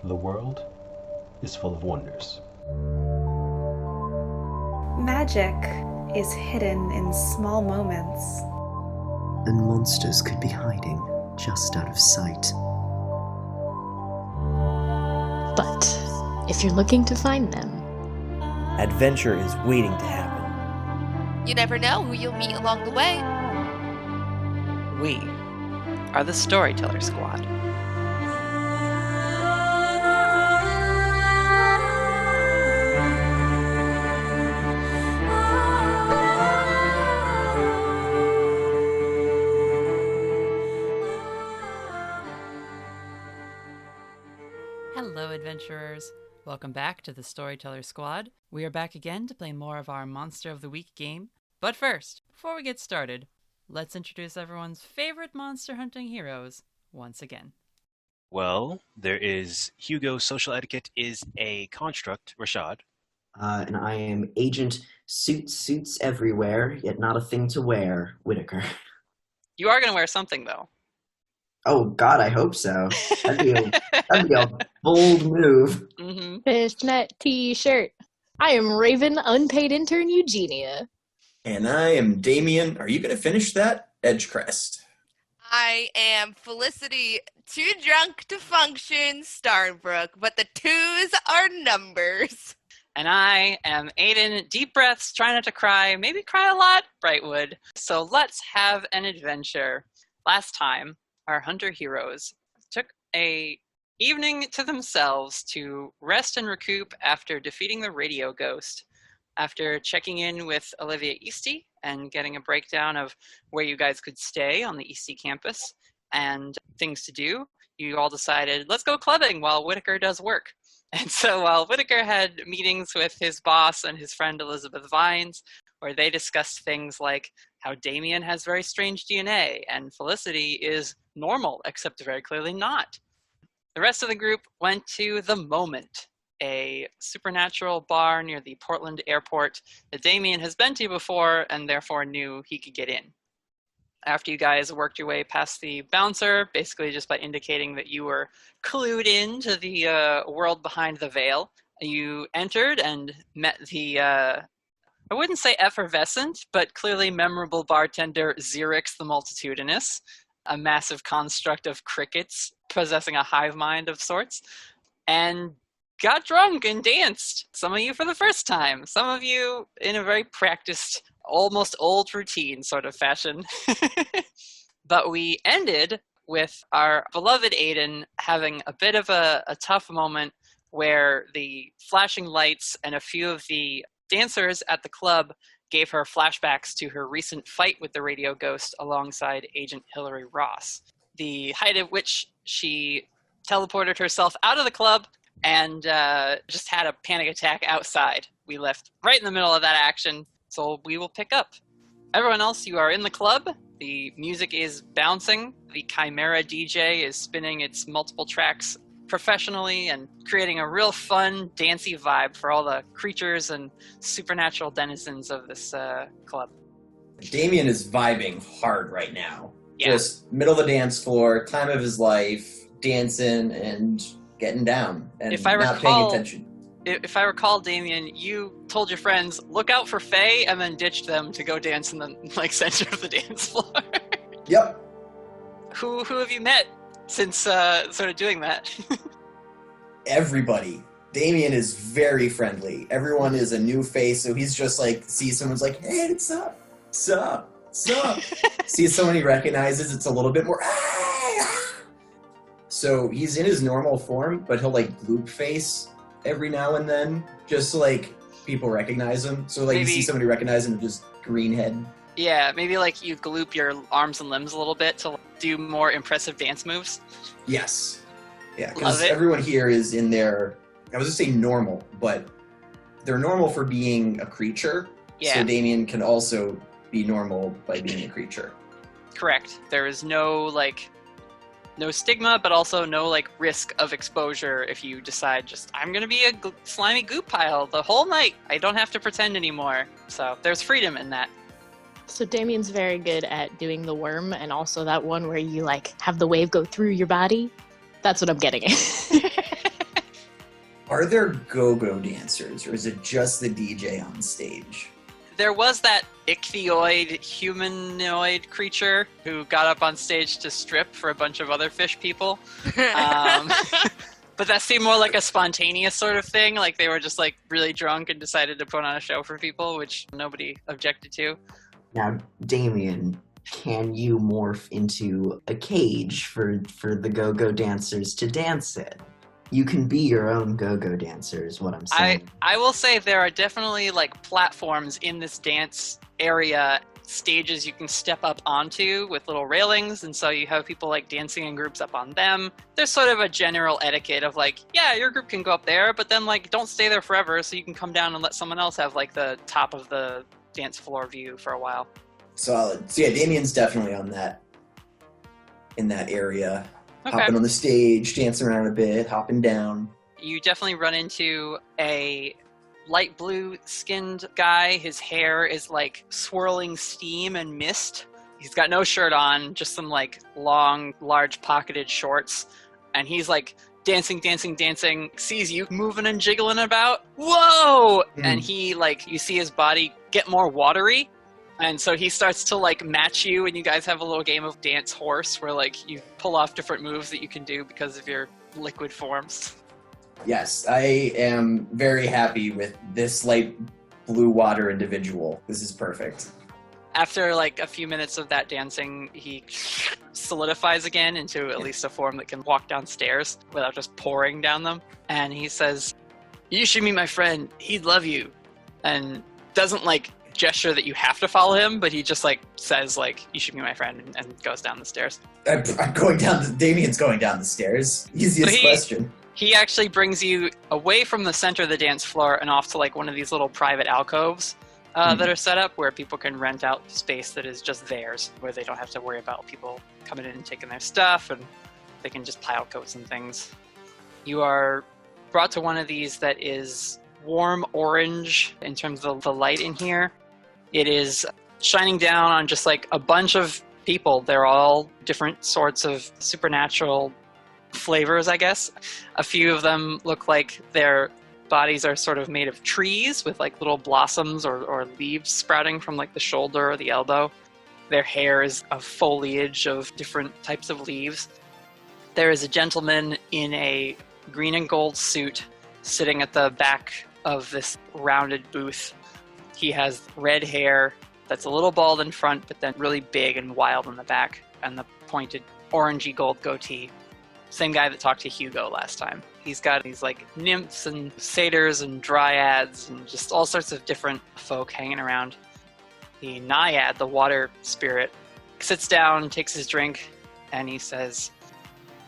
The world is full of wonders. Magic is hidden in small moments. And monsters could be hiding just out of sight. But if you're looking to find them, adventure is waiting to happen. You never know who you'll meet along the way. We are the Storyteller Squad. Hello, adventurers. Welcome back to the Storyteller Squad. We are back again to play more of our Monster of the Week game. But first, before we get started, let's introduce everyone's favorite monster hunting heroes once again. Well, there is Hugo. Social etiquette is a construct. Rashad. And I am Agent Suits Everywhere, yet not a thing to wear, Whittaker. You are going to wear something, though. Oh, God, I hope so. That'd be a bold move. Mm-hmm. fishnet t-shirt. I am Raven, unpaid intern Eugenia. And I am Damien. Are you going to finish that? Edgecrest. I am Felicity, too drunk to function, Starbrook, but the twos are numbers. And I am Aidan, deep breaths, try not to cry, maybe cry a lot, Brightwood. So let's have an adventure. Last time, our hunter heroes took a evening to themselves to rest and recoup after defeating the radio ghost. After checking in with Olivia Easty and getting a breakdown of where you guys could stay on the Easty campus and things to do, you all decided, let's go clubbing while Whittaker does work. And so while Whittaker had meetings with his boss and his friend Elizabeth Vines, where they discussed things like how Damien has very strange DNA and Felicity is normal, except very clearly not. The rest of the group went to The Moment, a supernatural bar near the Portland airport that Damien has been to before and therefore knew he could get in. After you guys worked your way past the bouncer, basically just by indicating that you were clued into the world behind the veil, you entered and met the, I wouldn't say effervescent, but clearly memorable bartender Xerix the Multitudinous, a massive construct of crickets possessing a hive mind of sorts, and got drunk and danced. Some of you for the first time, some of you in a very practiced, almost old routine sort of fashion. But we ended with our beloved Aidan having a bit of a tough moment where the flashing lights and a few of the dancers at the club gave her flashbacks to her recent fight with the radio ghost alongside Agent Hillary Ross, the height at which she teleported herself out of the club and just had a panic attack outside. We left right in the middle of that action, so we will pick up. Everyone else, you are in the club. The music is bouncing. The Chimera DJ is spinning its multiple tracks professionally and creating a real fun, dancey vibe for all the creatures and supernatural denizens of this club. Damien is vibing hard right now. Yeah. Just middle of the dance floor, time of his life, dancing and getting down and not paying attention. If I recall, Damien, you told your friends, look out for Faye, and then ditched them to go dance in the center of the dance floor. Yep. Who have you met since sort of doing that? Everybody. Damien is very friendly. Everyone is a new face, so he's just like, sees someone's like, hey, what's up? What's up? What's up? Sees someone he recognizes, it's a little bit more, So he's in his normal form, but he'll like gloop face every now and then, just so like people recognize him. So like maybe you see somebody recognize him, just green head. Yeah, maybe like you gloop your arms and limbs a little bit to do more impressive dance moves. Yes. Yeah, because everyone here is in their, I was going to say normal, but they're normal for being a creature. Yeah. So Damien can also be normal by being a creature. Correct. There is no stigma, but also no risk of exposure if you decide I'm going to be a slimy goop pile the whole night. I don't have to pretend anymore. So there's freedom in that. So Damien's very good at doing the worm and also that one where you have the wave go through your body. That's what I'm getting at. Are there go-go dancers, or is it just the DJ on stage? There was that ichthyoid humanoid creature who got up on stage to strip for a bunch of other fish people. But that seemed more like a spontaneous sort of thing. Like they were just like really drunk and decided to put on a show for people, which nobody objected to. Now, Damien, can you morph into a cage for the go-go dancers to dance in? You can be your own go-go dancer is what I'm saying. I will say there are definitely like platforms in this dance area, stages you can step up onto with little railings, and so you have people like dancing in groups up on them. There's sort of a general etiquette of like, yeah, your group can go up there, but then like don't stay there forever, so you can come down and let someone else have like the top of the dance floor view for a while. Solid. So yeah, Damien's definitely on that, in that area. Okay. Hopping on the stage, dancing around a bit, hopping down. You definitely run into a light blue skinned guy. His hair is like swirling steam and mist. He's got no shirt on, just some like long, large pocketed shorts. And he's like dancing, sees you moving and jiggling about. Whoa! And he like, you see his body get more watery. And so he starts to like match you, and you guys have a little game of dance horse where like you pull off different moves that you can do because of your liquid forms. Yes, I am very happy with this light blue water individual. This is perfect. After like a few minutes of that dancing, he solidifies again into at least a form that can walk downstairs without just pouring down them. And he says, "You should meet my friend. He'd love you." And doesn't like gesture that you have to follow him, but he just like says like, "You should be my friend," and goes down the stairs. I'm going down. Damien's going down the stairs. Easiest question. He actually brings you away from the center of the dance floor and off to like one of these little private alcoves that are set up where people can rent out space that is just theirs, where they don't have to worry about people coming in and taking their stuff, and they can just pile coats and things. You are brought to one of these that is warm orange in terms of the light in here. It is shining down on just like a bunch of people. They're all different sorts of supernatural flavors, I guess. A few of them look like their bodies are sort of made of trees with like little blossoms or leaves sprouting from like the shoulder or the elbow. Their hair is a foliage of different types of leaves. There is a gentleman in a green and gold suit sitting at the back of this rounded booth. He has red hair that's a little bald in front, but then really big and wild in the back, and the pointed orangey gold goatee. Same guy that talked to Hugo last time. He's got these like nymphs and satyrs and dryads and just all sorts of different folk hanging around. The naiad, the water spirit, sits down, takes his drink, and he says,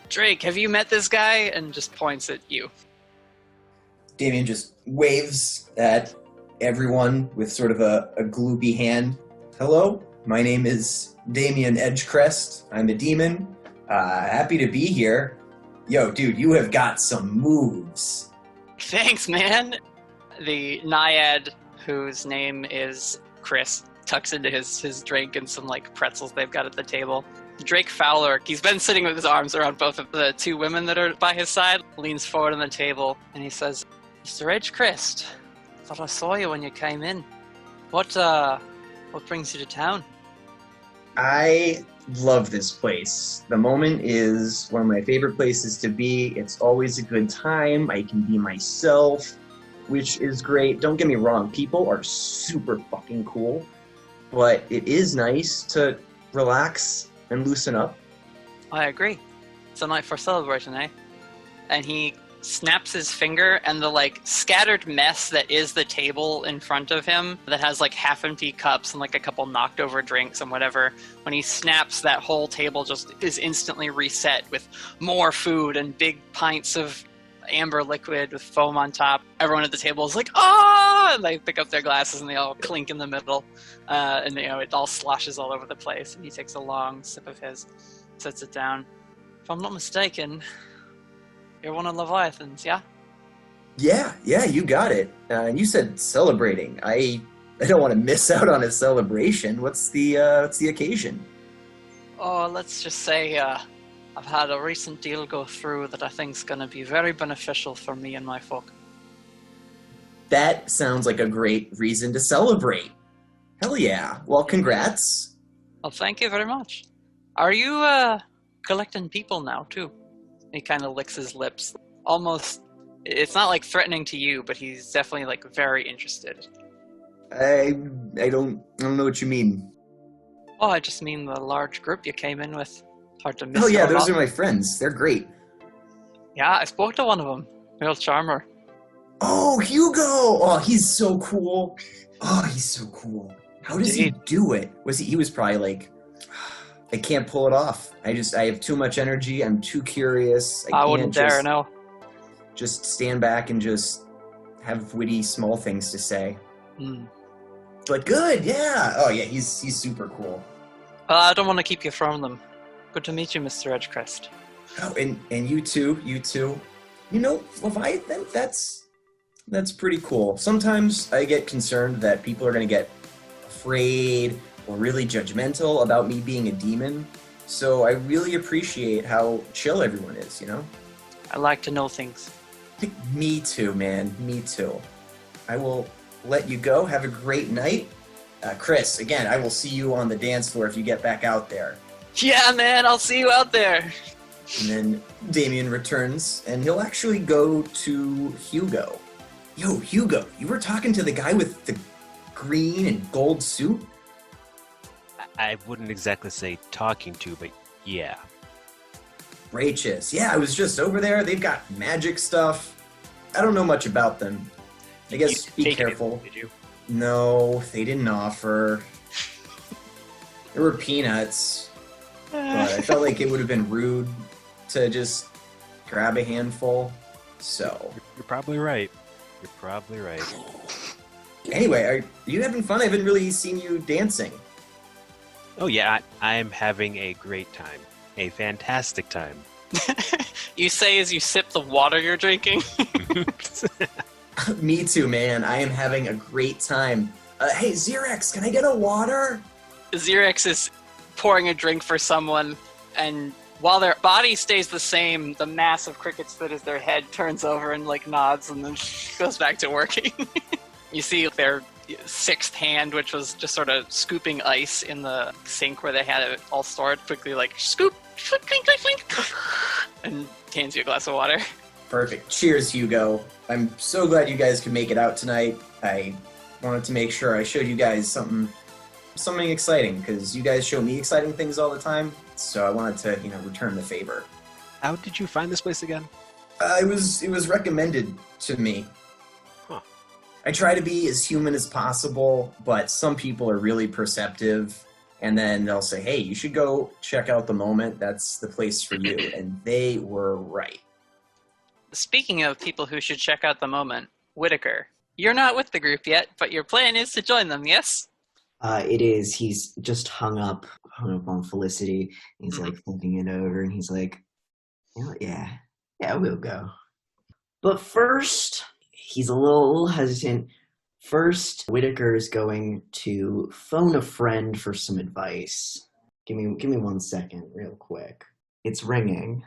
"Drake, have you met this guy?" and just points at you. Damien just waves at everyone with sort of a gloopy hand. "Hello, my name is Damien Edgecrest. I'm a demon. Happy to be here. Yo, dude, you have got some moves." Thanks, man. The naiad, whose name is Chris, tucks into his drink and some like pretzels they've got at the table. Drake Fowler, he's been sitting with his arms around both of the two women that are by his side, leans forward on the table, and he says, "Mr. Edgecrest, thought I saw you when you came in. What brings you to town?" I love this place. The moment is one of my favorite places to be. It's always a good time. I can be myself, which is great. Don't get me wrong, people are super fucking cool, but it is nice to relax and loosen up. I agree. It's a night for celebrating, eh? And he snaps his finger, and the like scattered mess that is the table in front of him that has like half empty cups and like a couple knocked over drinks and whatever, when he snaps, that whole table just is instantly reset with more food and big pints of amber liquid with foam on top. Everyone at the table is like, "Ah!" and they pick up their glasses and they all clink in the middle, and you know, it all sloshes all over the place. And he takes a long sip of his, sets it down. If I'm not mistaken, you're one of Leviathan's, yeah? Yeah, you got it. And you said celebrating. I don't want to miss out on a celebration. What's the occasion? Oh, let's just say I've had a recent deal go through that I think's going to be very beneficial for me and my folk. That sounds like a great reason to celebrate. Hell yeah. Well, congrats. Well, thank you very much. Are you collecting people now, too? He kind of licks his lips. Almost, it's not like threatening to you, but he's definitely like very interested. I don't know what you mean. Oh, I just mean the large group you came in with. Hard to miss. Oh yeah, those are my friends. They're great. Yeah, I spoke to one of them. Real charmer. Oh, Hugo! Oh, he's so cool. Oh, he's so cool. How does he do it? He was probably like, I can't pull it off. I have too much energy. I'm too curious. I wouldn't dare, no. Just stand back and just have witty small things to say. But good, yeah. Oh yeah, he's super cool. I don't want to keep you from them. Good to meet you, Mr. Edgecrest. Oh, and you too. You know, Leviathan, that's pretty cool. Sometimes I get concerned that people are going to get afraid or really judgmental about me being a demon. So I really appreciate how chill everyone is, you know? I like to know things. Me too, man. Me too. I will let you go. Have a great night. Chris, again, I will see you on the dance floor if you get back out there. Yeah, man, I'll see you out there. And then Damien returns, and he'll actually go to Hugo. Yo, Hugo, you were talking to the guy with the green and gold suit? I wouldn't exactly say talking to, but yeah. Righteous. Yeah, I was just over there. They've got magic stuff. I don't know much about them. I guess be careful. Did you? No, they didn't offer. There were peanuts. But I felt like it would have been rude to just grab a handful. So. You're probably right. Anyway, are you having fun? I haven't really seen you dancing. Oh yeah, I'm having a great time. A fantastic time. You say as you sip the water you're drinking? Me too, man. I am having a great time. Hey, Xerex, can I get a water? Xerex is pouring a drink for someone, and while their body stays the same, the mass of crickets that is their head turns over and like nods and then goes back to working. You see their sixth hand, which was just sort of scooping ice in the sink where they had it all stored, quickly like scoop, clink, clink, clink, and hands you a glass of water. Perfect. Cheers, Hugo. I'm so glad you guys could make it out tonight. I wanted to make sure I showed you guys something exciting, because you guys show me exciting things all the time, so I wanted to, return the favor. How did you find this place again? It was recommended to me. Huh. I try to be as human as possible, but some people are really perceptive, and then they'll say, hey, you should go check out the Moment. That's the place for you. And they were right. Speaking of people who should check out the Moment, Whittaker, you're not with the group yet, but your plan is to join them, yes? It is. He's just hung up on Felicity. He's like thinking it over, and he's like, yeah, we'll go. But first, he's a little hesitant. First, Whittaker is going to phone a friend for some advice. Give me 1 second, real quick. It's ringing.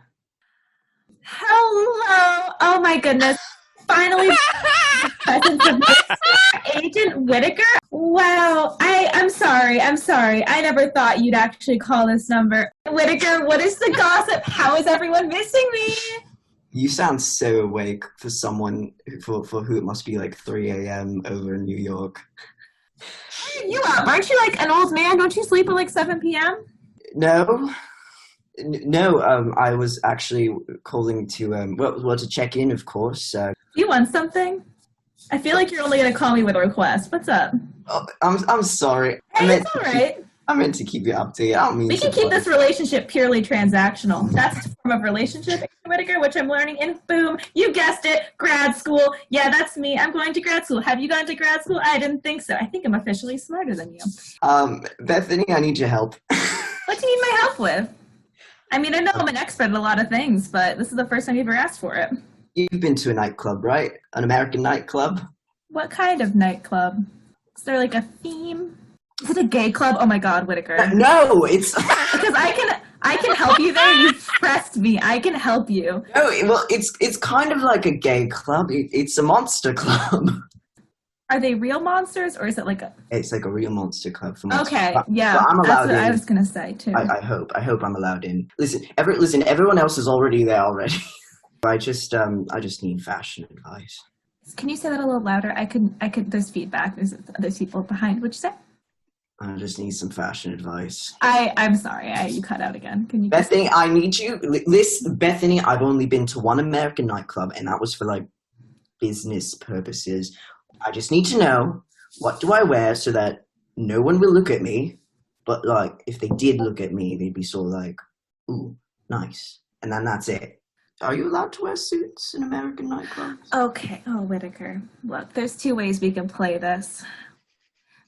Hello! Oh my goodness. Finally, the presence of Agent Whittaker. Wow. I'm sorry. I never thought you'd actually call this number. Whittaker, what is the gossip? How is everyone missing me? You sound so awake for someone for who it must be like 3 a.m. over in New York. You up? Aren't you like an old man? Don't you sleep at like 7 p.m.? No, I was actually calling to, to check in, of course. You want something? I feel like you're only going to call me with a request. What's up? Oh, I'm sorry. Hey, it's all right. I meant to keep you updated. I don't mean we can keep this relationship purely transactional. That's a form of relationship, Whittaker, which I'm learning in, boom, you guessed it, grad school. Yeah, that's me. I'm going to grad school. Have you gone to grad school? I didn't think so. I think I'm officially smarter than you. Bethany, I need your help. What do you need my help with? I mean, I know I'm an expert at a lot of things, but this is the first time you've ever asked for it. You've been to a nightclub, right? An American nightclub? What kind of nightclub? Is there like a theme? Is it a gay club? Oh my God, Whittaker. No, it's... Because I can help you there. You pressed me. I can help you. No, well, it's kind of like a gay club. It's a monster club. Are they real monsters, or is it like a... It's like a real monster club for monsters. Okay, But yeah, I'm that's allowed what in. I was going to say, too. I hope I'm allowed in. Listen, everyone else is already there already. I just need fashion advice. Can you say that a little louder? I could, there's feedback. There's people behind. What'd you say? I just need some fashion advice. I'm sorry. You cut out again. Can you... Bethany, I need you. Listen, Bethany, I've only been to one American nightclub, and that was for, like, business purposes. I just need to know, what do I wear so that no one will look at me, but, like, if they did look at me, they'd be sort of like, ooh, nice. And then that's it. Are you allowed to wear suits in American nightclubs? Okay. Oh, Whittaker. Look, there's two ways we can play this.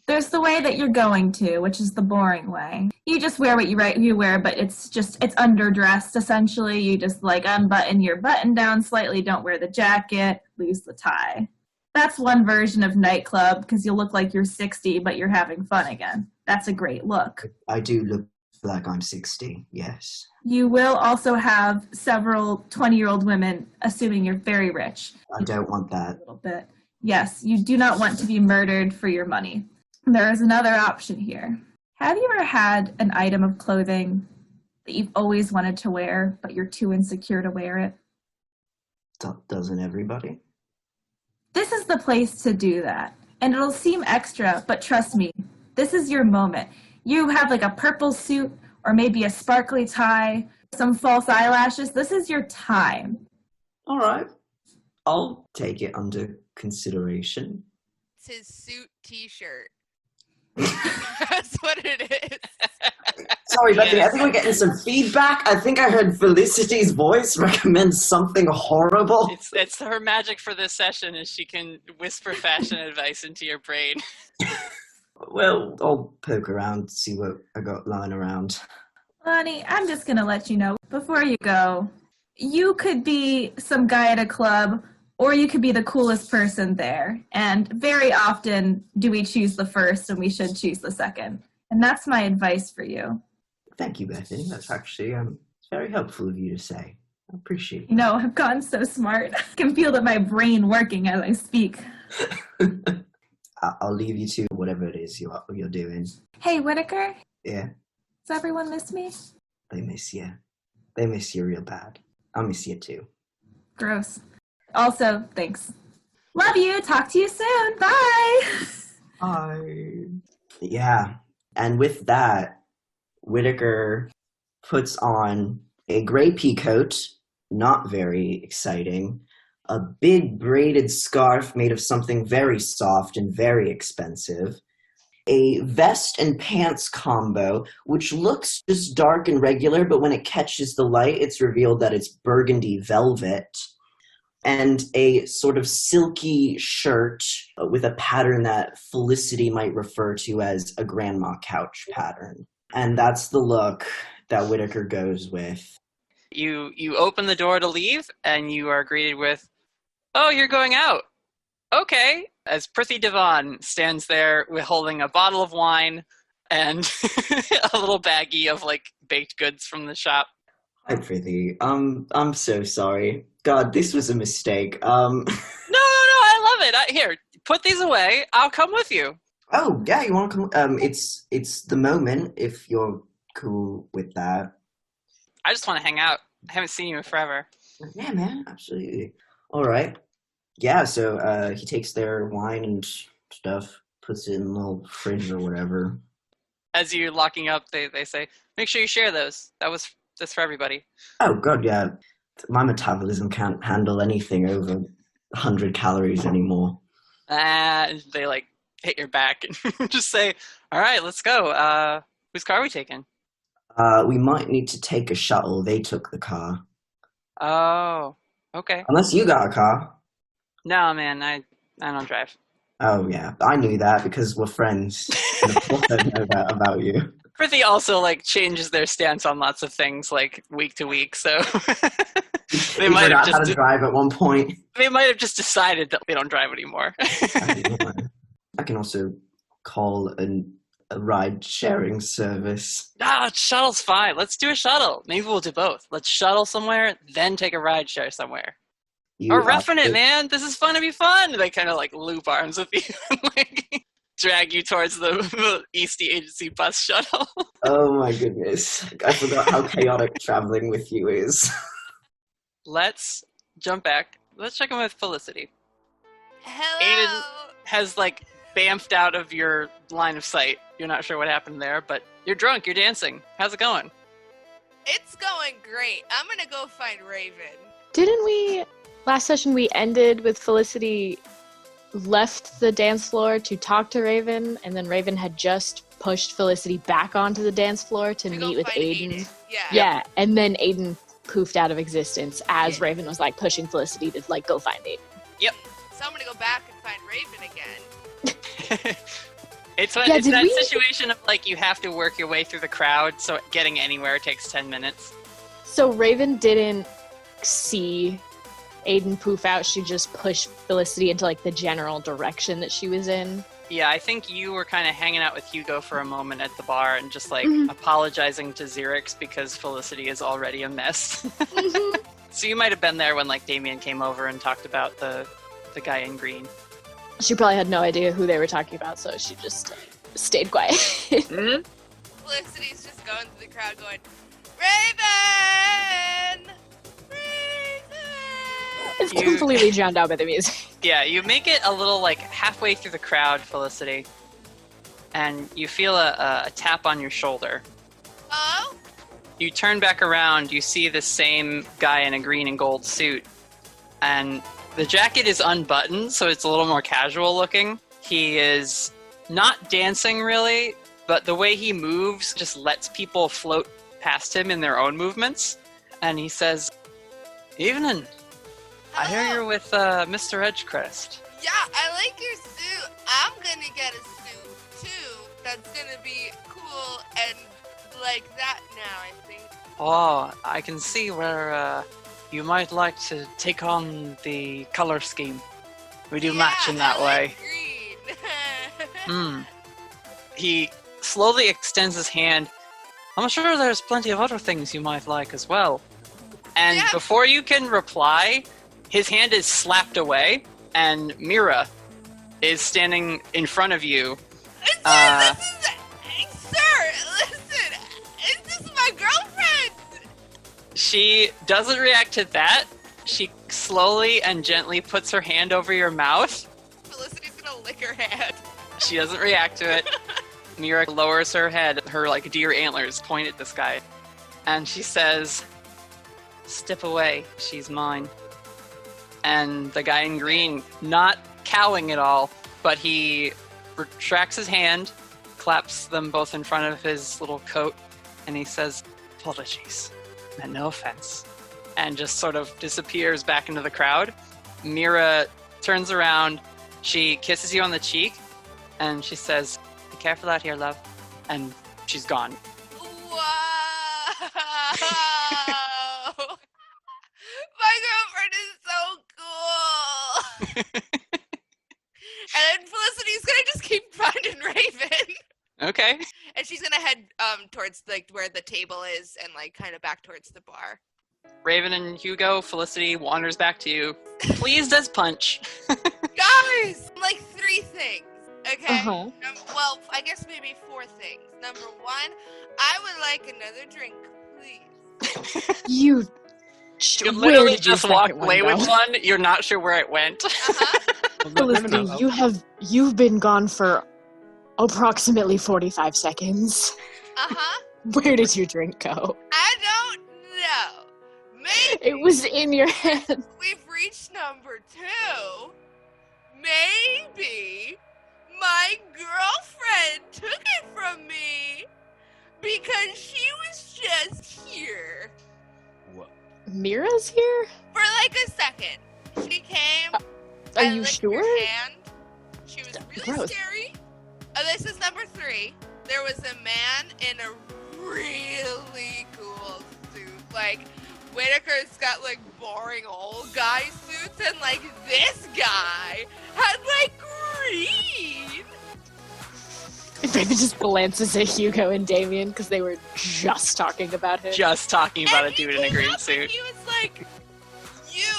There's the way that you're going to, which is the boring way. You just wear what you wear, but it's underdressed, essentially. You just, like, unbutton your button down slightly, don't wear the jacket, lose the tie. That's one version of nightclub, because you'll look like you're 60, but you're having fun again. That's a great look. I do look like I'm 60, yes. You will also have several 20-year-old women, assuming you're very rich. I don't want that. A little bit. Yes, you do not want to be murdered for your money. There is another option here. Have you ever had an item of clothing that you've always wanted to wear, but you're too insecure to wear it? Doesn't everybody? This is the place to do that. And it'll seem extra, but trust me, this is your moment. You have like a purple suit or maybe a sparkly tie, some false eyelashes. This is your time. All right. I'll take it under consideration. It's his suit t-shirt. That's what it is. Sorry, Bethany, I think we're getting some feedback. I think I heard Felicity's voice recommend something horrible. It's her magic for this session is she can whisper fashion advice into your brain. Well, I'll poke around, see what I got lying around. Honey, I'm just going to let you know, before you go, you could be some guy at a club, or you could be the coolest person there. And very often do we choose the first, and we should choose the second. And that's my advice for you. Thank you, Bethany. That's actually it's very helpful of you to say. I appreciate it. You know, I've gotten so smart. I can feel that my brain working as I speak. I'll leave you to whatever it is you're doing. Hey, Whittaker? Yeah? Does everyone miss me? They miss you. They miss you real bad. I miss you too. Gross. Also, thanks. Love you. Talk to you soon. Bye. Bye. Yeah. And with that, Whittaker puts on a gray pea coat, not very exciting, a big braided scarf made of something very soft and very expensive, a vest and pants combo, which looks just dark and regular, but when it catches the light, it's revealed that it's burgundy velvet, and a sort of silky shirt with a pattern that Felicity might refer to as a grandma couch pattern. And that's the look that Whittaker goes with. You open the door to leave, and you are greeted with, "Oh, you're going out. Okay." As Prithee Devon stands there with holding a bottle of wine and a little baggie of like baked goods from the shop. Hi, Prithee. I'm so sorry. God, this was a mistake. No, I love it. Here, put these away. I'll come with you. Oh, yeah, you want to come? It's the moment, if you're cool with that. I just want to hang out. I haven't seen you in forever. Yeah, man, absolutely. All right. Yeah, so he takes their wine and stuff, puts it in a little fridge or whatever. As you're locking up, they say, "Make sure you share those. That's for everybody." Oh, God, yeah. My metabolism can't handle anything over 100 calories anymore. They, like, hit your back and just say, "All right, let's go. Whose car are we taking?" We might need to take a shuttle. They took the car. Oh, okay. Unless you got a car. No, man, I don't drive. Oh, yeah. I knew that because we're friends. And of course I know that about you. Prithee also, like, changes their stance on lots of things, like, week to week, so... They might have just drive at one point. They might have just decided that they don't drive anymore. I can also call a ride-sharing service. Shuttle's fine. Let's do a shuttle. Maybe we'll do both. Let's shuttle somewhere, then take a ride share somewhere. We're roughing it, man. This is fun to be fun. They kind of like loop arms with you and like drag you towards the Eastie Agency bus shuttle. Oh my goodness. I forgot how chaotic traveling with you is. Let's jump back. Let's check in with Felicity. Hello. Aidan has like bamfed out of your line of sight. You're not sure what happened there, but you're drunk, you're dancing. How's it going? It's going great. I'm gonna go find Raven. Didn't we, last session we ended with Felicity left the dance floor to talk to Raven, and then Raven had just pushed Felicity back onto the dance floor to meet with Aidan. Yeah, and then Aidan poofed out of existence as Raven was like pushing Felicity to like go find Aidan. Yep. So I'm gonna go back and find Raven again. It's that situation of like you have to work your way through the crowd, so getting anywhere takes 10 minutes. So Raven didn't see Aidan poof out, she just pushed Felicity into like the general direction that she was in. Yeah, I think you were kind of hanging out with Hugo for a moment at the bar and just like apologizing to Xerix because Felicity is already a mess. So you might have been there when like Damien came over and talked about the guy in green. She probably had no idea who they were talking about, so she just stayed quiet. Felicity's just going through the crowd going, Raven! It's completely drowned out by the music. Yeah, you make it a little like halfway through the crowd, Felicity, and you feel a tap on your shoulder. Oh? You turn back around, you see the same guy in a green and gold suit, and the jacket is unbuttoned, so it's a little more casual looking. He is not dancing really, but the way he moves just lets people float past him in their own movements. And he says, "Evening. I hear you're with Mr. Edgecrest." Yeah, I like your suit. I'm gonna get a suit too. That's gonna be cool and like that now, I think. Oh, I can see where you might like to take on the color scheme. We do match in that way. Green. He slowly extends his hand. I'm sure there's plenty of other things you might like as well. And before you can reply, his hand is slapped away, and Mira is standing in front of you. Sir, listen, this is my girlfriend. She doesn't react to that. She slowly and gently puts her hand over your mouth. Felicity's gonna lick her hand. She doesn't react to it. Mira lowers her head, her like deer antlers point at this guy, and she says, "Step away, she's mine." And the guy in green, not cowing at all, but he retracts his hand, claps them both in front of his little coat, and he says, "Apologies, and no offense," and just sort of disappears back into the crowd. Mira turns around, she kisses you on the cheek, and she says, "Be careful out here, love," and she's gone. Wow! My girlfriend is so cool! And then Felicity's gonna just keep finding Raven. Okay. And she's gonna head towards like where the table is and like kind of back towards the bar. Raven and Hugo, Felicity wanders back to you, pleased as punch. Guys! Like 3 things, okay? Well, I guess maybe 4 things. Number 1, I would like another drink, please. You literally just walked away with one. You're not sure where it went. Felicity, you've been gone for approximately 45 seconds. Where did your drink go? I don't know. Maybe it was in your hand. We've reached number 2. Maybe my girlfriend took it from me because she was just here. What? Mira's here? For like a second. She came. Are you sure? Her hand. She was really Gross. scary. This is number 3. There was a man in a really cool suit. Like, Whittaker's got like boring old guy suits, and like this guy had like green. Raven just glances at Hugo and Damien because they were just talking about him. Just talking about a dude in a green suit. He was like, "You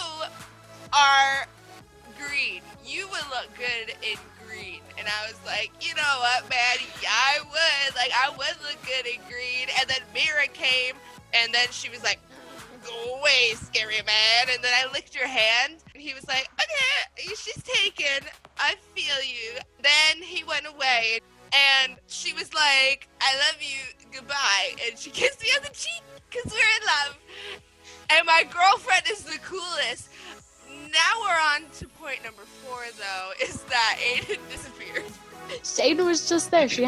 are green. You would look good in green. And I was like, you know what, man? Yeah, I would. Like, I would look good in green. And then Mira came, and then she was like, go away, scary man. And then I licked your hand, and he was like, okay, she's taken. I feel you. Then he went away, and she was like, I love you, goodbye. And she kissed me on the cheek, because we're in love. And my girlfriend is the coolest. Now we're on to point number 4, though, is that Aidan disappeared. Aidan was just there. She's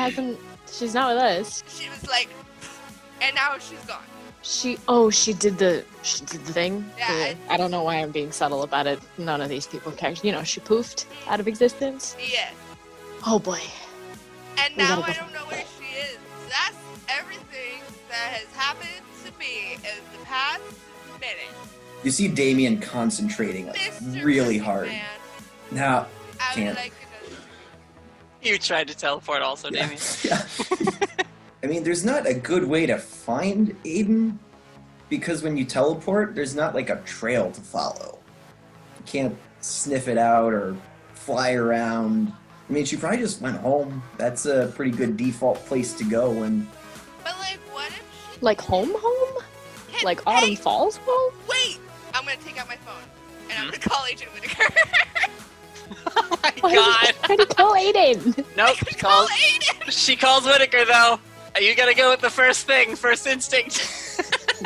not with us. She was like, and now she's gone. She did the thing. Yeah. I don't know why I'm being subtle about it. None of these people care. You know, she poofed out of existence. Yeah. Oh boy. And now I don't know where she is. That's everything that has happened to me in the past minute. You see Damien concentrating like Mr. really Pussy hard. Man, Now, I can't. would like to know. You tried to teleport also, Yeah. Damien. Yeah. I mean, there's not a good way to find Aidan because when you teleport, there's not like a trail to follow. You can't sniff it out or fly around. I mean, she probably just went home. That's a pretty good default place to go when. But like, what if she... Like home? Hey, Like Autumn Falls home? Wait! I'm gonna take out my phone, and I'm gonna call Agent Whittaker. Oh my Why god. Try to call Aidan. Nope. Call Aidan! She calls Whittaker though. You gotta go with the first thing, first instinct.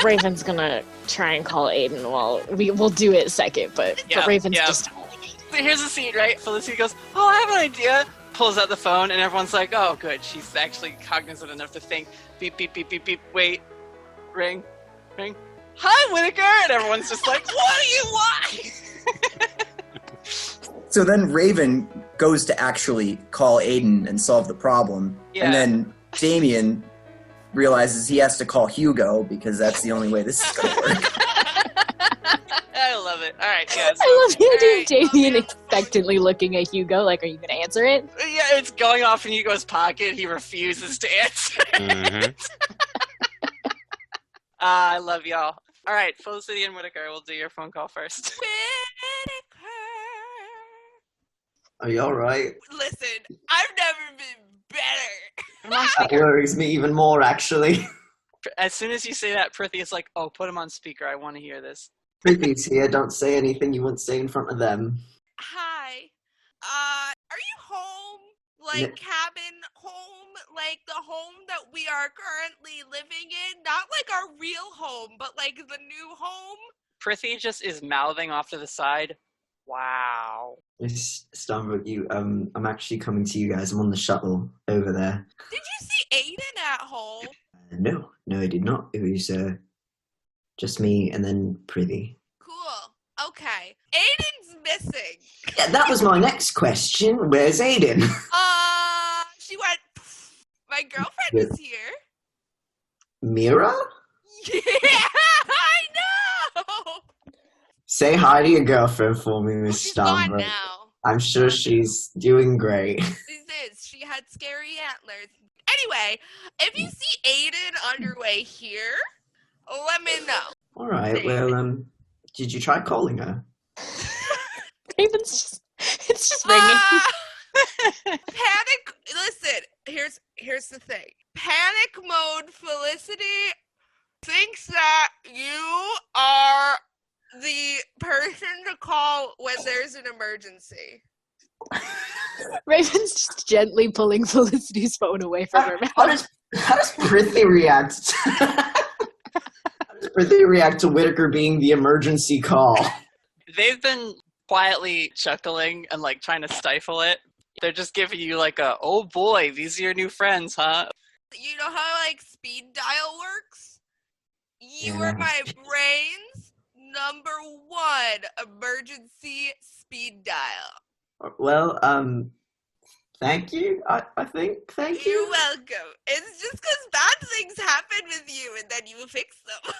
Raven's gonna try and call Aidan while we'll do it second, but Raven's just calling Aidan. So here's the scene, right? Felicity goes, oh, I have an idea. Pulls out the phone, and everyone's like, oh, good. She's actually cognizant enough to think. Beep, beep, beep, beep, beep. Wait. Ring. Ring. Hi, Whittaker! And everyone's just like, what do you want? So then Raven goes to actually call Aidan and solve the problem. Yeah. And then Damien realizes he has to call Hugo because that's the only way this is going to work. I love it. All right, yeah. So, I love you doing Alright, Damien I'll be on the expectantly looking at Hugo like, are you gonna answer it? yeah, it's going off in Hugo's pocket. He refuses to answer. Mm-hmm. I love y'all. All right, Felicity and Whittaker, we'll do your phone call first. Whittaker! Are you alright? Listen, I've never been better. That worries me even more, actually. As soon as you say that, Prithi is like, oh, put him on speaker. I want to hear this. Prithvi's here, don't say anything you wouldn't say in front of them. Hi. Are you home? Like Yeah. cabin home? Like the home that we are currently living in? Not like our real home, but like the new home? Prithi just is mouthing off to the side. Wow. Miss Starbuck, I'm actually coming to you guys. I'm on the shuttle over there. Did you see Aidan at home? No, I did not. It was just me and then Prithvi. Cool. Okay. Aidan's missing. Yeah, that was my next question. Where's Aidan? She went. My girlfriend is here. Mira? Yeah, I know. Say hi to your girlfriend for me, Miss She's gone Starbuck. now. I'm sure she's doing great. She had scary antlers. Anyway, if you see Aidan on your way here, let me know. All right. Well, did you try calling her? Raven's it's just ringing. Panic. Listen, here's the thing. Panic mode Felicity thinks that you are the person to call when there's an emergency. Raven's just gently pulling Felicity's phone away from her mouth. How does Prithvi react? How does Prithvi react to Whittaker being the emergency call? They've been quietly chuckling and like trying to stifle it. They're just giving you like a, oh boy, these are your new friends, huh? You know how like speed dial works? You Yeah. are my brain's number one emergency speed dial. Well, thank you. I think. Thank You're you. welcome. It's just because bad things happen with you and then you fix them.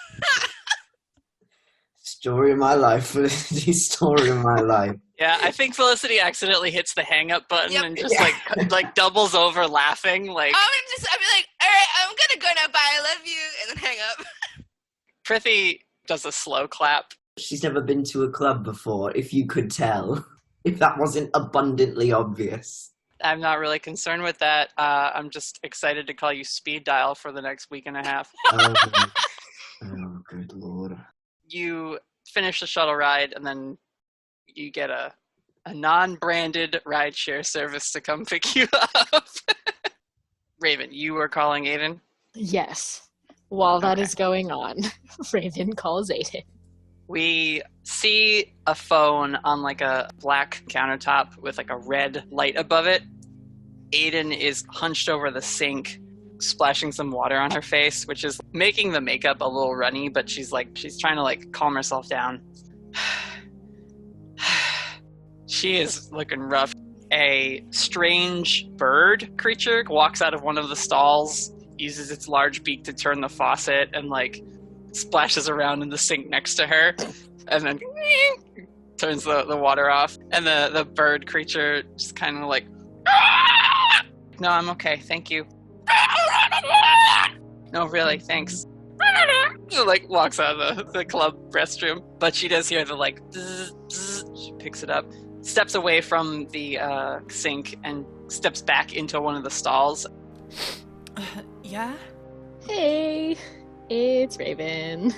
Story of my life, Felicity. Story of my life. Yeah, I think Felicity accidentally hits the hang up button Yep. and just Yeah. like doubles over laughing. Like I'll be like, all right, I'm gonna go now. Bye, I love you, and then hang up. Prithi does a slow clap She's never been to a club before, if you could tell. If that wasn't abundantly obvious. I'm not really concerned with that. I'm just excited to call you speed dial for the next week and a half. Oh, good lord. You finish the shuttle ride, and then you get a non-branded rideshare service to come pick you up. Raven, you were calling Aidan? Yes. While that is going on, Raven calls Aidan. We see a phone on like a black countertop with like a red light above it. Aidan is hunched over the sink, splashing some water on her face, which is making the makeup a little runny, but she's trying to like calm herself down. She is looking rough. A strange bird creature walks out of one of the stalls, uses its large beak to turn the faucet, and like splashes around in the sink next to her, and then turns the water off. And the bird creature just kind of like, no, I'm okay, thank you. No, really, thanks. She like walks out of the club restroom, but she does hear the like zzz, zzz. She picks it up, steps away from the sink, and steps back into one of the stalls. Yeah? Hey, it's Raven.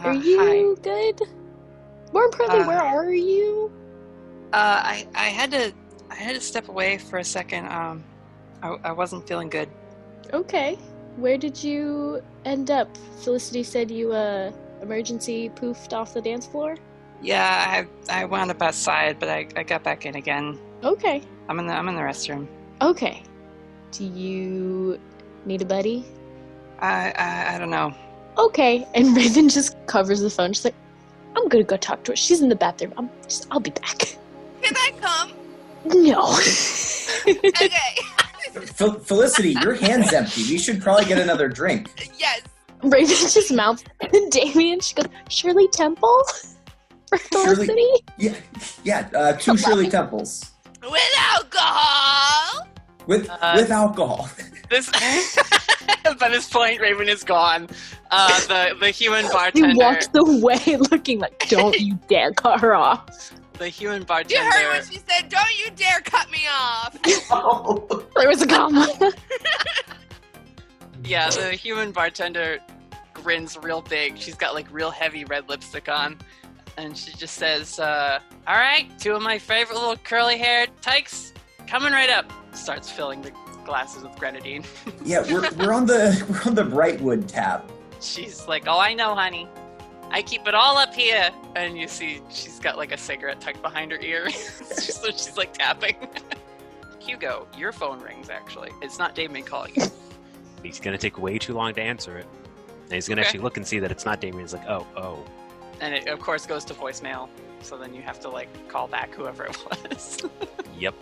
Are you good? More importantly, where are you? I had to step away for a second. I wasn't feeling good. Okay. Where did you end up? Felicity said you emergency poofed off the dance floor? Yeah, I wound up outside, but I got back in again. Okay. I'm in the restroom. Okay. Do you need a buddy? I don't know. Okay. And Raven just covers the phone. She's like, I'm gonna go talk to her. She's in the bathroom. I'll be back. Can I come? No. Okay. Felicity, your hand's empty. We should probably get another drink. Yes. Raven just mouths Damien. She goes, Shirley Temple? For Felicity? Yeah, 2 Shirley Temples. With alcohol. With alcohol. This by this point, Raven is gone. The human bartender. He walks away looking like, don't you dare cut her off. The human bartender. You heard what she said. Don't you dare cut me off. Oh. There was a comma. Yeah, the human bartender grins real big. She's got like real heavy red lipstick on. And she just says, all right, 2 of my favorite little curly haired tykes coming right up. Starts filling the glasses with grenadine. Yeah, we're on the Brightwood tab. She's like, oh, I know, honey. I keep it all up here. And you see she's got like a cigarette tucked behind her ear. So she's like tapping. Hugo, your phone rings actually. It's not Damien calling you. He's going to take way too long to answer it. And he's going to actually look and see that it's not Damien. He's like, oh. And it, of course, goes to voicemail. So then you have to like call back whoever it was. Yep.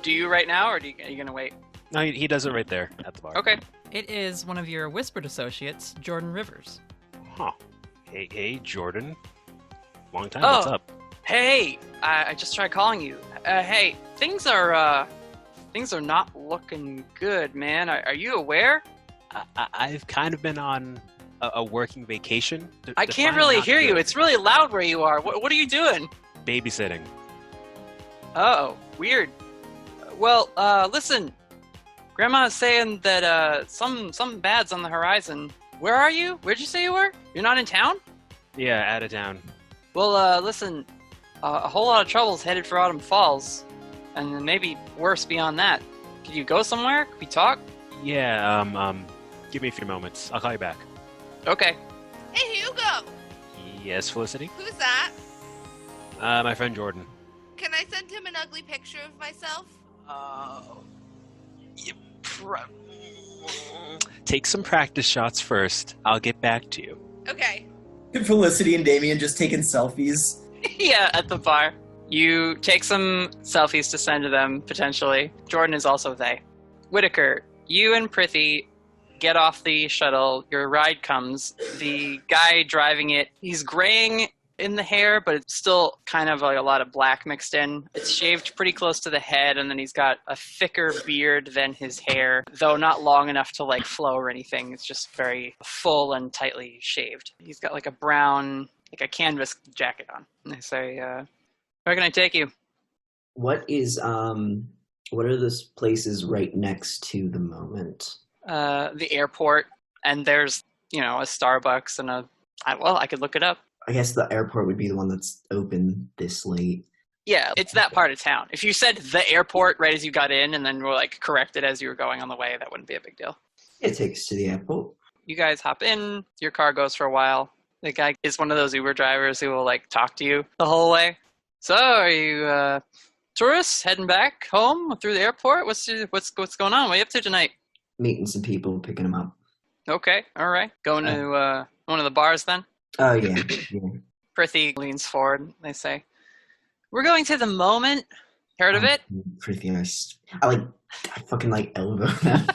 Do you right now, or are you going to wait? No, he does it right there at the bar. Okay. It is one of your whispered associates, Jordan Rivers. Huh. Hey, Jordan. Long time. Oh. What's up? Hey, I just tried calling you. Hey, things are not looking good, man. Are you aware? I've kind of been on a working vacation. I can't really hear you. It's really loud where you are. What are you doing? Babysitting. Oh, weird. Well, listen. Grandma's saying that some bad's on the horizon. Where are you? Where'd you say you were? You're not in town? Yeah, out of town. Well, listen. A whole lot of trouble's headed for Autumn Falls, and then maybe worse beyond that. Could you go somewhere? Could we talk? Yeah. Give me a few moments. I'll call you back. Okay. Hey, Hugo. Yes, Felicity. Who's that? My friend Jordan. Can I send him an ugly picture of myself? Take some practice shots first. I'll get back to you. Okay. Felicity and Damien just taking selfies. Yeah, at the bar. You take some selfies to send to them, potentially. Jordan is also they. Whittaker, you and Prithee get off the shuttle. Your ride comes. The guy driving it, he's graying in the hair, but it's still kind of like a lot of black mixed in. It's shaved pretty close to the head, and then he's got a thicker beard than his hair, though not long enough to like flow or anything. It's just very full and tightly shaved. He's got like a brown like a canvas jacket on. And they say, where can I take you? What are those places right next to the moment? The airport, and there's, a Starbucks and I could look it up. I guess the airport would be the one that's open this late. Yeah, it's that part of town. If you said the airport right as you got in and then were like corrected as you were going on the way, that wouldn't be a big deal. It takes us to the airport. You guys hop in, your car goes for a while. The guy is one of those Uber drivers who will like talk to you the whole way. So, are you tourists heading back home through the airport? What's going on? What are you up to tonight? Meeting some people, picking them up. Okay, all right. Going to one of the bars then? Oh, yeah. Yeah. Prithee leans forward. They say, we're going to the Moment. Heard of it? Pretty nice. I fucking elbow them.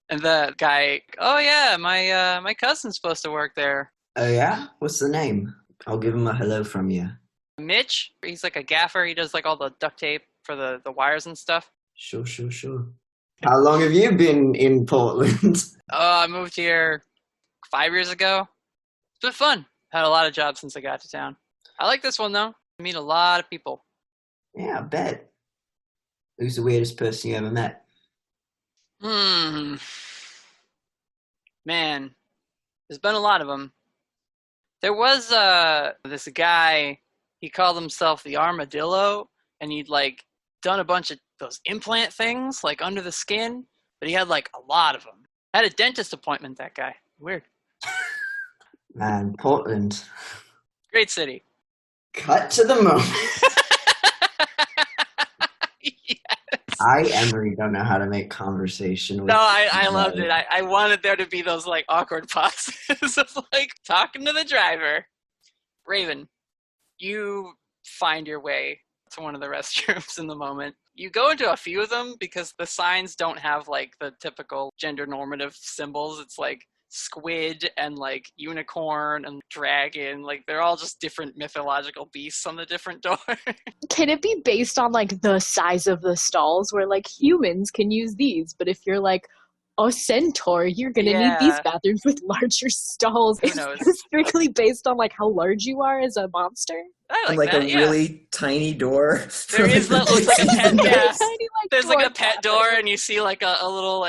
And the guy, oh yeah, my cousin's supposed to work there. Oh yeah? What's the name? I'll give him a hello from you. Mitch. He's like a gaffer. He does like all the duct tape for the wires and stuff. Sure. How long have you been in Portland? Oh, I moved here 5 years ago. It's been fun. Had a lot of jobs since I got to town. I like this one though. I meet a lot of people. Yeah, I bet. Who's the weirdest person you ever met? Man, there's been a lot of them. There was this guy, he called himself the Armadillo, and he'd done a bunch of those implant things under the skin, but he had a lot of them. Had a dentist appointment, that guy. Weird. Man, Portland. Great city. Cut to the moment. I, Emery, don't know how to make conversation with. No, I loved it. I wanted there to be those awkward pauses of talking to the driver. Raven, you find your way to one of the restrooms in the Moment. You go into a few of them because the signs don't have the typical gender normative symbols. It's squid and unicorn and dragon. They're all just different mythological beasts on the different door. Can it be based on the size of the stalls where humans can use these, but if you're a centaur, you're gonna need these bathrooms with larger stalls? Who Is knows? it strictly based on how large you are as a monster? I And like that, a really tiny door. There is that looks like a pet. Yeah. Tiny, There's door a pet door, and you see a little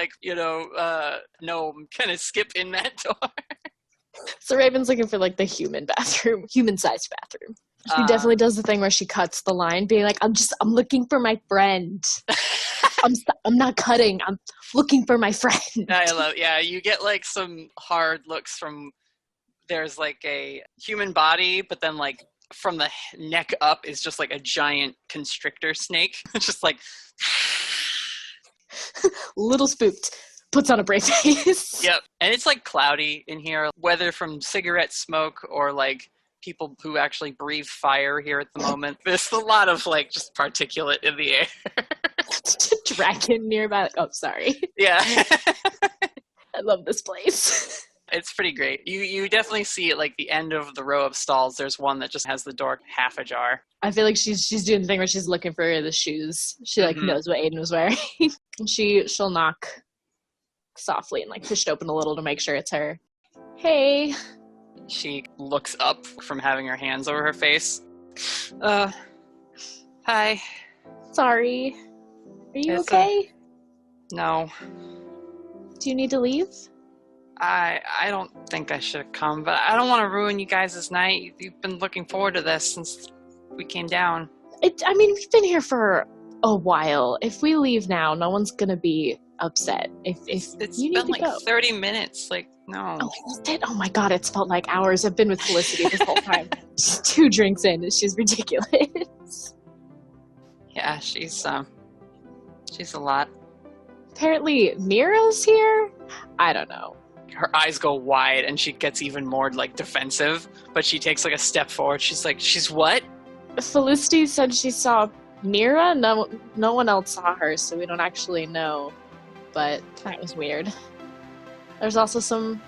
gnome kind of skip in that door. So Raven's looking for the human-sized bathroom. She definitely does the thing where she cuts the line, being I'm looking for my friend. I'm not cutting. I'm looking for my friend. I love. Yeah, you get some hard looks from. There's a human body, but then from the neck up is just a giant constrictor snake. Just little spooked. Puts on a brave face. Yep, and it's cloudy in here, whether from cigarette smoke or people who actually breathe fire here at the moment. There's a lot of just particulate in the air. Dragon nearby. Oh, sorry. Yeah. I love this place. It's pretty great. You definitely see at the end of the row of stalls, there's one that just has the door half ajar. I feel she's doing the thing where she's looking for the shoes. She knows what Aidan was wearing. And she'll knock softly and push it open a little to make sure it's her. Hey. She looks up from having her hands over her face. Hi. Sorry. Are you okay? No. Do you need to leave? I don't think I should have come, but I don't want to ruin you guys' night. You've been looking forward to this since we came down. We've been here for a while. If we leave now, no one's gonna be upset. If It's you need been to go. 30 minutes. No. Oh my god, it's felt like hours. I've been with Felicity this whole time. She's 2 drinks in, and she's ridiculous. Yeah, she's a lot. Apparently, Mira's here? I don't know. Her eyes go wide, and she gets even more defensive. But she takes a step forward. She's she's what? Felicity said she saw Mira. No one else saw her, so we don't actually know. But that was weird. There's also some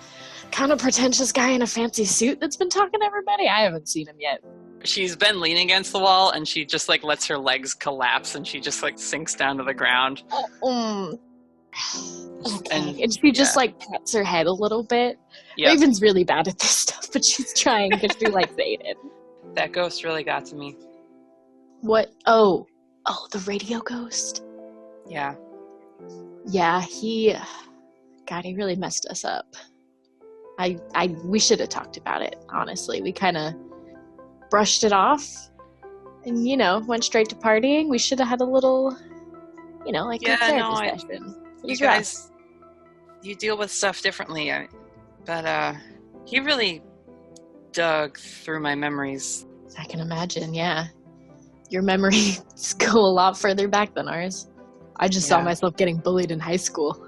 kind of pretentious guy in a fancy suit that's been talking to everybody. I haven't seen him yet. She's been leaning against the wall, and she just lets her legs collapse, and she just sinks down to the ground. Okay. And she just like pats her head a little bit. Yep. Raven's really bad at this stuff, but she's trying because she likes Aidan. That ghost really got to me. What? Oh, the radio ghost? Yeah. Yeah, he really messed us up. We should have talked about it, honestly. We kind of brushed it off and, went straight to partying. We should have had a little, like a therapy session. You guys, you deal with stuff differently. But he really dug through my memories. I can imagine, yeah. Your memories go a lot further back than ours. I just saw myself getting bullied in high school.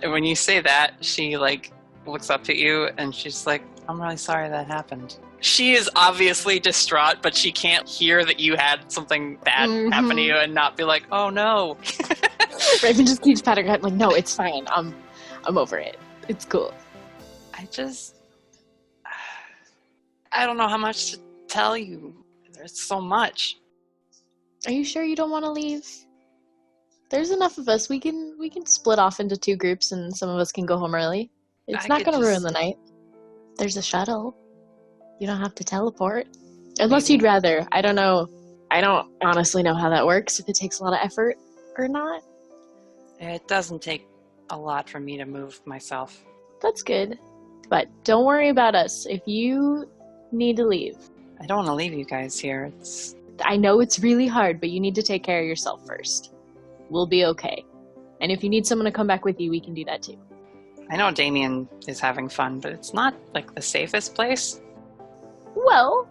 And when you say that, she looks up at you and she's like, I'm really sorry that happened. She is obviously distraught, but she can't hear that you had something bad happen to you and not be like, oh no. Raven just keeps patting her head like, no, it's fine. I'm over it. It's cool. I don't know how much to tell you. There's so much. Are you sure you don't want to leave? There's enough of us. We can split off into 2 groups and some of us can go home early. It's not going to ruin the night. There's a shuttle. You don't have to teleport. Unless you'd rather. I don't know. I don't honestly know how that works, if it takes a lot of effort or not. It doesn't take a lot for me to move myself. That's good. But don't worry about us if you need to leave. I don't want to leave you guys here. I know it's really hard, but you need to take care of yourself first. We'll be okay. And if you need someone to come back with you, we can do that too. I know Damien is having fun, but it's not the safest place. Well,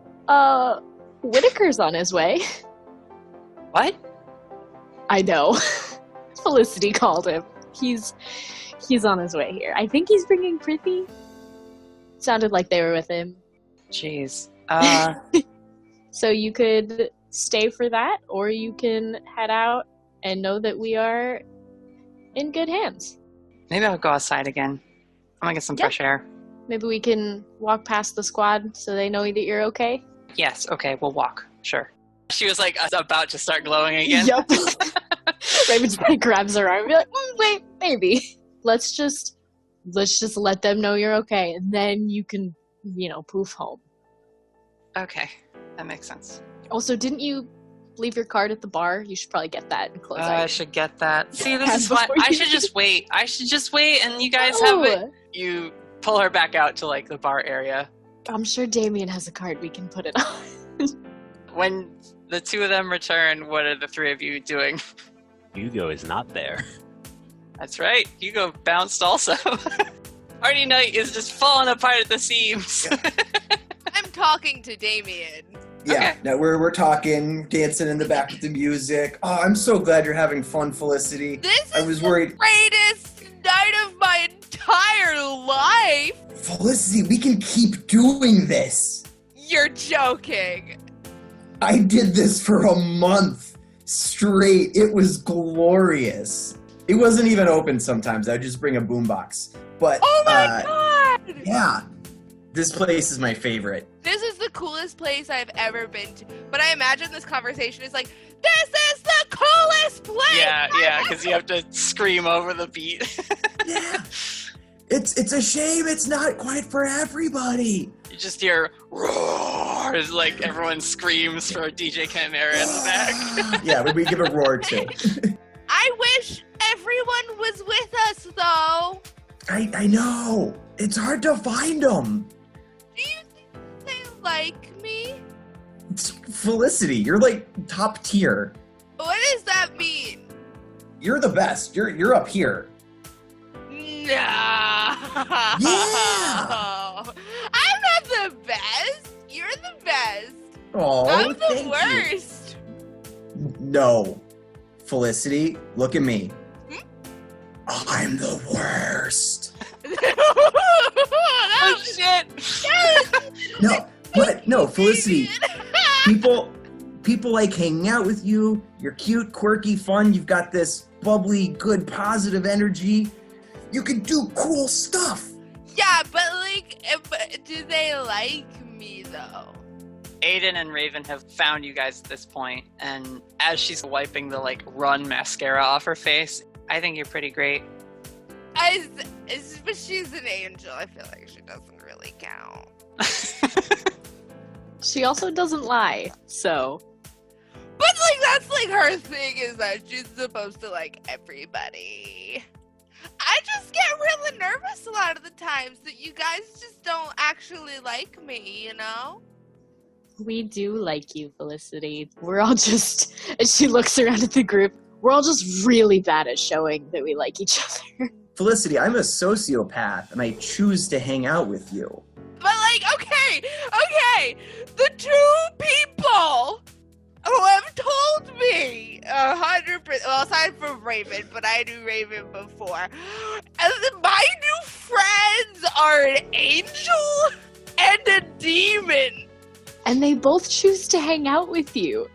Whittaker's on his way. What? I know. Felicity called him. He's on his way here. I think he's bringing Prithee. Sounded like they were with him. Jeez. So you could stay for that, or you can head out and know that we are in good hands. Maybe I'll go outside again. I'm gonna get some fresh air. Maybe we can walk past the squad so they know that you're okay. Yes, okay, we'll walk. Sure. She was about to start glowing again. Yep. Raven just grabs her arm and be like, wait, maybe. Let's just let them know you're okay, and then you can, poof home. Okay, that makes sense. Also, didn't you leave your card at the bar? You should probably get that and close out. I should get that. See, this is fine. I should just wait. And you guys have it. You pull her back out to the bar area. I'm sure Damien has a card we can put it on. When the 2 of them return, what are the 3 of you doing? Hugo is not there. That's right. Hugo bounced also. Party night is just falling apart at the seams. I'm talking to Damien. Yeah, okay. No, we're talking, dancing in the back with the music. Oh, I'm so glad you're having fun, Felicity. I was worried. The greatest night of my entire life. Felicity, we can keep doing this. You're joking. I did this for a month straight. It was glorious. It wasn't even open sometimes. I'd just bring a boombox. But oh my god! Yeah. This place is my favorite. This is the coolest place I've ever been to. But I imagine this conversation is this is the coolest place! Yeah, because you have to scream over the beat. Yeah. It's a shame it's not quite for everybody. You just hear roar as everyone screams for DJ Chimera in the back. Yeah, we give a roar too. I wish everyone was with us though. I know. It's hard to find them. Do you think they like me? Felicity, you're top tier. What does that mean? You're the best. You're up here. No. Yeah. I'm not the best. You're the best. Oh, I'm the worst. No. Felicity, look at me. I'm the worst. Oh shit. Yes. No, Felicity. People like hanging out with you. You're cute, quirky, fun. You've got this bubbly, good, positive energy. You can do cool stuff. Yeah, but do they like me though? Aidan and Raven have found you guys at this point, and as she's wiping the run mascara off her face, I think you're pretty great. But she's an angel. I feel like she doesn't really count. She also doesn't lie, so. But, like, that's, like, her thing is that she's supposed to like everybody. I just get really nervous a lot of the times that you guys just don't actually like me, you know? We do like you, Felicity. We're all just, as she looks around at the group, we're all just really bad at showing that we like each other. Felicity, I'm a sociopath, and I choose to hang out with you. But, like, okay, the two people who have told me 100%, well, aside from Raven, but I knew Raven before, and my new friends are an angel and a demon. And they both choose to hang out with you.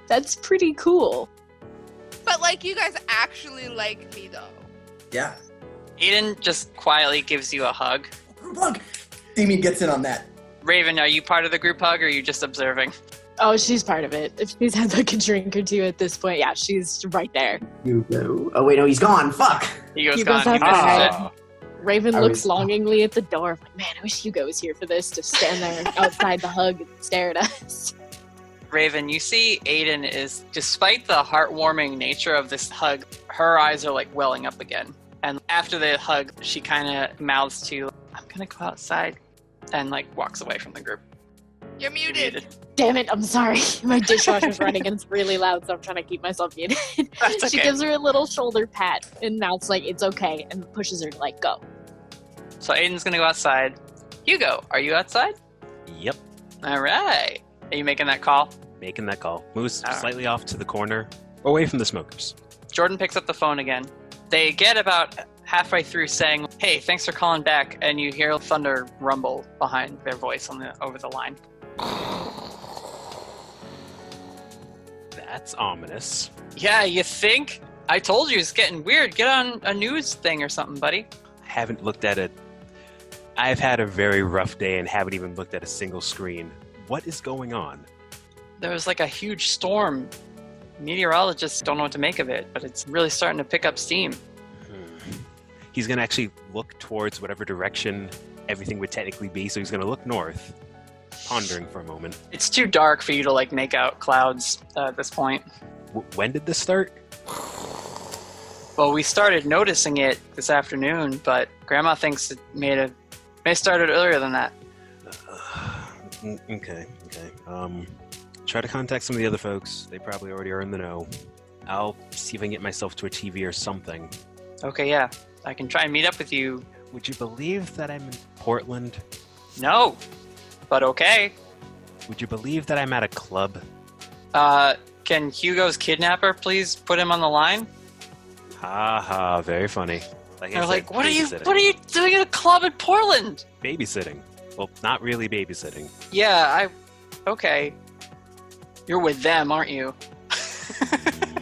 That's pretty cool. But, like, you guys actually like me, though. Yeah. Aidan just quietly gives you a hug. Group hug! Damien gets in on that. Raven, are you part of the group hug, or are you just observing? Oh, she's part of it. If she's had like a drink or two at this point, yeah, she's right there. Hugo. Oh, wait, no, he's gone. Fuck! Hugo's Hugo's gone. He outside. misses it. Raven I looks was- longingly at the door. I'm like, man, I wish Hugo was here for this, to stand there outside the hug and stare at us. Raven, you see Aidan is, despite the heartwarming nature of this hug, her eyes are like welling up again. And after the hug, she kind of mouths to, I'm gonna go outside, and like walks away from the group. You're muted. Damn it, I'm sorry. My dishwasher's running and it's really loud, so I'm trying to keep myself muted. That's okay. She gives her a little shoulder pat, and now it's like, it's okay, and pushes her to like, go. So Aidan's gonna go outside. Hugo, are you outside? Yep, All right. Are you making that call? making that call. Moves All right. slightly off to the corner, away from the smokers. Jordan picks up the phone again. They get about halfway through saying, hey, thanks for calling back, and you hear thunder rumble behind their voice over the line. That's ominous. Yeah, you think? I told you it's getting weird. Get on a news thing or something, buddy. Haven't looked at it. I've had a very rough day and haven't even looked at a single screen. What is going on? There was like a huge storm. Meteorologists don't know what to make of it, but it's really starting to pick up steam. He's going to actually look towards whatever direction everything would technically be, so he's going to look north, pondering for a moment. It's too dark for you to like make out clouds at this point. When did this start? Well, we started noticing it this afternoon, but Grandma thinks it may have started earlier than that. Okay. Try to contact some of the other folks. They probably already are in the know. I'll see if I can get myself to a TV or something. Okay, yeah. I can try and meet up with you. Would you believe that I'm in Portland? No, but okay. Would you believe that I'm at a club? Can Hugo's kidnapper please put him on the line? Ha ha, very funny. Like I They're said, like, what are you babysitting. doing at a club in Portland? Babysitting. Well, not really babysitting. Yeah, okay. You're with them, aren't you?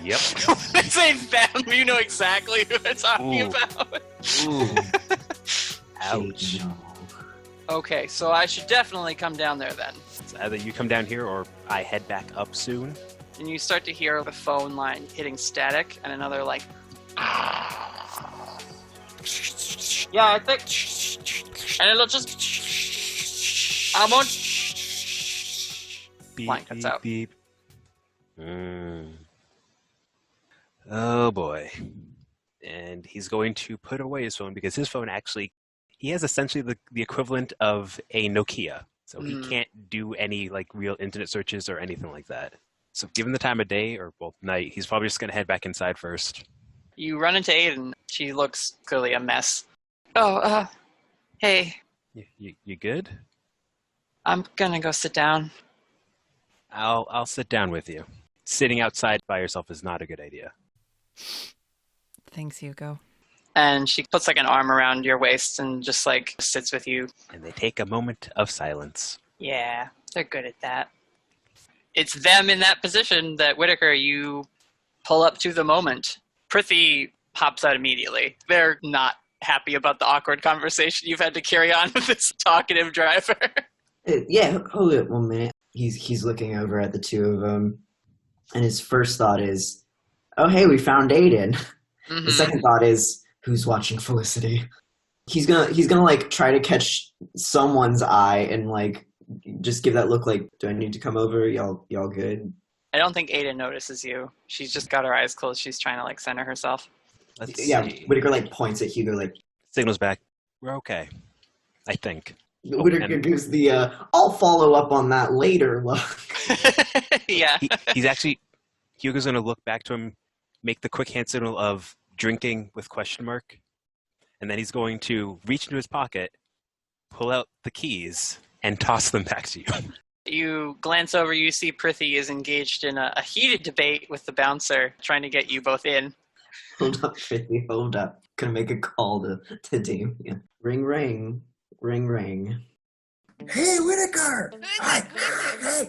Yep. When I say them, you know exactly who they're talking Ooh. about. Ooh. Ouch. Okay, so I should definitely come down there then. It's either you come down here or I head back up soon. And you start to hear the phone line hitting static and another like... Yeah, I think... And it'll just... I won't... Beep, Line cuts beep, out. beep. Oh boy. And he's going to put away his phone because his phone actually, he has essentially the equivalent of a Nokia. So he can't do any like real internet searches or anything like that. So given the time of day or well night, he's probably just going to head back inside first. You run into Aidan. She looks clearly a mess. Oh, hey, You good? I'm gonna go sit down. I'll sit down with you. Sitting outside by yourself is not a good idea. Thanks, Hugo. And she puts like an arm around your waist and just like sits with you. And they take a moment of silence. Yeah, they're good at that. It's them in that position that Whittaker, you pull up to the moment. Prithee pops out immediately. They're not happy about the awkward conversation you've had to carry on with this talkative driver. Yeah, hold it 1 minute. He's looking over at the two of them, and his first thought is, "Oh, hey, we found Aidan." Mhm. The second thought is, Who's watching Felicity? He's gonna like try to catch someone's eye and like just give that look like, do I need to come over? Y'all good? I don't think Aidan notices you. She's just got her eyes closed. She's trying to like center herself. Let's see. Whittaker like points at Hugo like Signals back. We're okay. I think. Whittaker gives the I'll follow up on that later look. Yeah. He's actually Hugo's gonna look back to him, make the quick hand signal of drinking with question mark, and then he's going to reach into his pocket, pull out the keys, and toss them back to you. You glance over, you see Prithee is engaged in a heated debate with the bouncer, trying to get you both in. Hold up, Prithee, hold up. Gonna make a call to Damien. Ring, ring. Ring, ring. Hey, Whittaker! Hey,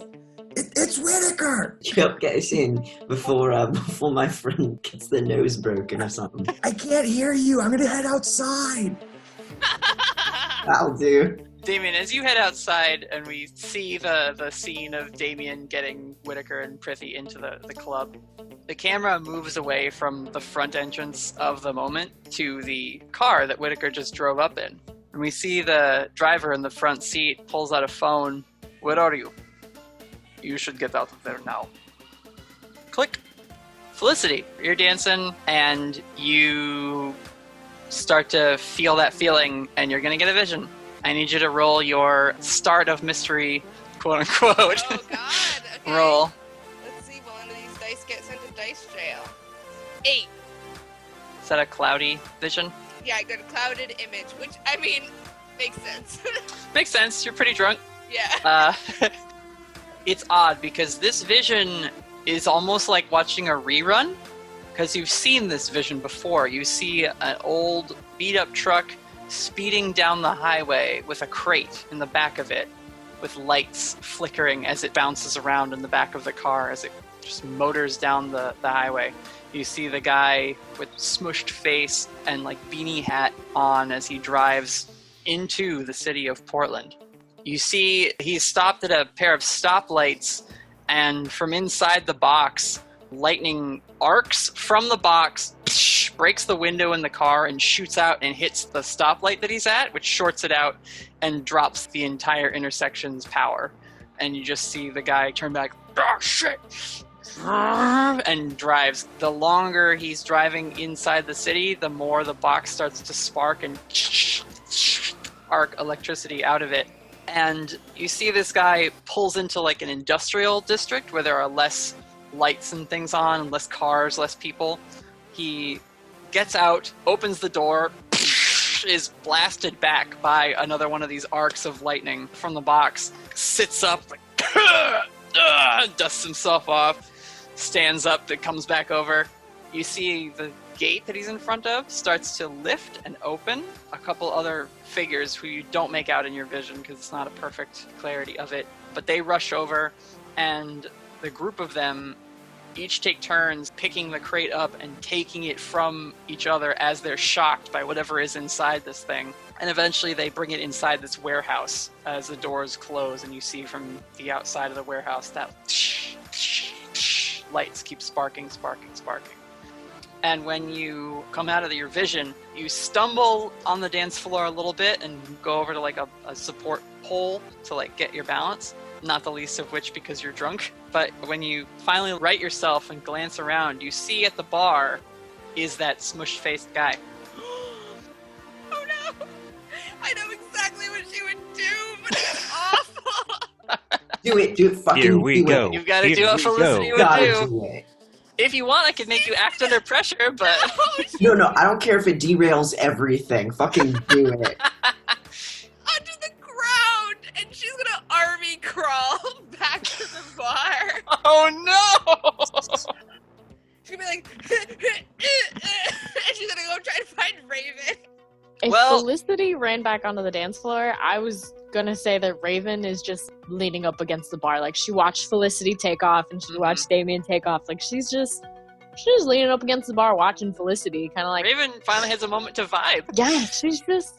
it's Whittaker! Yep, get us in before my friend gets their nose broken or something. I can't hear you. I'm gonna head outside. That'll do. Damien, as you head outside and we see the scene of Damien getting Whittaker and Prithee into the club, the camera moves away from the front entrance of the moment to the car that Whittaker just drove up in. And we see the driver in the front seat pulls out a phone. Where are you? You should get out of there now. Click. Felicity, you're dancing and you start to feel that feeling and you're going to get a vision. I need you to roll your start of mystery, quote unquote. Oh God. Okay. Roll. Let's see, will one of these dice get sent to dice jail? 8. Is that a cloudy vision? Yeah, I got a clouded image, which, I mean, makes sense. Makes sense. You're pretty drunk. Yeah. It's odd because this vision is almost like watching a rerun because you've seen this vision before. You see an old beat-up truck speeding down the highway with a crate in the back of it with lights flickering as it bounces around in the back of the car as it just motors down the highway. You see the guy with smushed face and like beanie hat on as he drives into the city of Portland. You see he's stopped at a pair of stoplights and from inside the box, lightning arcs from the box, breaks the window in the car and shoots out and hits the stoplight that he's at, which shorts it out and drops the entire intersection's power. And you just see the guy turn back, oh shit, and drives. The longer he's driving inside the city, the more the box starts to spark and arc electricity out of it. And you see this guy pulls into like an industrial district where there are less lights and things on, less cars, less people. He gets out, opens the door, is blasted back by another one of these arcs of lightning from the box, sits up, like, dusts himself off, stands up, it comes back over. You see the gate that he's in front of starts to lift and open. A couple other figures who you don't make out in your vision because it's not a perfect clarity of it, but they rush over and the group of them each take turns picking the crate up and taking it from each other as they're shocked by whatever is inside this thing. And eventually they bring it inside this warehouse as the doors close and you see from the outside of the warehouse that lights keep sparking. And when you come out of your vision, you stumble on the dance floor a little bit and go over to like a support pole to like get your balance. Not the least of which because you're drunk. But when you finally right yourself and glance around, you see at the bar is that smush-faced guy. Oh no! I know exactly what she would do, but it's awful! Do it, fucking Here we go. You've got to do what Felicity would do. It. If you want, I could make you act under pressure, but... No, I don't care if it derails everything. Fucking do it. Under the ground, and she's gonna army crawl back to the bar. Oh no! She's gonna be like, and she's gonna go try to find Raven. If Felicity ran back onto the dance floor, I was gonna say that Raven is just leaning up against the bar. Like, she watched Felicity take off and she watched Damien take off. Like, she's She's leaning up against the bar watching Felicity, kind of like... Raven finally has a moment to vibe. Yeah, she's just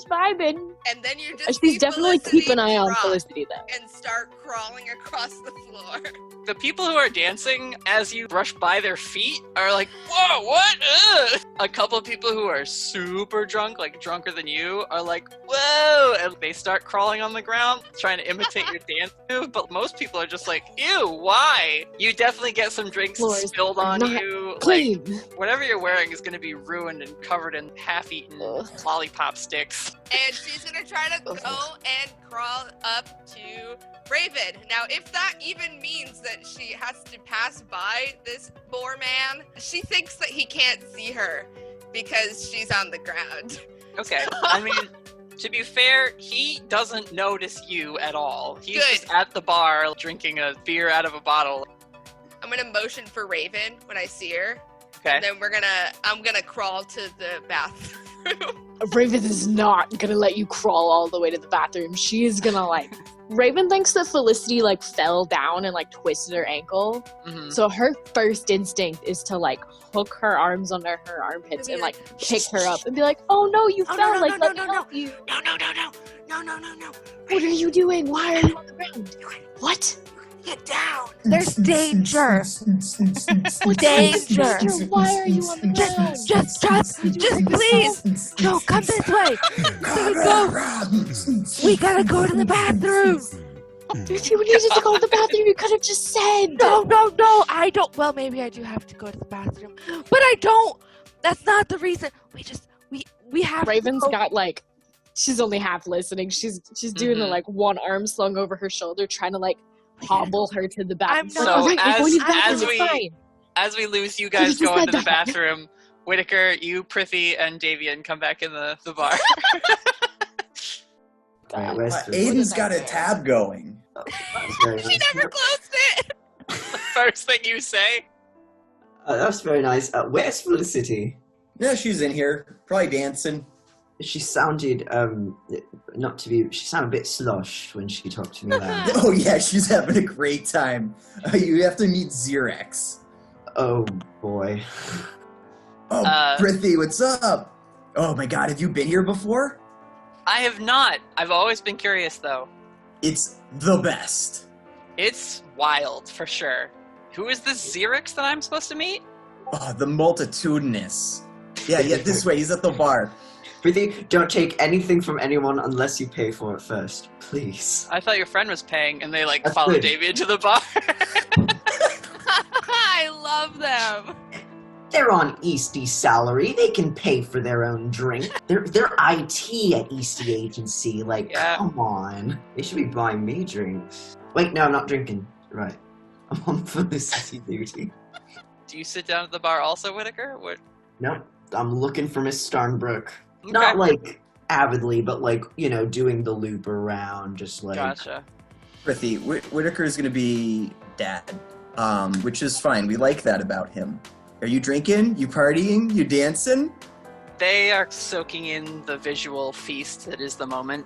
vibing. And then you just She's definitely keeping an eye on Felicity, though. And start crawling across the floor. The people who are dancing as you brush by their feet are like, whoa, what? Ugh. A couple of people who are super drunk, like drunker than you, are like, whoa, and they start crawling on the ground, trying to imitate your dance move, but most people are just like, ew, why? You definitely get some drinks spilled on you. Clean. Like, whatever you're wearing is going to be ruined and covered in half-eaten lollipop sticks. And she's going to try to go and crawl up to Raven. Now, if that even means that she has to pass by this boar man, she thinks that he can't see her because she's on the ground. Okay, I mean, to be fair, he doesn't notice you at all. He's just at the bar drinking a beer out of a bottle. I'm going to motion for Raven when I see her. Okay. And then I'm going to crawl to the bathroom. Raven is not gonna let you crawl all the way to the bathroom. She is gonna Raven thinks that Felicity fell down and twisted her ankle. Mm-hmm. So her first instinct is to hook her arms under her armpits and pick her up and be like, "Oh no, you fell! Let me help you." No. What are you doing? Why are you on the ground? What? Get down! There's danger! Danger! Why are you on the ground? Just please! No, come this way! We gotta go to the bathroom! If you needed to go to the bathroom, you could have just said! No, I don't. Well, maybe I do have to go to the bathroom. But I don't! That's not the reason. We have Raven's got she's only half listening. She's doing the one arm slung over her shoulder, trying to hobble her to the bathroom. So as we lose you guys go into the bathroom, Whittaker, you, Prithee, and Damien come back in the bar. Aiden's got a tab going. She never closed it! The first thing you say? That's very nice. Where's Felicity? Yeah, she's in here, probably dancing. She sounded, she sounded a bit sloshed when she talked to me last. Oh yeah, she's having a great time. You have to meet Xerex. Oh boy. Oh, Prithee, what's up? Oh my god, have you been here before? I have not. I've always been curious though. It's the best. It's wild, for sure. Who is this Xerex that I'm supposed to meet? Oh, the multitudinous. Yeah, this way, he's at the bar. Prithee, don't take anything from anyone unless you pay for it first, please. I thought your friend was paying, and they followed Damien to the bar. I love them. They're on Eastie salary. They can pay for their own drink. They're IT at Eastie Agency. Come on. They should be buying me drinks. Wait, no, I'm not drinking. Right. I'm on Felicity duty. Do you sit down at the bar also, Whittaker? What? No, I'm looking for Miss Starnbrook. Okay. Not avidly, but doing the loop around, just Gotcha. Prithee, Whittaker is going to be dad, which is fine. We like that about him. Are you drinking? You partying? You dancing? They are soaking in the visual feast that is the moment.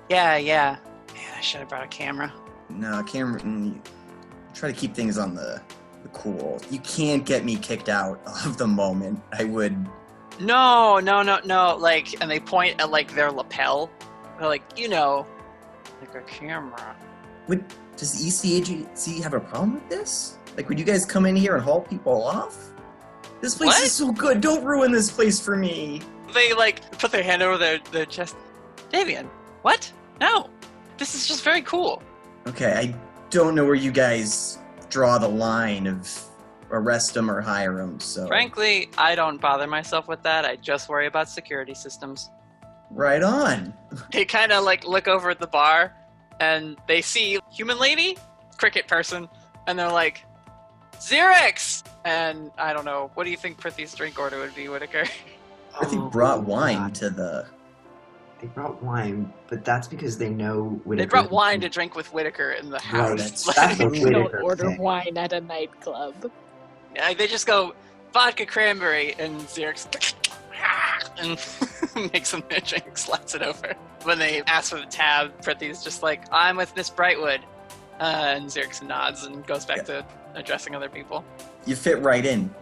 Yeah. Man, I should have brought a camera. No, camera. Try to keep things on the cool. You can't get me kicked out of the moment. I would. No. And they point at their lapel. They're a camera. Does the Eastie Agency have a problem with this? Would you guys come in here and haul people off? This place is so good. Don't ruin this place for me. They put their hand over their chest. Damien, what? No. This is just very cool. Okay, I don't know where you guys draw the line of arrest them or hire them, so... Frankly, I don't bother myself with that. I just worry about security systems. Right on. They kind of look over at the bar, and they see human lady, cricket person, and they're like, Xerex! And I don't know, what do you think Prithee's drink order would be, Whittaker? Prithee brought wine to the... They brought wine, but that's because they know Whittaker. They brought wine to drink with Whittaker in the house. That's what You don't order wine at a nightclub. Yeah, they just go, vodka cranberry, and Xerex and makes them their drink, slaps it over. When they ask for the tab, Prithee's just like, I'm with Miss Brightwood. And Xerex nods and goes back to addressing other people. You fit right in.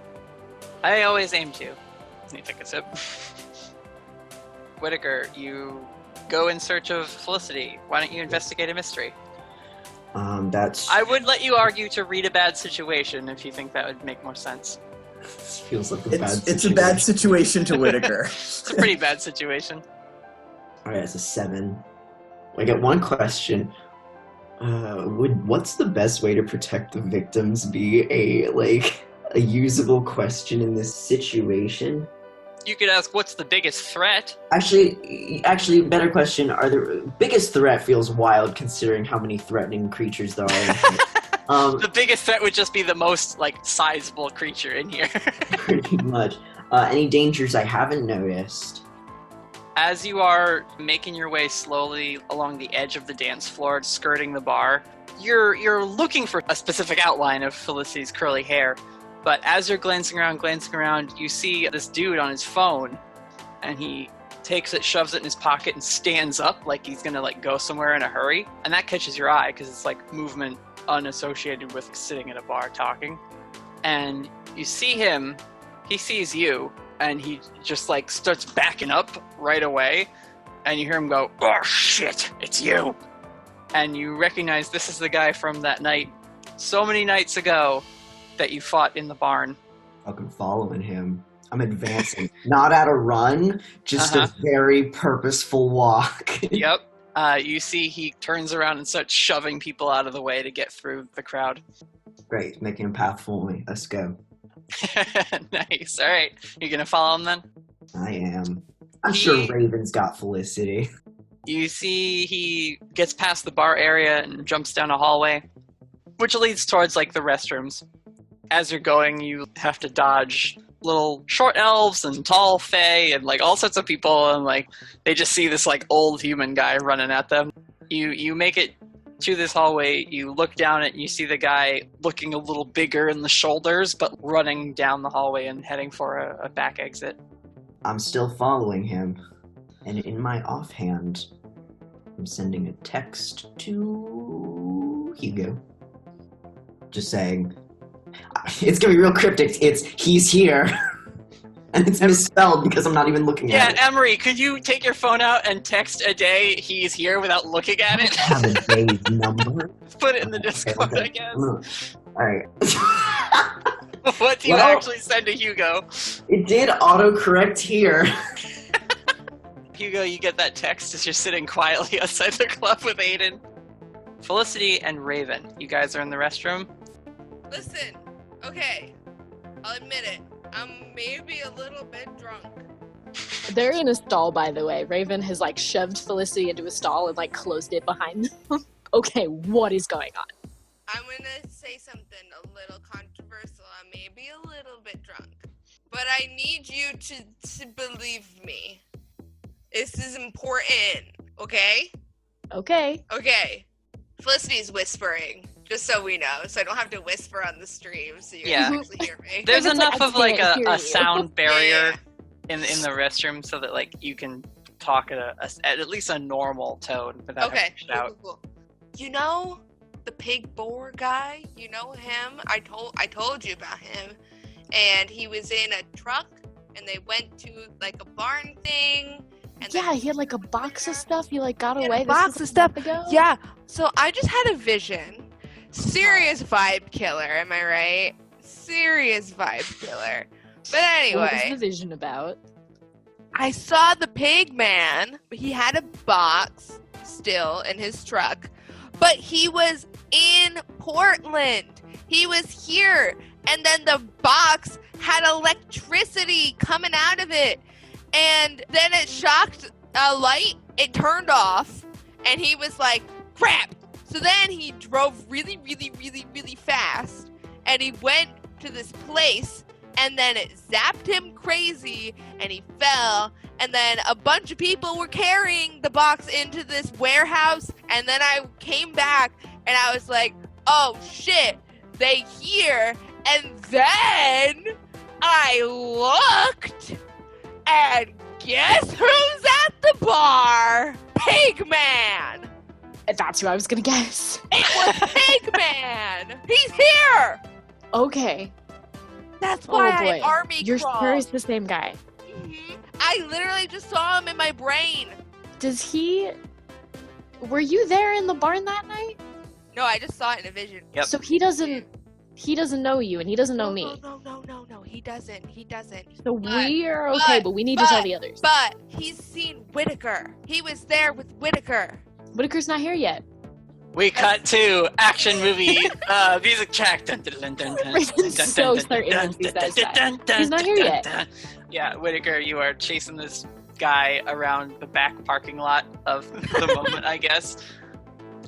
I always aim to. Let me take a sip. Whittaker, you go in search of Felicity. Why don't you investigate a mystery? That's... I would let you argue to read a bad situation if you think that would make more sense. This feels like a bad situation. It's a bad situation to Whittaker. It's a pretty bad situation. Alright, it's a 7. I got one question. What's the best way to protect the victims be a usable question in this situation? You could ask, what's the biggest threat? Actually, better question. The biggest threat feels wild considering how many threatening creatures there are. The biggest threat would just be the most, sizable creature in here. Pretty much. Any dangers I haven't noticed? As you are making your way slowly along the edge of the dance floor, skirting the bar, you're looking for a specific outline of Felicity's curly hair. But as you're glancing around, you see this dude on his phone, and he takes it, shoves it in his pocket, and stands up like he's gonna go somewhere in a hurry. And that catches your eye because it's movement unassociated with sitting at a bar talking. And you see him, he sees you, and he just starts backing up right away. And you hear him go, "Oh shit, it's you!" And you recognize this is the guy from that night, so many nights ago, that you fought in the barn. Fucking following him. I'm advancing. Not at a run, just a very purposeful walk. Yep. You see he turns around and starts shoving people out of the way to get through the crowd. Great, making a path for me. Let's go. Nice. All right. You gonna follow him then? I am. I'm sure Raven's got Felicity. You see he gets past the bar area and jumps down a hallway, which leads towards the restrooms. As you're going, you have to dodge little short elves and tall fae and all sorts of people, and they just see this old human guy running at them. You make it to this hallway, you look down it, and you see the guy looking a little bigger in the shoulders, but running down the hallway and heading for a back exit. I'm still following him, and in my offhand, I'm sending a text to Hugo. Just saying, it's gonna be real cryptic. It's "he's here," and it's misspelled because I'm not even looking at it. Yeah, Emery, could you take your phone out and text a day "he's here" without looking at it? I have a day's number. Put it in the Discord, I guess. Alright. What do you actually send to Hugo? It did autocorrect here. Hugo, you get that text as you're sitting quietly outside the club with Aidan. Felicity and Raven, you guys are in the restroom? Listen, okay, I'll admit it. I'm maybe a little bit drunk. They're in a stall, by the way. Raven has shoved Felicity into a stall and closed it behind them. Okay, what is going on? I'm gonna say something a little controversial. I may be a little bit drunk, but I need you to believe me. This is important, okay? Okay. Okay. Felicity's whispering. Just so we know, so I don't have to whisper on the stream so you can actually hear me. There's enough of a sound barrier in the restroom so that you can talk at least a normal tone without having to shout. Cool. You know the pig boar guy? You know him? I told you about him. And he was in a truck and they went to a barn thing. And yeah, he had a box of stuff. He got away. A box of stuff. Ago. Yeah. So I just had a vision. Serious vibe killer, am I right? Serious vibe killer. But anyway. What was the vision about? I saw the pig man. He had a box still in his truck. But he was in Portland. He was here. And then the box had electricity coming out of it. And then it shocked a light. It turned off. And he was like, crap. So then he drove really, really, really, really fast, and he went to this place, and then it zapped him crazy, and he fell, and then a bunch of people were carrying the box into this warehouse, and then I came back, and I was like, oh shit, they here, and then I looked, and guess who's at the bar? Pigman! That's who I was gonna guess. It was Pigman! He's here! Okay. That's why I boy. army You're crawled. sure it's the same guy? I literally just saw him in my brain. Were you there in the barn that night? No, I just saw it in a vision. Yep. So he doesn't know you, and he doesn't know me. No, he doesn't. So we are okay, but we need to tell the others. But he's seen Whittaker. He was there with Whittaker. Whittaker's not here yet. We cut to action movie music track. Dun, dun, dun, dun, dun, Raisin's dun, so dun, certain dun, once he dun, says dun, that. dun, dun, He's not dun, here dun, yet. dun. Yeah, Whittaker, you are chasing this guy around the back parking lot of the moment, I guess.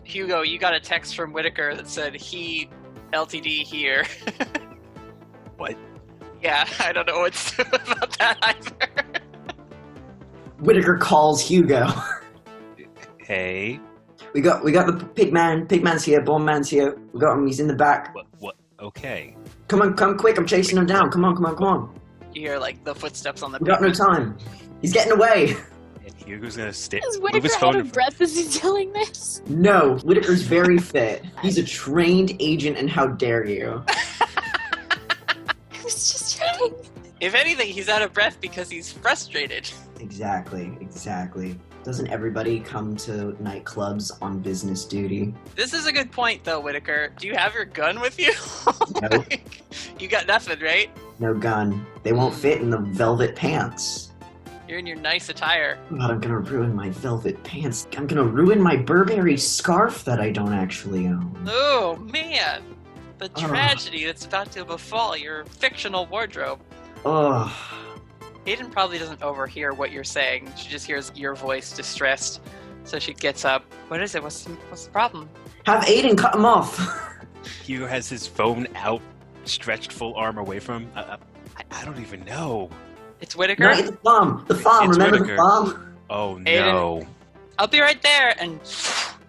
Hugo, you got a text from Whittaker that said, he, LTD here. What? Yeah, I don't know what to do about that either. Whittaker calls Hugo. Hey. We got the pig man. Pig man's here. Bone man's here. We got him. He's in the back. What? Okay. Come quick. I'm chasing him down. Come on. You hear like the footsteps on the We got no time. He's getting away. And Hugo's gonna Is move Whittaker his out phone. of breath as he's telling this? No, Whittaker's very fit. He's a trained agent, and how dare you? I was just joking. If anything, he's out of breath because he's frustrated. Exactly. Doesn't everybody come to nightclubs on business duty? This is a good point, though, Whittaker. Do you have your gun with you? No. You got nothing, right? No gun. They won't fit in the velvet pants. You're in your nice attire. God, I'm gonna ruin my velvet pants. I'm gonna ruin my Burberry scarf that I don't actually own. Oh, man. The tragedy that's about to befall your fictional wardrobe. Ugh. Aiden probably doesn't overhear what you're saying. She just hears your voice distressed. So she gets up. What is it? What's the problem? Have Aiden cut him off. Hugo has his phone out, stretched full arm away from him. I don't even know. It's Whittaker? No, it's the farm. The farm. It's Remember Whittaker. the farm? Oh, no. Aiden. I'll be right there. And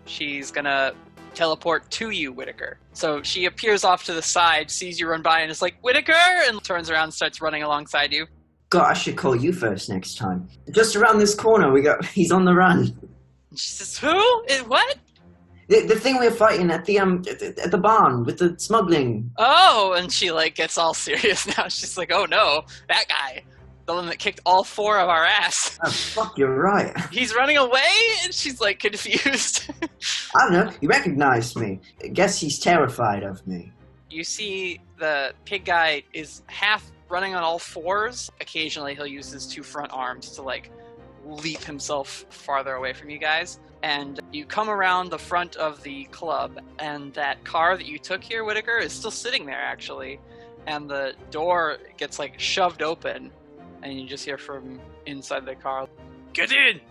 she's gonna teleport to you, Whittaker. So she appears off to the side, sees you run by, and is like, Whittaker! And turns around and starts running alongside you. God, I should call you first next time. Just around this corner, he's on the run. She says, who? What? The thing we're fighting at the barn with the smuggling. Oh, and she like gets all serious now. She's like, oh no, that guy. The one that kicked all four of our ass. Oh, fuck, you're right. He's running away? And she's like confused. I don't know, he recognized me. I guess he's terrified of me. You see the pig guy is half running on all fours. Occasionally he'll use his two front arms to like leap himself farther away from you guys. And you come around the front of the club, and that car that you took here, Whittaker, is still sitting there actually. And the door gets like shoved open, and you just hear from inside the car, "Get in!"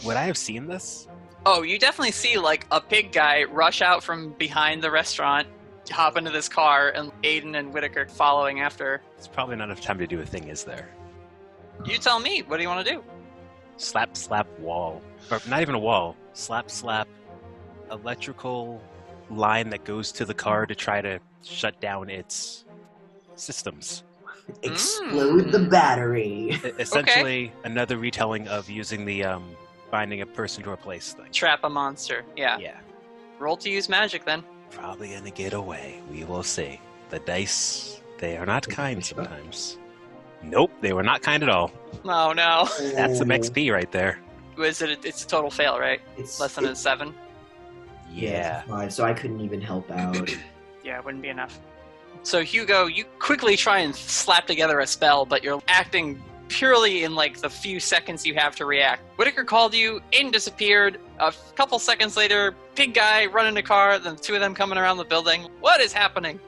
Would I have seen this? Oh, you definitely see like a pig guy rush out from behind the restaurant, hop into this car, and Aidan and Whittaker following after. It's probably not enough time to do a thing, is there? You tell me, what do you want to do? Slap wall. Or not even a wall. Slap electrical line that goes to the car to try to shut down its systems. Explode the battery. Essentially, another retelling of using the finding a person to replace thing. Trap a monster. Yeah. Yeah. Roll to use magic then. Probably gonna get away. We will see. The dice, they are not kind sometimes. Nope, they were not kind at all. Oh no. That's some XP right there. It's a total fail, right? It's less than a 7. Yeah. It's 5, so I couldn't even help out. Yeah, it wouldn't be enough. So Hugo, you quickly try and slap together a spell, but you're acting purely in like the few seconds you have to react. Whittaker called you, Aiden disappeared. A couple seconds later, pig guy running a car, then the two of them coming around the building. What is happening?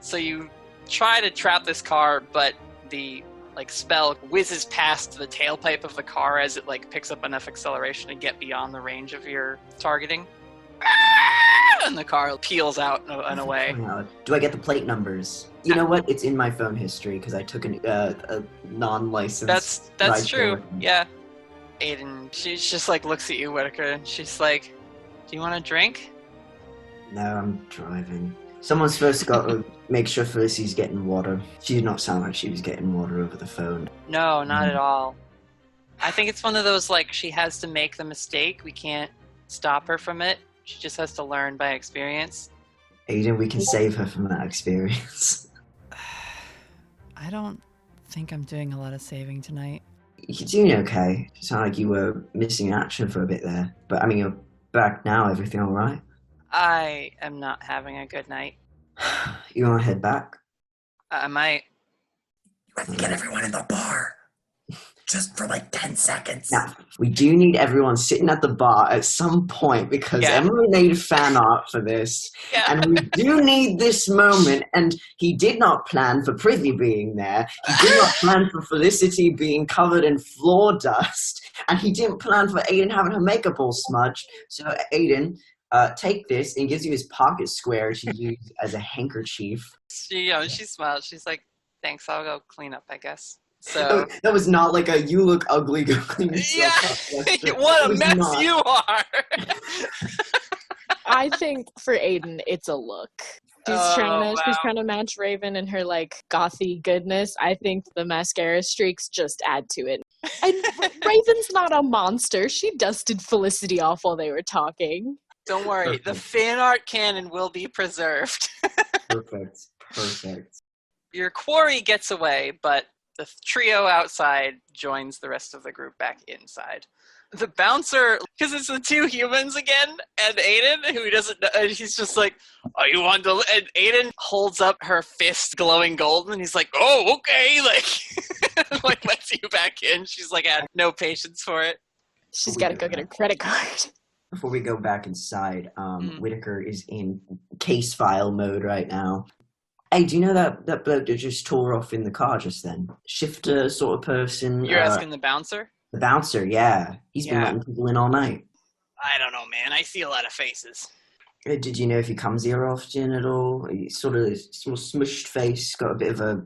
So you try to trap this car, but the like spell whizzes past the tailpipe of the car as it like picks up enough acceleration to get beyond the range of your targeting. And the car peels out and away. Do I get the plate numbers? You know what? It's in my phone history because I took a non-licensed. That's true. Yeah. Aiden, she just like looks at you, Whittaker, and she's like, "Do you want a drink?" No, I'm driving. Someone's supposed to go make sure Felicity's getting water. She did not sound like she was getting water over the phone. No, not at all. I think it's one of those like she has to make the mistake. We can't stop her from it. She just has to learn by experience. Aiden, we can save her from that experience. I don't think I'm doing a lot of saving tonight. You're doing okay. It sounded like you were missing action for a bit there. But, I mean, you're back now. Everything all right? I am not having a good night. You want to head back? I might. You have to get everyone in the bar. Just for like 10 seconds. Now, we do need everyone sitting at the bar at some point because Emily made fan art for this. Yeah. And we do need this moment. And he did not plan for Prithee being there. He did not plan for Felicity being covered in floor dust. And he didn't plan for Aidan having her makeup all smudged. So, Aidan, take this, and he gives you his pocket square to use as a handkerchief. She smiles. She's like, thanks, I'll go clean up, I guess. So that was not like a you look ugly, go clean yourself up. What a mess you are! I think for Aidan, it's a look. She's trying to match Raven and her like gothy goodness. I think the mascara streaks just add to it. And Raven's not a monster. She dusted Felicity off while they were talking. Don't worry, the fan art canon will be preserved. Perfect. Your quarry gets away, but the trio outside joins the rest of the group back inside. The bouncer, because it's the two humans again, and Aidan, who doesn't know, and he's just like, oh, you want to, and Aidan holds up her fist glowing gold, and he's like, oh, okay, like lets you back in. She's like, I had no patience for it. She's got to go get her credit card. Before we go back inside, Whittaker is in case file mode right now. Hey, do you know that bloke that just tore off in the car just then? Shifter sort of person. You're asking the bouncer? The bouncer, yeah. He's been letting people in all night. I don't know, man. I see a lot of faces. Did you know if he comes here often at all? He's sort of smushed face, got a bit of a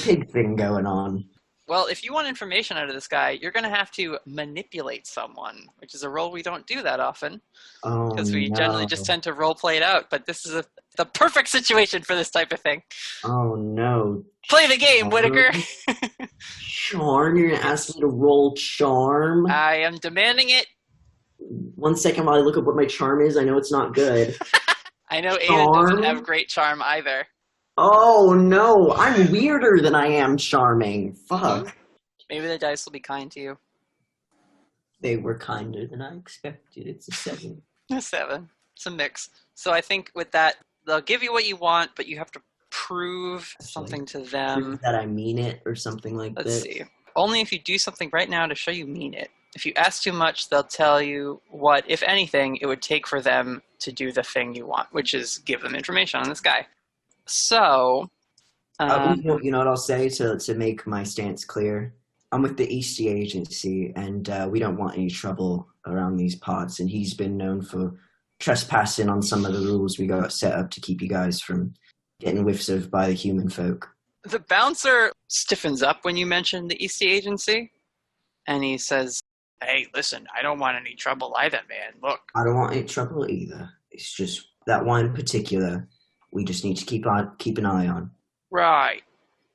pig thing going on. Well, if you want information out of this guy, you're going to have to manipulate someone, which is a role we don't do that often. Because we generally just tend to role play it out. But this is the perfect situation for this type of thing. Oh, no. Play the game, Whittaker. Charm? You're going to ask me to roll charm? I am demanding it. 1 second while I look up what my charm is. I know it's not good. I know Aidan doesn't have great charm either. Oh, no. I'm weirder than I am charming. Fuck. Maybe the dice will be kind to you. They were kinder than I expected. It's a 7. A 7. It's a mix. So I think with that, they'll give you what you want, but you have to prove something to them. Prove that I mean it or something like that. Let's see. Only if you do something right now to show you mean it. If you ask too much, they'll tell you what, if anything, it would take for them to do the thing you want, which is give them information on this guy. So, you know what I'll say to make my stance clear? I'm with the Eastie Agency, and we don't want any trouble around these parts, and he's been known for trespassing on some of the rules we got set up to keep you guys from getting whiffs of by the human folk. The bouncer stiffens up when you mention the Eastie Agency, and he says, hey, listen, I don't want any trouble either, man. Look. I don't want any trouble either. It's just that one in particular we just need to keep an eye on. Right.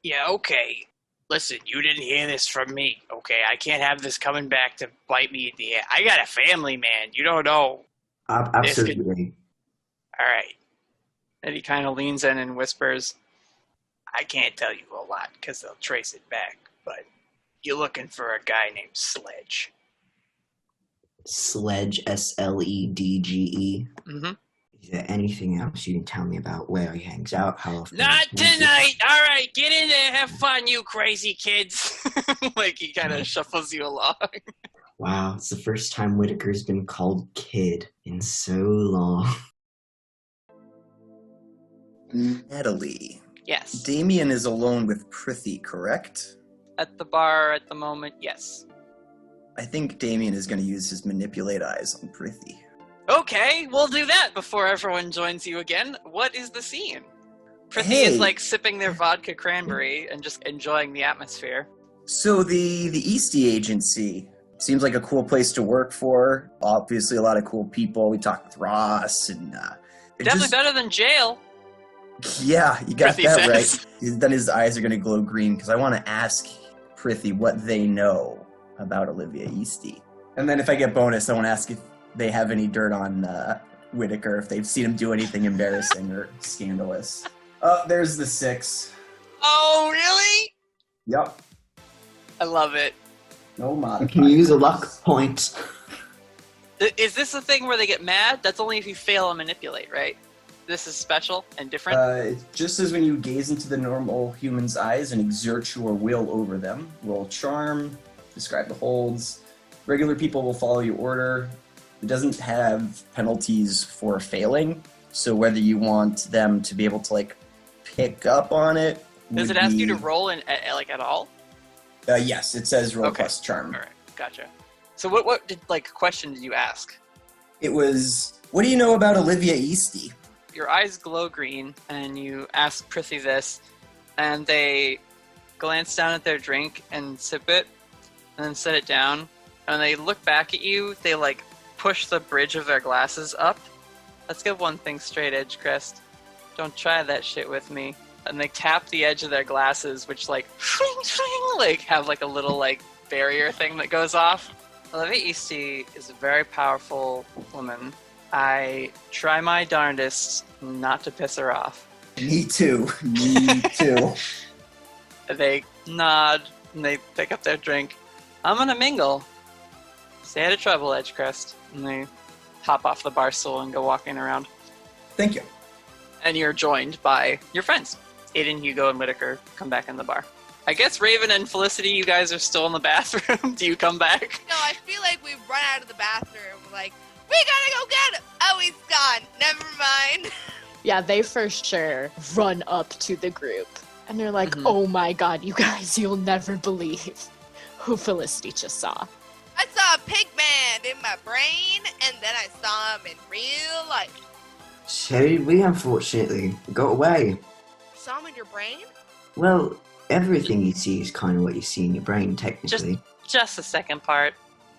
Yeah, okay. Listen, you didn't hear this from me, okay? I can't have this coming back to bite me in the ass. I got a family, man. You don't know. Absolutely. All right. And he kind of leans in and whispers, I can't tell you a lot because they'll trace it back, but you're looking for a guy named Sledge. Sledge, S-L-E-D-G-E? Mm-hmm. Is there anything else you can tell me about where he hangs out? How often? Not tonight! All right, get in there, have fun, you crazy kids! Like, he kind of shuffles you along. Wow, it's the first time Whittaker's been called kid in so long. Natalie. Yes. Damien is alone with Prithee, correct? At the bar at the moment, yes. I think Damien is going to use his manipulate eyes on Prithee. Okay, we'll do that before everyone joins you again. What is the scene? Prithee is like sipping their vodka cranberry and just enjoying the atmosphere. So the Eastie Agency seems like a cool place to work for. Obviously a lot of cool people. We talked with Ross and... Definitely better than jail. Yeah, you got Prithee that says. Right. Then his eyes are going to glow green because I want to ask Prithee what they know about Olivia Eastie. And then if I get bonus, I want to ask if they have any dirt on Whittaker, if they've seen him do anything embarrassing or scandalous. Oh, there's the 6. Oh, really? Yep. I love it. No You modifier. can use a luck point. Is this a thing where they get mad? That's only if you fail to manipulate, right? This is special and different? It just says when you gaze into the normal human's eyes and exert your will over them. Roll charm, describe the holds. Regular people will follow your order. It doesn't have penalties for failing, so whether you want them to be able to like pick up on it. Does it ask you to roll at all? Yes, it says roll Okay. plus charm. All right, gotcha. So what question did you ask? It was, what do you know about Olivia Easty? Your eyes glow green, and you ask Prithvi this, and they glance down at their drink and sip it, and then set it down. And when they look back at you, they like push the bridge of their glasses up. Let's get one thing straight, Edgecrest. Don't try that shit with me. And they tap the edge of their glasses, which like have like a little like barrier thing that goes off. Olivia Easty is a very powerful woman. I try my darndest not to piss her off. Me too. Me too. They nod and they pick up their drink. I'm gonna mingle. Stay out of trouble, Edgecrest. And they hop off the bar stool and go walking around. Thank you. And you're joined by your friends. Aidan, Hugo, and Whittaker come back in the bar. I guess Raven and Felicity, you guys are still in the bathroom. Do you come back? No, I feel like we've run out of the bathroom. We're like, we gotta go get him. Oh, he's gone. Never mind. Yeah, they for sure run up to the group. And they're like, oh my god, you guys, you'll never believe who Felicity just saw. I saw a pig man in my brain, and then I saw him in real life. So did we, unfortunately. We got away. Saw him in your brain? Well, everything you see is kind of what you see in your brain, technically. Just the second part.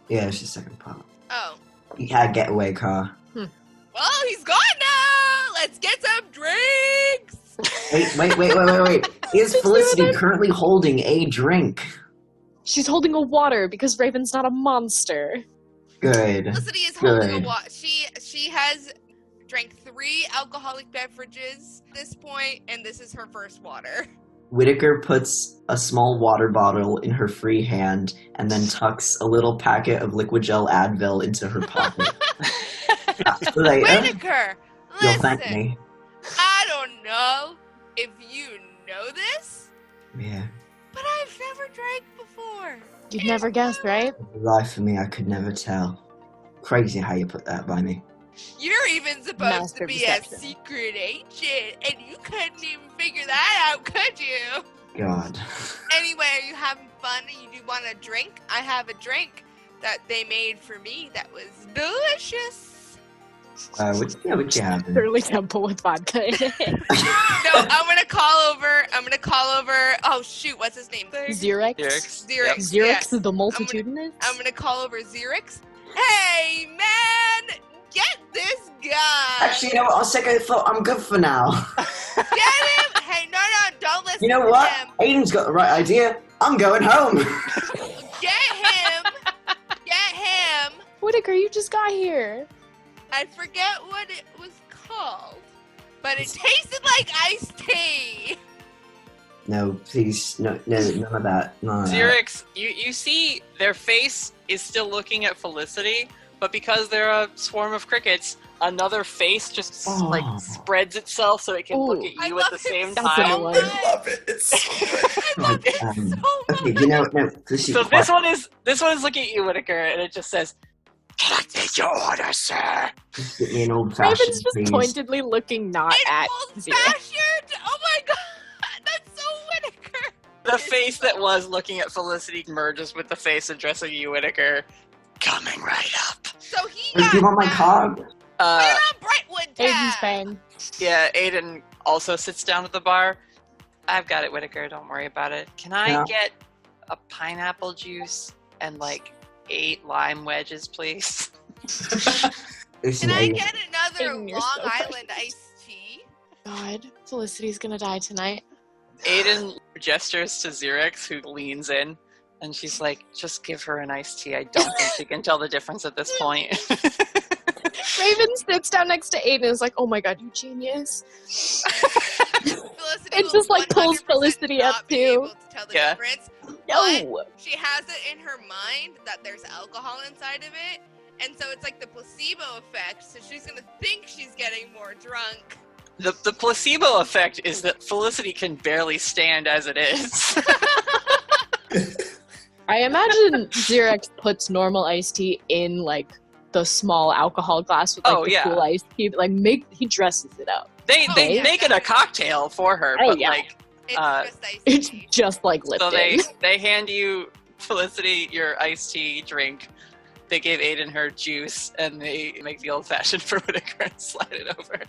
Yeah, it's the second part. Oh. You had a getaway car. Well, he's gone now. Let's get some drinks. Wait. Is Felicity currently holding a drink? She's holding a water because Raven's not a monster. Good. Felicity is holding a water. She has drank 3 alcoholic beverages at this point, and this is her first water. Whittaker puts a small water bottle in her free hand and then tucks a little packet of liquid gel Advil into her pocket. Whittaker, You'll thank listen. me. I don't know if you know this, Yeah. but I've never drank before. You'd never guess, right? Life for me, I could never tell. Crazy how you put that by me. You're even supposed Master to be deception. a secret agent, and you couldn't even figure that out, could you? God. Anyway, are you having fun and you do want a drink? I have a drink that they made for me that was delicious. What you having? Shirley Temple with vodka in it. No, I'm gonna call over. Oh shoot, what's his name? Xerix. Xerix. Xerix is the multitudinous. I'm gonna call over Xerix. Hey man, get this guy. Actually, you know what? I'll second thought. I'm good for now. Get him. Hey, no, don't listen. You know to what? him. Aiden's got the right idea. I'm going home. Get him. Get him. Whittaker, you just got here. I forget what it was called, but it tasted like iced tea. No, please, no, none of that. None of that. Xerix, you see their face is still looking at Felicity, but because they're a swarm of crickets, another face just like spreads itself so it can look at you at the same time. I love it. It's so good. Okay, you know, no. So this one is looking at you, Whittaker, and it just says, "Can I take your order, sir?" Just get me an old fashioned, Raven's just please. pointedly looking not at Xerix. Fashioned? Oh my god, that's so Whittaker. The face that was looking at Felicity merges with the face addressing you, Whittaker. Coming right up. So he Do you want my card? Put it on Brightwood tab. Aiden's fine. Yeah, Aidan also sits down at the bar. I've got it, Whittaker. Don't worry about it. Can I get a pineapple juice and like 8 lime wedges, please? Can I get another Aiden, you're Long so Island iced tea? God, Felicity's gonna die tonight. Aidan gestures to Xerix, who leans in, and she's like, just give her an iced tea. I don't think she can tell the difference at this point. Raven sits down next to Aiden and is like, oh my god, you genius. Felicity Felicity It will just like pulls 100% Felicity up not be too. able to tell the difference. No. But she has it in her mind that there's alcohol inside of it, and so it's like the placebo effect. So she's gonna think she's getting more drunk. The placebo effect is that Felicity can barely stand as it is. I imagine Xerox puts normal iced tea in like the small alcohol glass with like the cool iced tea. Like he dresses it up. They make it a cocktail for her, but like it's just like Lipton. So they hand you, Felicity, your iced tea drink. They gave Aidan her juice, and they make the old-fashioned for Whittaker and slide it over.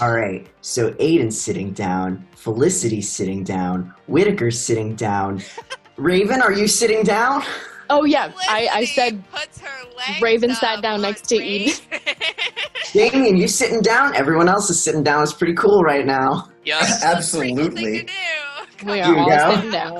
All right, so Aidan's sitting down, Felicity's sitting down, Whittaker's sitting down. Raven, are you sitting down? Oh yeah, I said Raven sat down next to Eden. Damien, you sitting down? Everyone else is sitting down. It's pretty cool right now. Yeah, absolutely. We are all sitting down.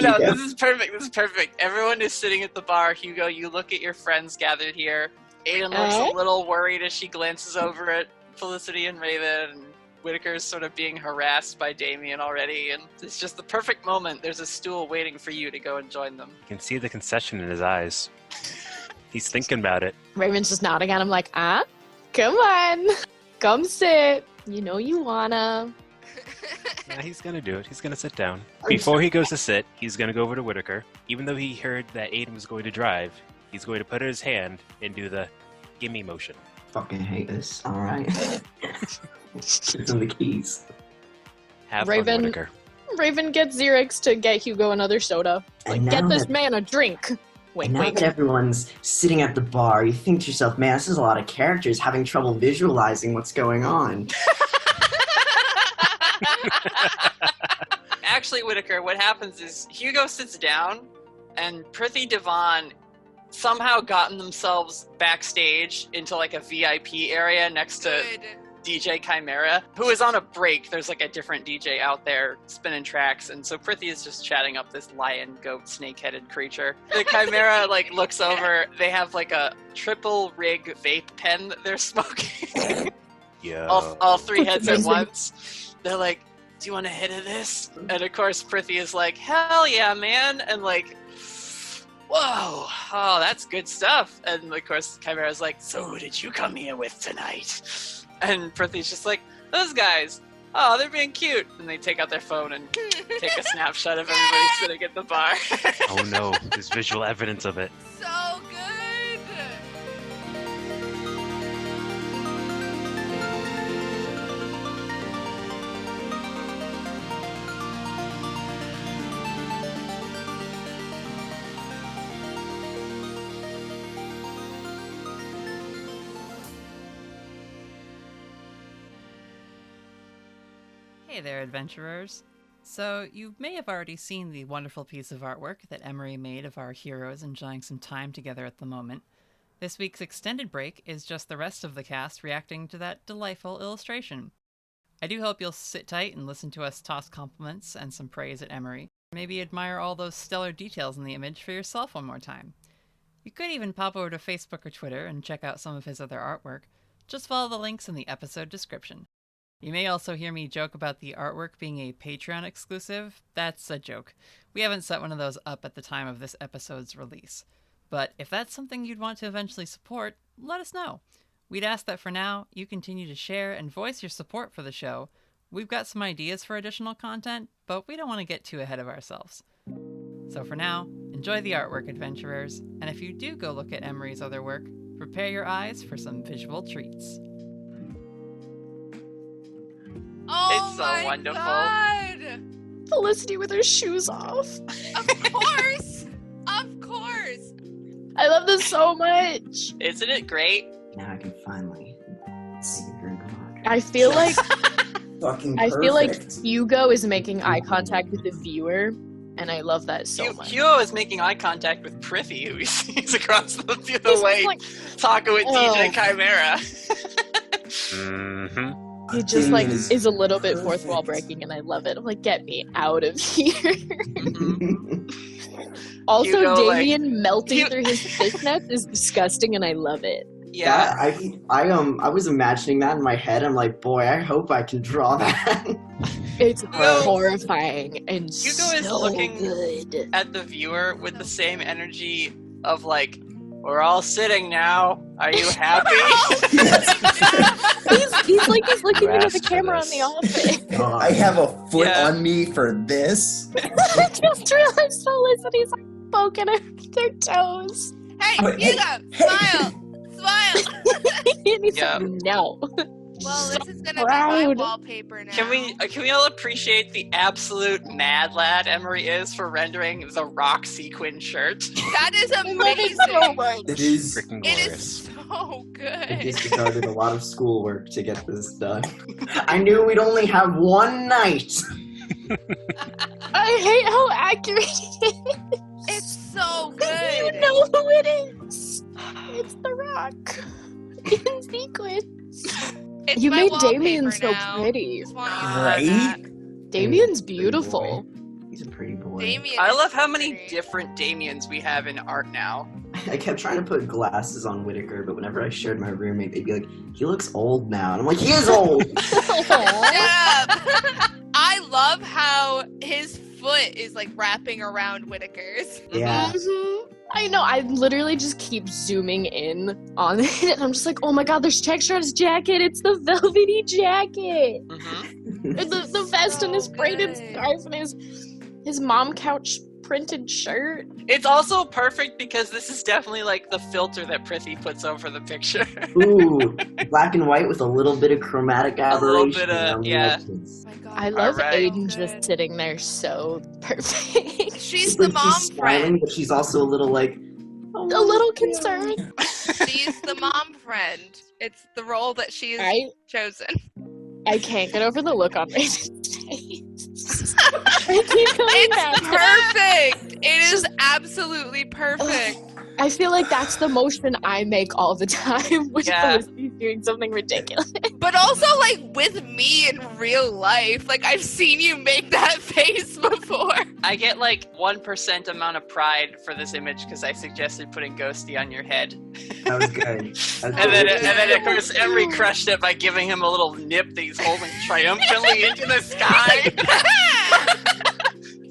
No. This is perfect. Everyone is sitting at the bar. Hugo, you look at your friends gathered here. Aidan looks a little worried as she glances over at Felicity and Raven. And Whittaker's sort of being harassed by Damien already. And it's just the perfect moment. There's a stool waiting for you to go and join them. You can see the concession in his eyes. He's thinking about it. Raven's just nodding at him like, come on. Come sit. You know you wanna. Yeah, he's gonna do it. He's gonna sit down. Before he goes to sit, he's gonna go over to Whittaker. Even though he heard that Aidan was going to drive, he's going to put his hand and do the gimme motion. Fucking hate this. All right. Give him the keys. Have fun, Whittaker. Raven gets Xerox to get Hugo another soda. Like, get this man a drink. Wink, now wink. that everyone's sitting at the bar, you think to yourself, man, this is a lot of characters having trouble visualizing what's going on. Actually, Whittaker, what happens is Hugo sits down, and Prithvi Devon somehow gotten themselves backstage into like a VIP area next to DJ Chimera, who is on a break. There's like a different DJ out there spinning tracks, and so Prithvi is just chatting up this lion, goat, snake-headed creature. The Chimera like looks over. They have like a triple rig vape pen that they're smoking. Yeah. All three heads at once. They're like, do you want a hit of this? And of course, Prithvi is like, hell yeah, man. And like, whoa, oh, that's good stuff. And of course, Chimera's like, so who did you come here with tonight? And Prithvi's just like, those guys. Oh, they're being cute. And they take out their phone and take a snapshot of everybody sitting at the bar. Oh no, there's visual evidence of it. So good. Hey there, adventurers. So, you may have already seen the wonderful piece of artwork that Emery made of our heroes enjoying some time together at the moment. This week's extended break is just the rest of the cast reacting to that delightful illustration. I do hope you'll sit tight and listen to us toss compliments and some praise at Emery. Maybe admire all those stellar details in the image for yourself one more time. You could even pop over to Facebook or Twitter and check out some of his other artwork. Just follow the links in the episode description. You may also hear me joke about the artwork being a Patreon exclusive. That's a joke. We haven't set one of those up at the time of this episode's release. But if that's something you'd want to eventually support, let us know. We'd ask that for now, you continue to share and voice your support for the show. We've got some ideas for additional content, but we don't want to get too ahead of ourselves. So for now, enjoy the artwork, adventurers, and if you do go look at Emery's other work, prepare your eyes for some visual treats. Oh, it's so my wonderful. God. Felicity with her shoes off. Of course. Of course. I love this so much. Isn't it great? Now I can finally take a drink of vodka. I feel like Fucking I feel like perfect. Hugo is making eye contact with the viewer, and I love that so much. Hugo is making eye contact with Prithvi, who he sees across the way, like, talking with DJ Chimera. Mm-hmm. He just like is a little bit fourth wall breaking, and I love it. I'm like, get me out of here. Also, Hugo, Damien melting through his fishnets is disgusting, and I love it. Yeah. I was imagining that in my head. I'm like, boy, I hope I can draw that. It's horrifying and Hugo is so looking good. at the viewer with the same energy of like, we're all sitting now. Are you happy? he's looking into the Rest camera on for the this. office. I have a foot Yeah. on me for this. I just realized Felicity's like poking their toes. Hey, Wait, Hugo, hey. smile! And he's Yeah. like, no. Well, this is gonna be my proud. wallpaper now. Can we all appreciate the absolute mad lad Emery is for rendering the rock sequin shirt? That is I love it amazing. so much. It is. Freaking It glorious. is so I good. disregarded a lot of schoolwork to get this done. I knew we'd only have one night. I hate how accurate it is. It's so You good. know who it is. It's the rock. In sequence. It's You my made wallpaper Damien so now. pretty. Just want you to know Right? that. Damien's Pretty beautiful. boy. He's a pretty boy. Damien I is love how so many pretty. different Damiens we have in art now. I kept trying to put glasses on Whittaker, but whenever I showed my roommate, they'd be like, he looks old now. And I'm like, he is old! Shut up. I love how his foot is like wrapping around Whittaker's. Yeah. I know, I literally just keep zooming in on it, and I'm just like, oh my god, there's texture on his jacket, it's the velvety jacket! Mm-hmm. And the vest and his So braided good. scarf and his mom couch printed shirt. It's also perfect because this is definitely like the filter that Prithvi puts over the picture. Ooh, black and white with a little bit of chromatic A little aberration. bit of- around the yeah. edges. Oh my God. I love Alright. Aidan So just good. sitting there so perfect. She's It's the like mom she's smiling, friend. but she's also a little like, A little concerned. She's the mom friend. It's the role that she's chosen. I can't get over the look on Aidan's face. I keep coming back It's to that. perfect. It is absolutely perfect. I feel like that's the motion I make all the time when Yeah. Felicity's doing something ridiculous. But also, like, with me in real life, like, I've seen you make that face before. I get like 1% amount of pride for this image because I suggested putting Ghosty on your head. that was good. And then of course Emery crushed it by giving him a little nip that he's holding triumphantly into the sky.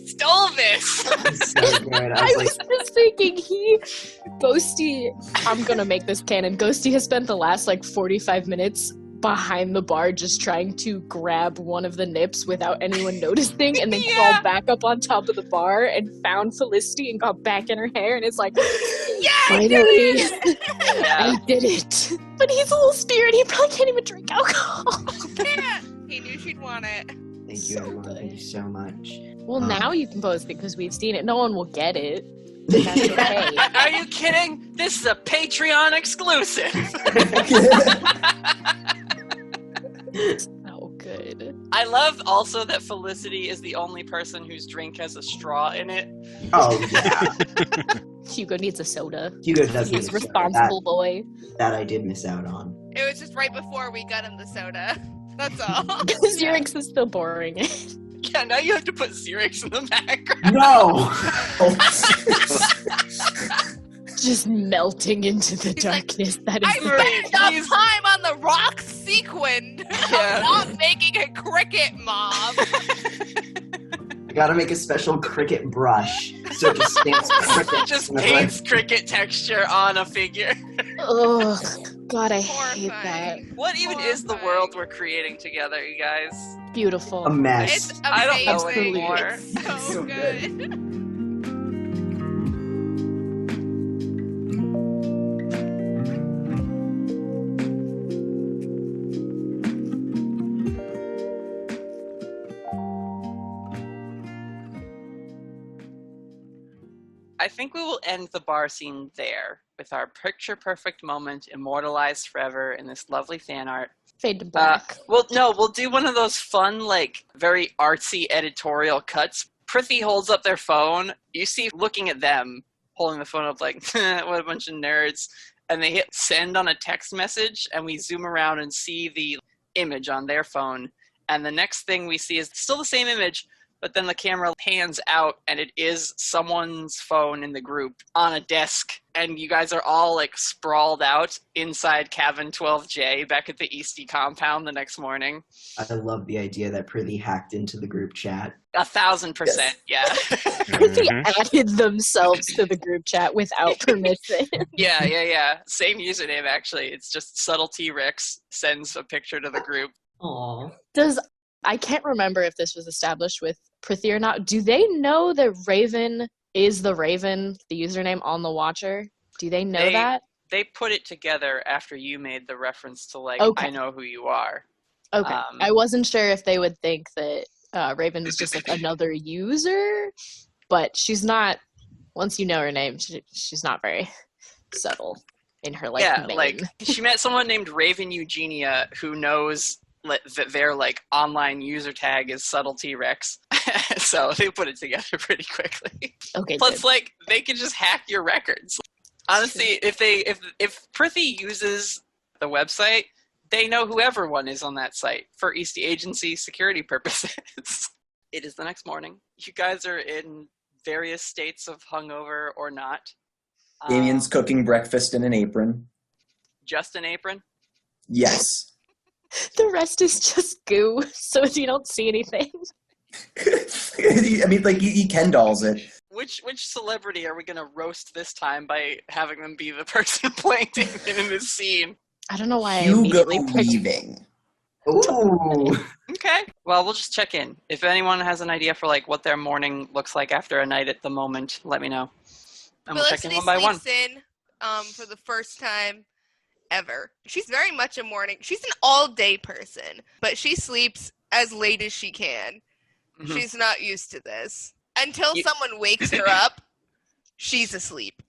Stole this. so good. I was just thinking, Ghosty, I'm gonna make this canon. Ghosty has spent the last like 45 minutes behind the bar just trying to grab one of the nips without anyone noticing and then crawl back up on top of the bar and found Felicity and got back in her hair and it's like, finally, I did it. But he's a little spirit, he probably can't even drink alcohol. He knew she'd want it. Thank you, everyone. Thank you so much. Well, now you can post it because we've seen it. No one will get it. That's okay. Are you kidding? This is a Patreon exclusive. Oh, good. I love also that Felicity is the only person whose drink has a straw in it. Oh, yeah. Hugo needs a soda. Hugo does He's need a a soda. responsible boy. That I did miss out on. It was just right before we got him the soda. That's all. Xerix is still boring. Yeah, now you have to put Xerix in the background. No! Just melting into the darkness. That is I spent enough time on the rock sequin. I'm not making a cricket mob. I gotta make a special cricket brush. So it just stamps cricket. Just paints cricket texture on a figure. Oh, God, I hate that. What even is the world we're creating together, you guys? Beautiful. A mess. It's I don't know amazing. anymore. It's so good. I think we will end the bar scene there with our picture-perfect moment immortalized forever in this lovely fan art. Fade to black. We'll do one of those fun, like, very artsy editorial cuts. Prithvi holds up their phone. You see looking at them, holding the phone up like, what a bunch of nerds. And they hit send on a text message, and we zoom around and see the image on their phone. And the next thing we see is still the same image, but then the camera pans out and it is someone's phone in the group on a desk, and you guys are all like sprawled out inside cabin 12J back at the Eastie compound the next morning. I love the idea that Prithee hacked into the group chat. 1,000%, yeah. Prithee added themselves to the group chat without permission. Yeah. Same username, actually. It's just Subtlety Rex sends a picture to the group. Aww. I can't remember if this was established with Prithee or not. Do they know that Raven is the Raven, the username on the Watcher? Do they know that? They put it together after you made the reference to, like, Okay. I know who you are. Okay. I wasn't sure if they would think that Raven is just like another user, but she's not, once you know her name, she's not very subtle in her, like, Yeah, name. like, she met someone named Raven Eugenia who knows that their, like, online user tag is Subtlety Rex. So they put it together pretty quickly. Okay. Plus, good. like, they can just hack your records. Honestly, if Prithee uses the website, they know who everyone is on that site for Eastie Agency security purposes. It is the next morning. You guys are in various states of hungover or not. Damien's cooking breakfast in an apron. Just an apron? Yes. The rest is just goo, so you don't see anything. I mean, like, he Ken dolls it. Which celebrity are we going to roast this time by having them be the person playing Damien in this scene? I don't know why Hugo I immediately picked... leaving. Ooh. Okay. Well, we'll just check in. If anyone has an idea for, like, what their morning looks like after a night at the moment, let me know. And we'll check in one by one. Felicity sleeps in for the first time ever. She's very much a morning. She's an all-day person, but she sleeps as late as she can. Mm-hmm. She's not used to this. Until someone wakes her up, she's asleep.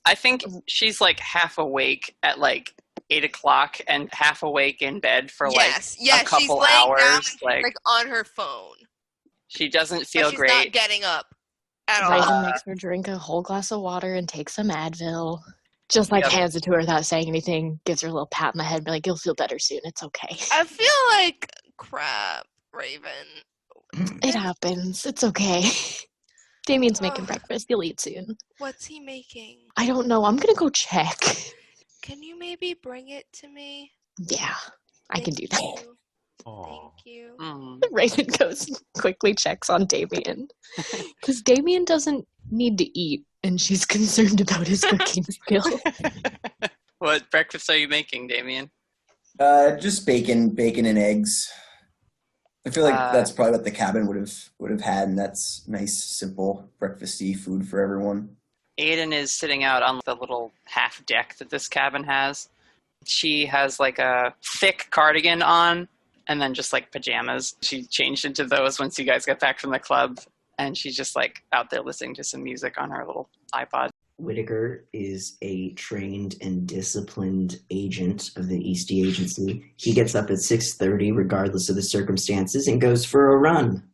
I think she's, like, half awake at, like, 8 o'clock and half awake in bed for, like, a couple she's laying hours. down and like on her phone. She doesn't feel she's great. Not getting up at all. Raven makes her drink a whole glass of water and take some Advil. Just, like, hands it to her without saying anything, gives her a little pat on the head, be like, you'll feel better soon, it's okay. I feel like crap, Raven. It happens, it's okay. Damien's making breakfast, you'll eat soon. What's he making? I don't know, I'm gonna go check. Can you maybe bring it to me? Yeah, I can do that. Thank you. Raven goes and quickly checks on Damien. Because Damien doesn't need to eat, and she's concerned about his cooking skill. What breakfast are you making, Damien? Just bacon and eggs. I feel like that's probably what the cabin would have had, and that's nice, simple, breakfasty food for everyone. Aidan is sitting out on the little half deck that this cabin has. She has, like, a thick cardigan on, and then just, like, pajamas. She changed into those once you guys got back from the club, and she's just, like, out there listening to some music on her little iPod. Whittaker is a trained and disciplined agent of the Eastie Agency. He gets up at 6:30 regardless of the circumstances and goes for a run.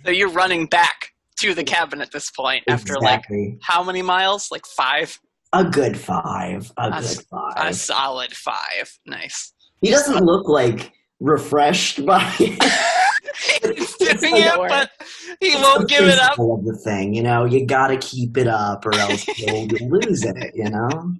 So you're running back to the cabin at this point after, like, how many miles? Like 5? A good 5. A solid 5. Nice. He doesn't look, like, refreshed by He's doing it, but he won't give it up. Of the thing, you know, you gotta keep it up or else you'll lose it, you know?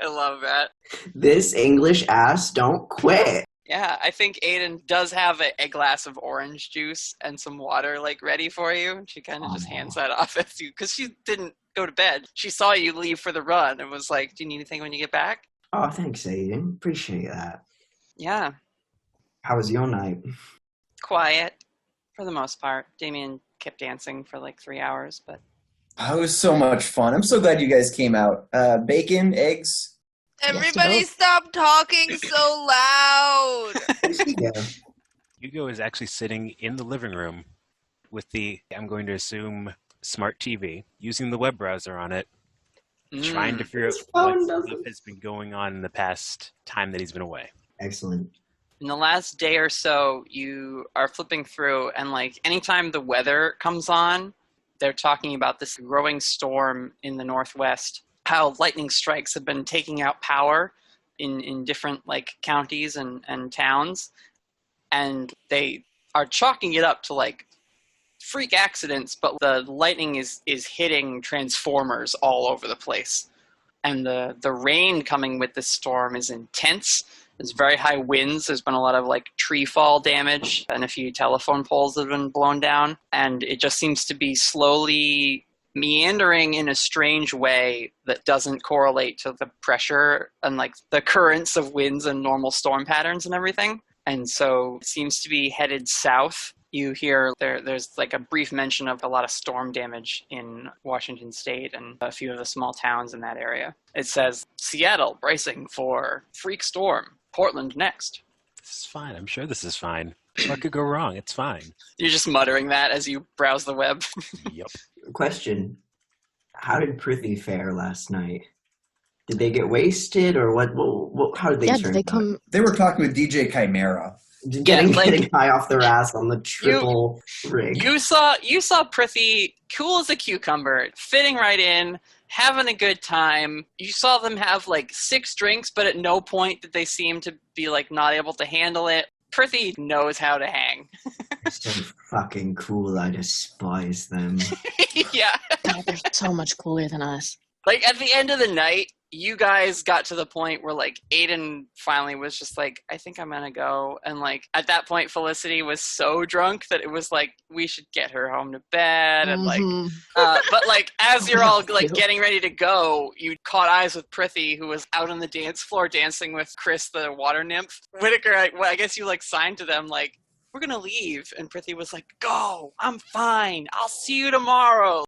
I love that. This English ass don't quit. Yeah, I think Aidan does have a glass of orange juice and some water, like, ready for you. She kind of just hands that off at you because she didn't go to bed. She saw you leave for the run and was like, do you need anything when you get back? Oh, thanks, Aidan. Appreciate that. Yeah. How was your night? Quiet, for the most part. Damien kept dancing for like 3 hours, but... Oh, it was so much fun. I'm so glad you guys came out. Bacon, eggs. Everybody stop talking so loud. Hugo is actually sitting in the living room with the, I'm going to assume, smart TV, using the web browser on it, trying to figure out what has been going on in the past time that he's been away. Excellent. In the last day or so, you are flipping through, and, like, anytime the weather comes on, they're talking about this growing storm in the northwest, how lightning strikes have been taking out power in different, like, counties and towns, and they are chalking it up to, like, freak accidents, but the lightning is hitting transformers all over the place. And the rain coming with this storm is intense. There's very high winds. There's been a lot of like tree fall damage and a few telephone poles that have been blown down. And it just seems to be slowly meandering in a strange way that doesn't correlate to the pressure and like the currents of winds and normal storm patterns and everything. And so it seems to be headed south. You hear there's like a brief mention of a lot of storm damage in Washington State and a few of the small towns in that area. It says, Seattle bracing for freak storm. Portland next. This is fine. I'm sure this is fine. What could go wrong? It's fine. You're just muttering that as you browse the web. Yep. Question. How did Prithee fare last night? Did they get wasted or what how did they turn did they come? They were talking with DJ Chimera. Getting high off their ass on the triple rig. You saw Prithee cool as a cucumber, fitting right in, having a good time. You saw them have like 6 drinks, but at no point did they seem to be like not able to handle it. Prithee knows how to hang. So fucking cool, I despise them. Yeah. God, they're so much cooler than us. Like at the end of the night, you guys got to the point where like Aidan finally was just like, I think I'm gonna go. And like at that point, Felicity was so drunk that it was like, we should get her home to bed. And like, but like as you're all like getting ready to go, you caught eyes with Prithee, who was out on the dance floor dancing with Chris, the water nymph. Whittaker, I guess you like signed to them like, we're gonna leave. And Prithee was like, go, I'm fine. I'll see you tomorrow.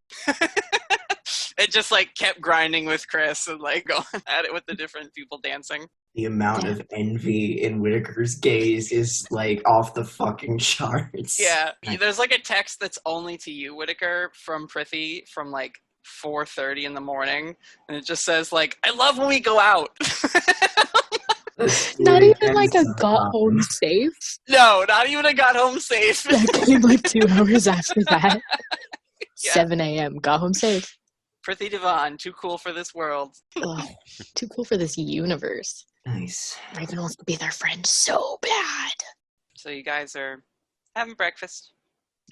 It just like kept grinding with Chris and like going at it with the different people dancing. The amount of envy in Whittaker's gaze is like off the fucking charts. Yeah, there's like a text that's only to you, Whittaker, from Prithee from like 4:30 in the morning, and it just says like, I love when we go out. Not even like a got home safe? No, not even a got home safe. That came like 2 hours after that. Yeah. 7 a.m. got home safe. Prithee Devon, too cool for this world. Ugh, too cool for this universe. Nice. Raven wants to be their friend so bad. So you guys are having breakfast.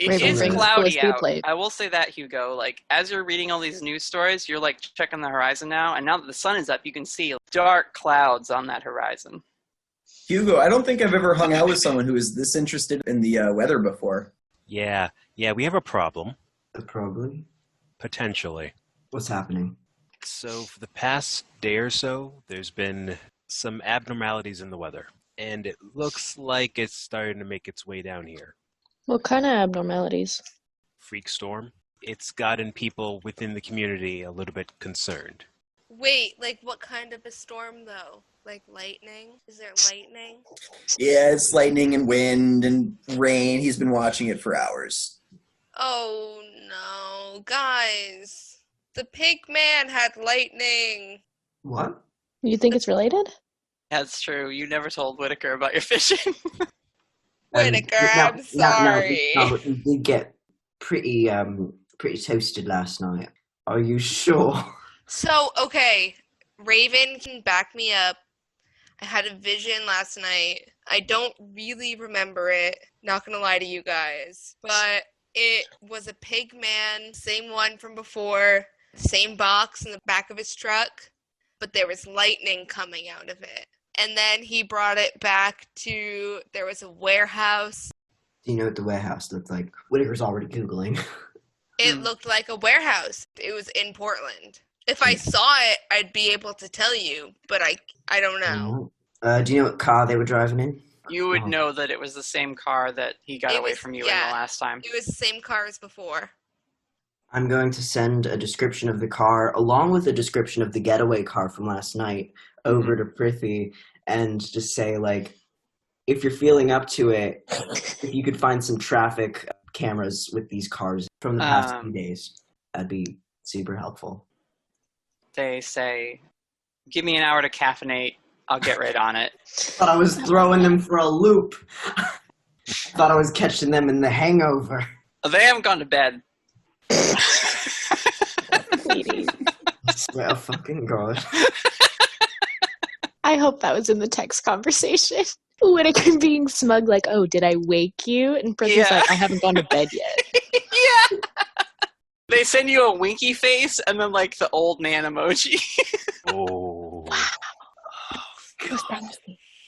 Raven It is brings cloudy Felicity a out. plate. I will say that, Hugo. Like, as you're reading all these news stories, you're like checking the horizon now, and now that the sun is up, you can see dark clouds on that horizon. Hugo, I don't think I've ever hung out with someone who is this interested in the weather before. Yeah, we have a problem. A problem? Potentially. What's happening? So for the past day or so, there's been some abnormalities in the weather, and it looks like it's starting to make its way down here. What kind of abnormalities? Freak storm. It's gotten people within the community a little bit concerned. Wait, like what kind of a storm though? Like lightning? Is there lightning? Yeah, it's lightning and wind and rain. He's been watching it for hours. Oh no, guys. The pig man had lightning. What? You think it's related? That's true. You never told Whittaker about your fishing. Whittaker, I'm sorry. You did get pretty toasted last night. Are you sure? So, okay, Raven can back me up. I had a vision last night. I don't really remember it, not gonna lie to you guys. But it was a pig man, same one from before, same box in the back of his truck, but there was lightning coming out of it. And then he brought it back to, there was a warehouse. Do you know what the warehouse looked like? Whittaker's already Googling. It looked like a warehouse. It was in Portland. If I saw it, I'd be able to tell you, but I don't know. Do you know what car they were driving in? You would know that it was the same car that he got away from you in the last time. It was the same car as before. I'm going to send a description of the car, along with a description of the getaway car from last night, over to Prithee, and just say, like, if you're feeling up to it, if you could find some traffic cameras with these cars from the past few days, that'd be super helpful. They say, give me an hour to caffeinate. I'll get right on it. Thought I was throwing them for a loop. Thought I was catching them in the hangover. They haven't gone to bed. I swear to fucking God. I hope that was in the text conversation. Whittaker being smug, like, oh, did I wake you? And Prithie's like, I haven't gone to bed yet. They send you a winky face and then like the old man emoji. Oh.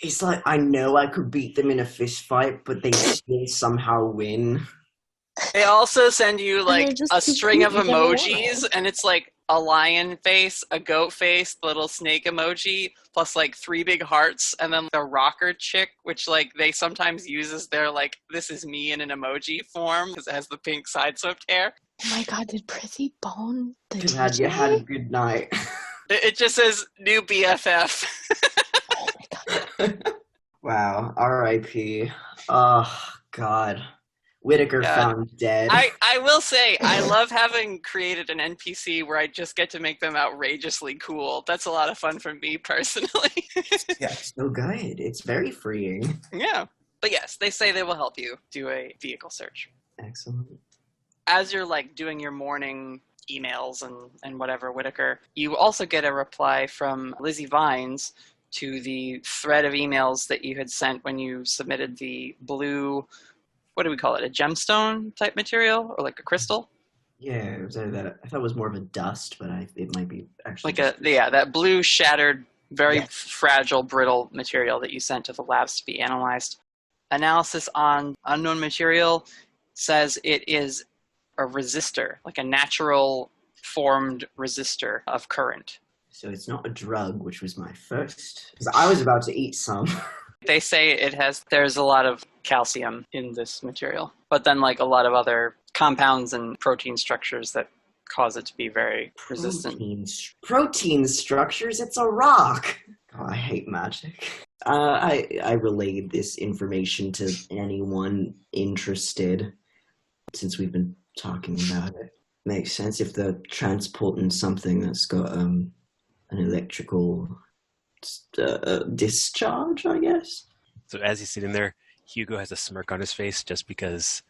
It's like, I know I could beat them in a fist fight, but they still somehow win. They also send you like just a too string of cute, you never emojis, and it's like a lion face, a goat face, the little snake emoji, plus like 3 big hearts, and then the rocker chick, which like they sometimes use as their like, this is me in an emoji form, because it has the pink side swept hair. Oh my god, did Prissy bone the Glad you had a good night. It just says new BFF. Oh my god. Wow, R.I.P. Oh, God. Whittaker found dead. I will say, I love having created an NPC where I just get to make them outrageously cool. That's a lot of fun for me personally. Yeah, so good. It's very freeing. Yeah. But yes, they say they will help you do a vehicle search. Excellent. As you're like doing your morning emails and whatever, Whittaker, you also get a reply from Lizzie Vines to the thread of emails that you had sent when you submitted the blue, what do we call it, a gemstone type material or like a crystal? Yeah, it was that. I thought it was more of a dust, but it might be actually like that blue shattered, very fragile, brittle material that you sent to the labs to be analyzed. Analysis on unknown material says it is a resistor, like a natural formed resistor of current. So it's not a drug, which was my first, because I was about to eat some. They say there's a lot of calcium in this material, but then like a lot of other compounds and protein structures that cause it to be very resistant. Protein structures? It's a rock! Oh, I hate magic. I relayed this information to anyone interested, since we've been talking about it. Makes sense if they're transporting something that's got an electrical discharge, I guess. So as he's sitting there, Hugo has a smirk on his face just because,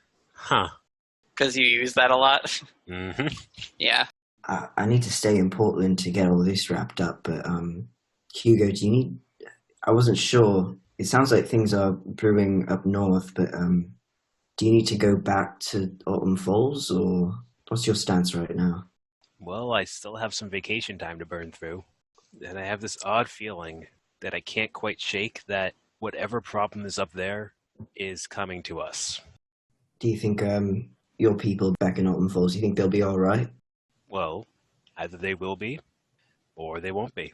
Because you use that a lot? Mm-hmm. Yeah. I need to stay in Portland to get all this wrapped up, but Hugo, do you need... I wasn't sure. It sounds like things are brewing up north, but do you need to go back to Autumn Falls, or what's your stance right now? Well, I still have some vacation time to burn through, and I have this odd feeling that I can't quite shake that whatever problem is up there is coming to us. Do you think your people back in Autumn Falls, do you think they'll be all right? Well, either they will be, or they won't be.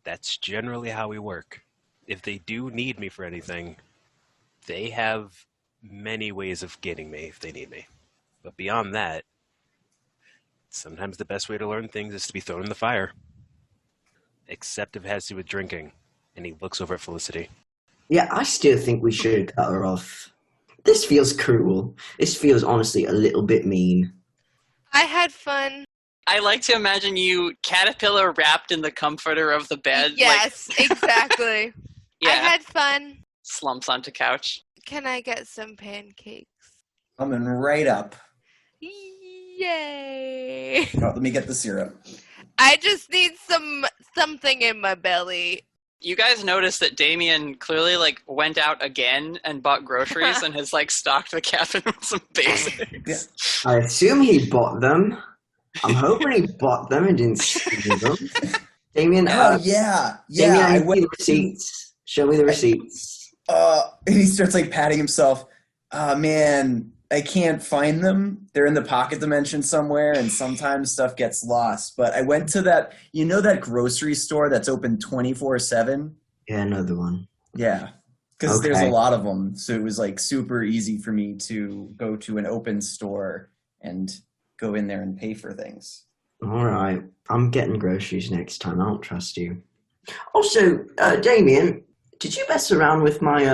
That's generally how we work. If they do need me for anything, they have many ways of getting me if they need me. But beyond that, sometimes the best way to learn things is to be thrown in the fire. Except if it has to do with drinking. And he looks over at Felicity. Yeah, I still think we should cut her off. This feels cruel. This feels honestly a little bit mean. I had fun. I like to imagine you caterpillar wrapped in the comforter of the bed. Yes, exactly. Yeah. I had fun. Slumps onto couch. Can I get some pancakes? Coming right up. Yay! Oh, let me get the syrup. I just need something in my belly. You guys noticed that Damien clearly went out again and bought groceries and has stocked the cabin with some basics. I assume he bought them. I'm hoping he bought them and didn't steal them. Damien, yeah. Damien, I went the receipts. Show me the receipts. And he starts patting himself. Man, I can't find them. They're in the pocket dimension somewhere, and sometimes stuff gets lost. But I went to that grocery store that's open 24/7? Yeah, another one. Yeah, because there's a lot of them. So it was super easy for me to go to an open store and go in there and pay for things. All right. I'm getting groceries next time. I don't trust you. Also, Damien, did you mess around with my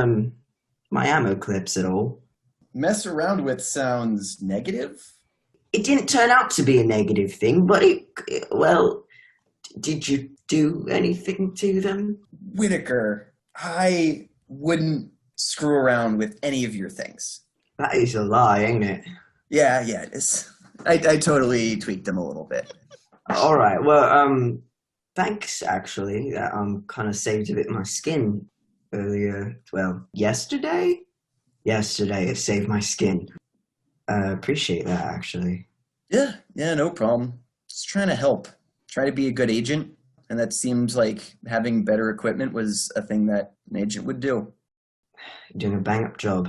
my ammo clips at all? Mess around with sounds negative? It didn't turn out to be a negative thing, but did you do anything to them? Whittaker, I wouldn't screw around with any of your things. That is a lie, ain't it? Yeah, it is. I totally tweaked them a little bit. All right. Well, thanks, actually. That kind of saved a bit of my skin earlier. Well, yesterday? Yesterday, it saved my skin. Appreciate that, actually. Yeah, no problem. Just trying to help. Try to be a good agent, and that seems like having better equipment was a thing that an agent would do. You're doing a bang-up job.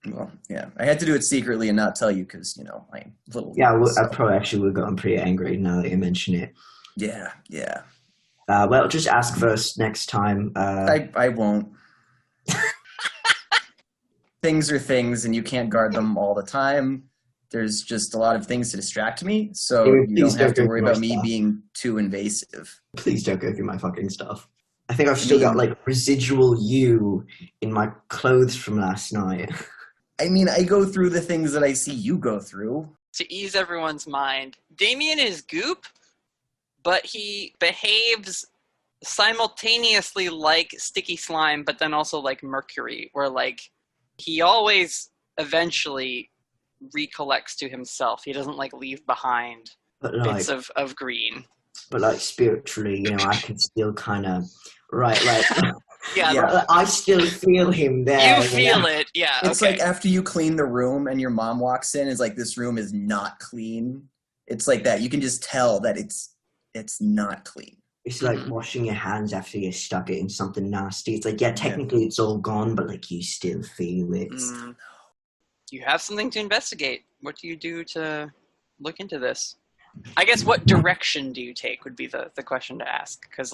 Well, yeah. I had to do it secretly and not tell you because, I'm a little... Yeah, I probably actually would have gotten pretty angry now that you mention it. Yeah. Well, just ask first next time. I won't. Things are things, and you can't guard them all the time. There's just a lot of things to distract me, so you don't have to worry about me being too invasive. Please don't go through my fucking stuff. I think I've still got, residual you in my clothes from last night. I go through the things that I see you go through. To ease everyone's mind, Damien is goop, but he behaves simultaneously like sticky slime, but then also like mercury, where he always eventually recollects to himself. He doesn't leave behind bits of green. But spiritually, I can still kind of Yeah. I still feel him there. You feel it, yeah. It's like after you clean the room and your mom walks in, it's like this room is not clean. It's like that. You can just tell that it's not clean. It's like washing your hands after you stuck it in something nasty. It's technically it's all gone, but you still feel it. You have something to investigate. What do you do to look into this? I guess what direction do you take would be the question to ask. Because,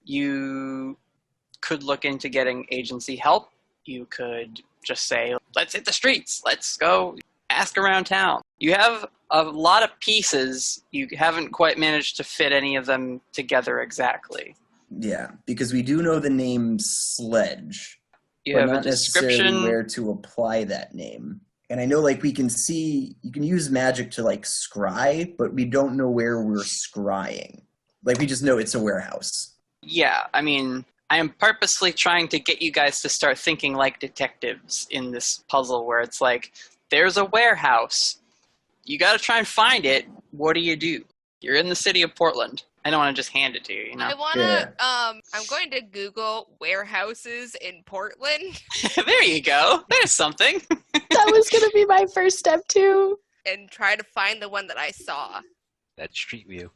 you could look into getting agency help. You could just say, let's hit the streets. Let's go ask around town. You have a lot of pieces. You haven't quite managed to fit any of them together exactly. Yeah, because we do know the name Sledge. You have not a description. Necessarily where to apply that name. And I know, we can see, you can use magic to, scry, but we don't know where we're scrying. We just know it's a warehouse. Yeah, I am purposely trying to get you guys to start thinking like detectives in this puzzle where it's there's a warehouse. You got to try and find it. What do? You're in the city of Portland. I don't want to just hand it to you, I want to, I'm going to Google warehouses in Portland. There you go. There's something. That was going to be my first step, too. And try to find the one that I saw. That street view.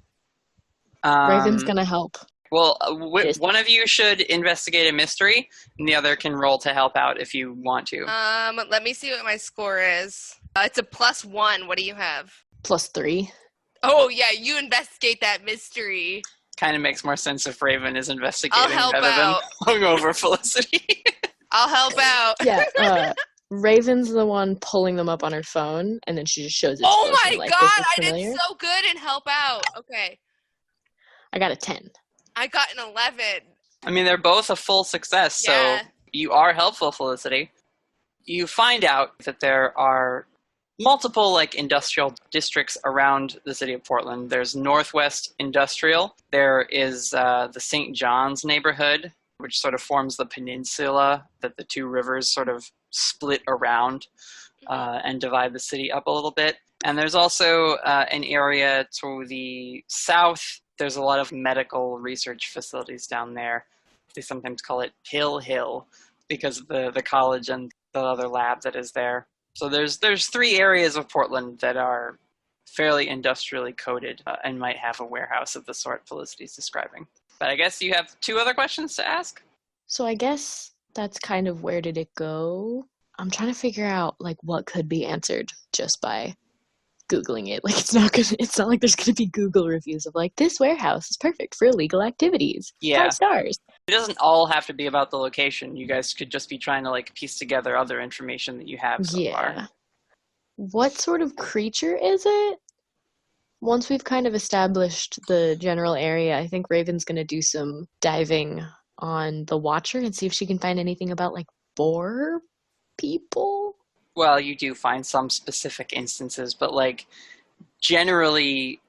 Raven's going to help. Well, one of you should investigate a mystery, and the other can roll to help out if you want to. Let me see what my score is. It's a +1. What do you have? +3. Oh, yeah, you investigate that mystery. Kind of makes more sense if Raven is investigating I'll help rather out. than hungover Felicity. I'll help out. Yeah, Raven's the one pulling them up on her phone, and then she just shows it to Oh us my and, god, I did so good in help out. Okay. I got a 10. I got an 11. They're both a full success, Yeah. so you are helpful, Felicity. You find out that there are multiple industrial districts around the city of Portland. There's Northwest Industrial. There is the St. John's neighborhood, which sort of forms the peninsula that the two rivers sort of split around and divide the city up a little bit. And there's also an area to the south. There's a lot of medical research facilities down there. They sometimes call it Pill Hill because of the college and the other lab that is there. So there's 3 areas of Portland that are fairly industrially coded and might have a warehouse of the sort Felicity's describing. But I guess you have 2 other questions to ask? So I guess that's kind of where did it go? I'm trying to figure out what could be answered just by Googling it. It's not like there's gonna be Google reviews of this warehouse is perfect for illegal activities. Yeah. 5 stars. It doesn't all have to be about the location. You guys could just be trying to piece together other information that you have so far. What sort of creature is it? Once we've kind of established the general area, I think Raven's gonna do some diving on the Watcher and see if she can find anything about boar people. Well, you do find some specific instances, but generally,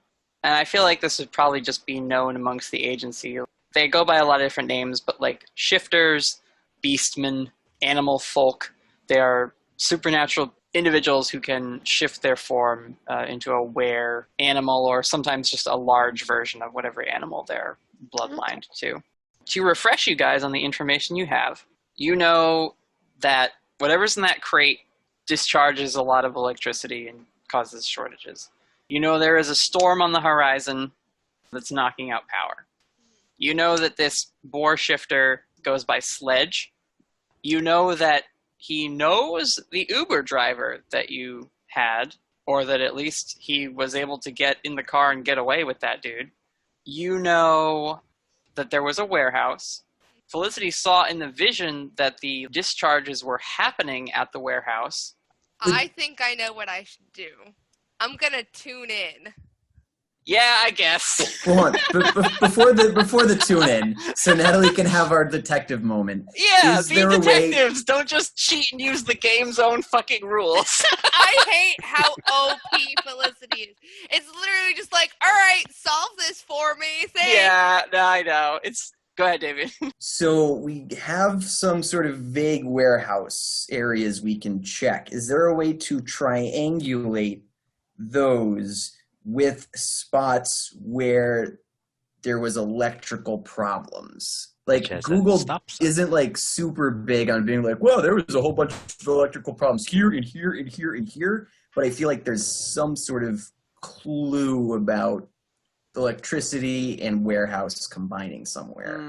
and I feel like this would probably just be known amongst the agency. They go by a lot of different names, but shifters, beastmen, animal folk, they are supernatural individuals who can shift their form into a were animal or sometimes just a large version of whatever animal they're bloodlined to. To refresh you guys on the information you have, you know that whatever's in that crate discharges a lot of electricity and causes shortages. You know there is a storm on the horizon that's knocking out power. You know that this boar shifter goes by Sledge. You know that he knows the Uber driver that you had, or that at least he was able to get in the car and get away with that dude. You know that there was a warehouse. Felicity saw in the vision that the discharges were happening at the warehouse. I think I know what I should do. I'm gonna tune in. Yeah, I guess. Hold on. Before the tune in, so Natalie can have our detective moment. Yeah, Is be there a way- detectives. Don't just cheat and use the game's own fucking rules. I hate how OP Felicity is. It's literally just like, all right, solve this for me. Thanks. Yeah, no, I know. Go ahead, David. So we have some sort of vague warehouse areas we can check. Is there a way to triangulate those with spots where there was electrical problems? Like, Google isn't like super big on being like, well, there was a whole bunch of electrical problems here and here and here and here, but I feel like there's some sort of clue about electricity and warehouse combining somewhere.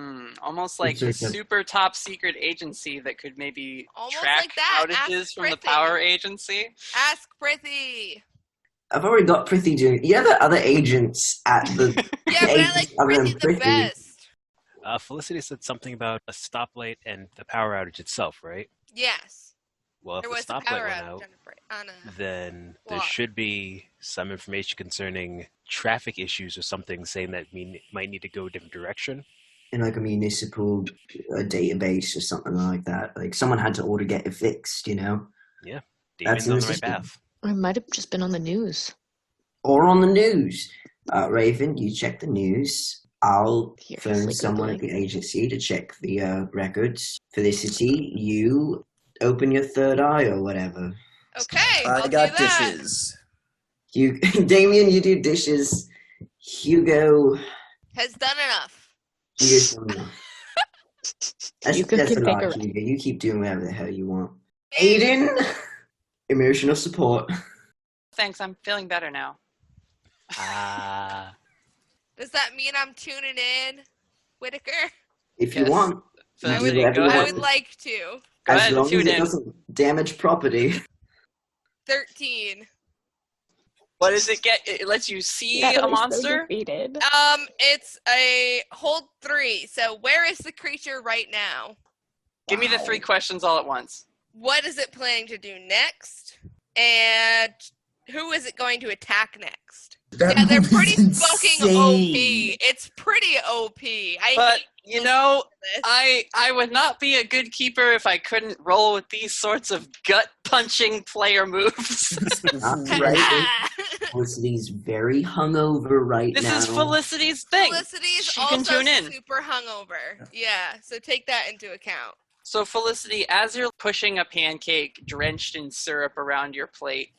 Almost like a super top secret agency that could maybe track like that. outages Ask from the Prithee. power agency. Ask Prithee. I've already got Prithee doing. Yeah, the other agents at the. Yeah, but I like Prithee the best. Felicity said something about a stoplight and the power outage itself, right? Yes. Well, if There the was a stoplight power went outage out, on a then there block. should be some information concerning traffic issues or something saying that we might need to go a different direction. In like a municipal database or something like that. Like someone had to order get it fixed, you know? Yeah, That's Damien's in on the the right system. path. Or it might have just been on the news. Or on the news. Raven, you check the news. I'll phone Furiously someone at Googling. the agency to check the records. Felicity, you open your third eye or whatever. Okay, I I'll got do that. dishes. Damien, you do dishes. Hugo, Has done enough. Hugo's done enough. That's Hugo a can take lot, a- Hugo. You keep doing whatever the hell you want. Aidan, emotional support. Thanks, I'm feeling better now. Does that mean I'm tuning in, Whittaker? If you want. I do would, whatever you I want. would like to. Go As ahead and long as tune it in. doesn't damage property. 13. What does it get? It lets you see a monster? It's a hold 3. So where is the creature right now? Give me the 3 questions all at once. What is it planning to do next? And who is it going to attack next? Yeah, they're pretty fucking OP. It's pretty OP. But, you know, I would not be a good keeper if I couldn't roll with these sorts of gut-punching player moves. Right? Felicity's very hungover right This now. is Felicity's thing. Felicity's She also can tune in. super hungover. Yeah, so take that into account. So, Felicity, as you're pushing a pancake drenched in syrup around your plate,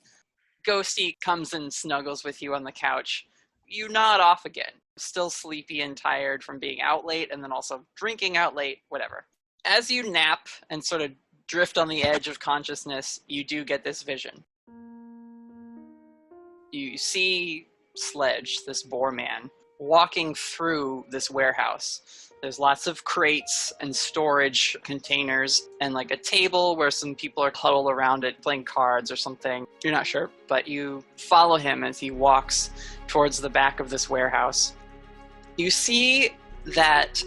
Ghosty comes and snuggles with you on the couch. You nod off again, still sleepy and tired from being out late and then also drinking out late, whatever. As you nap and sort of drift on the edge of consciousness, you do get this vision. You see Sledge, this boar man, walking through this warehouse. There's lots of crates and storage containers and like a table where some people are huddled around it playing cards or something. You're not sure, but you follow him as he walks towards the back of this warehouse. You see that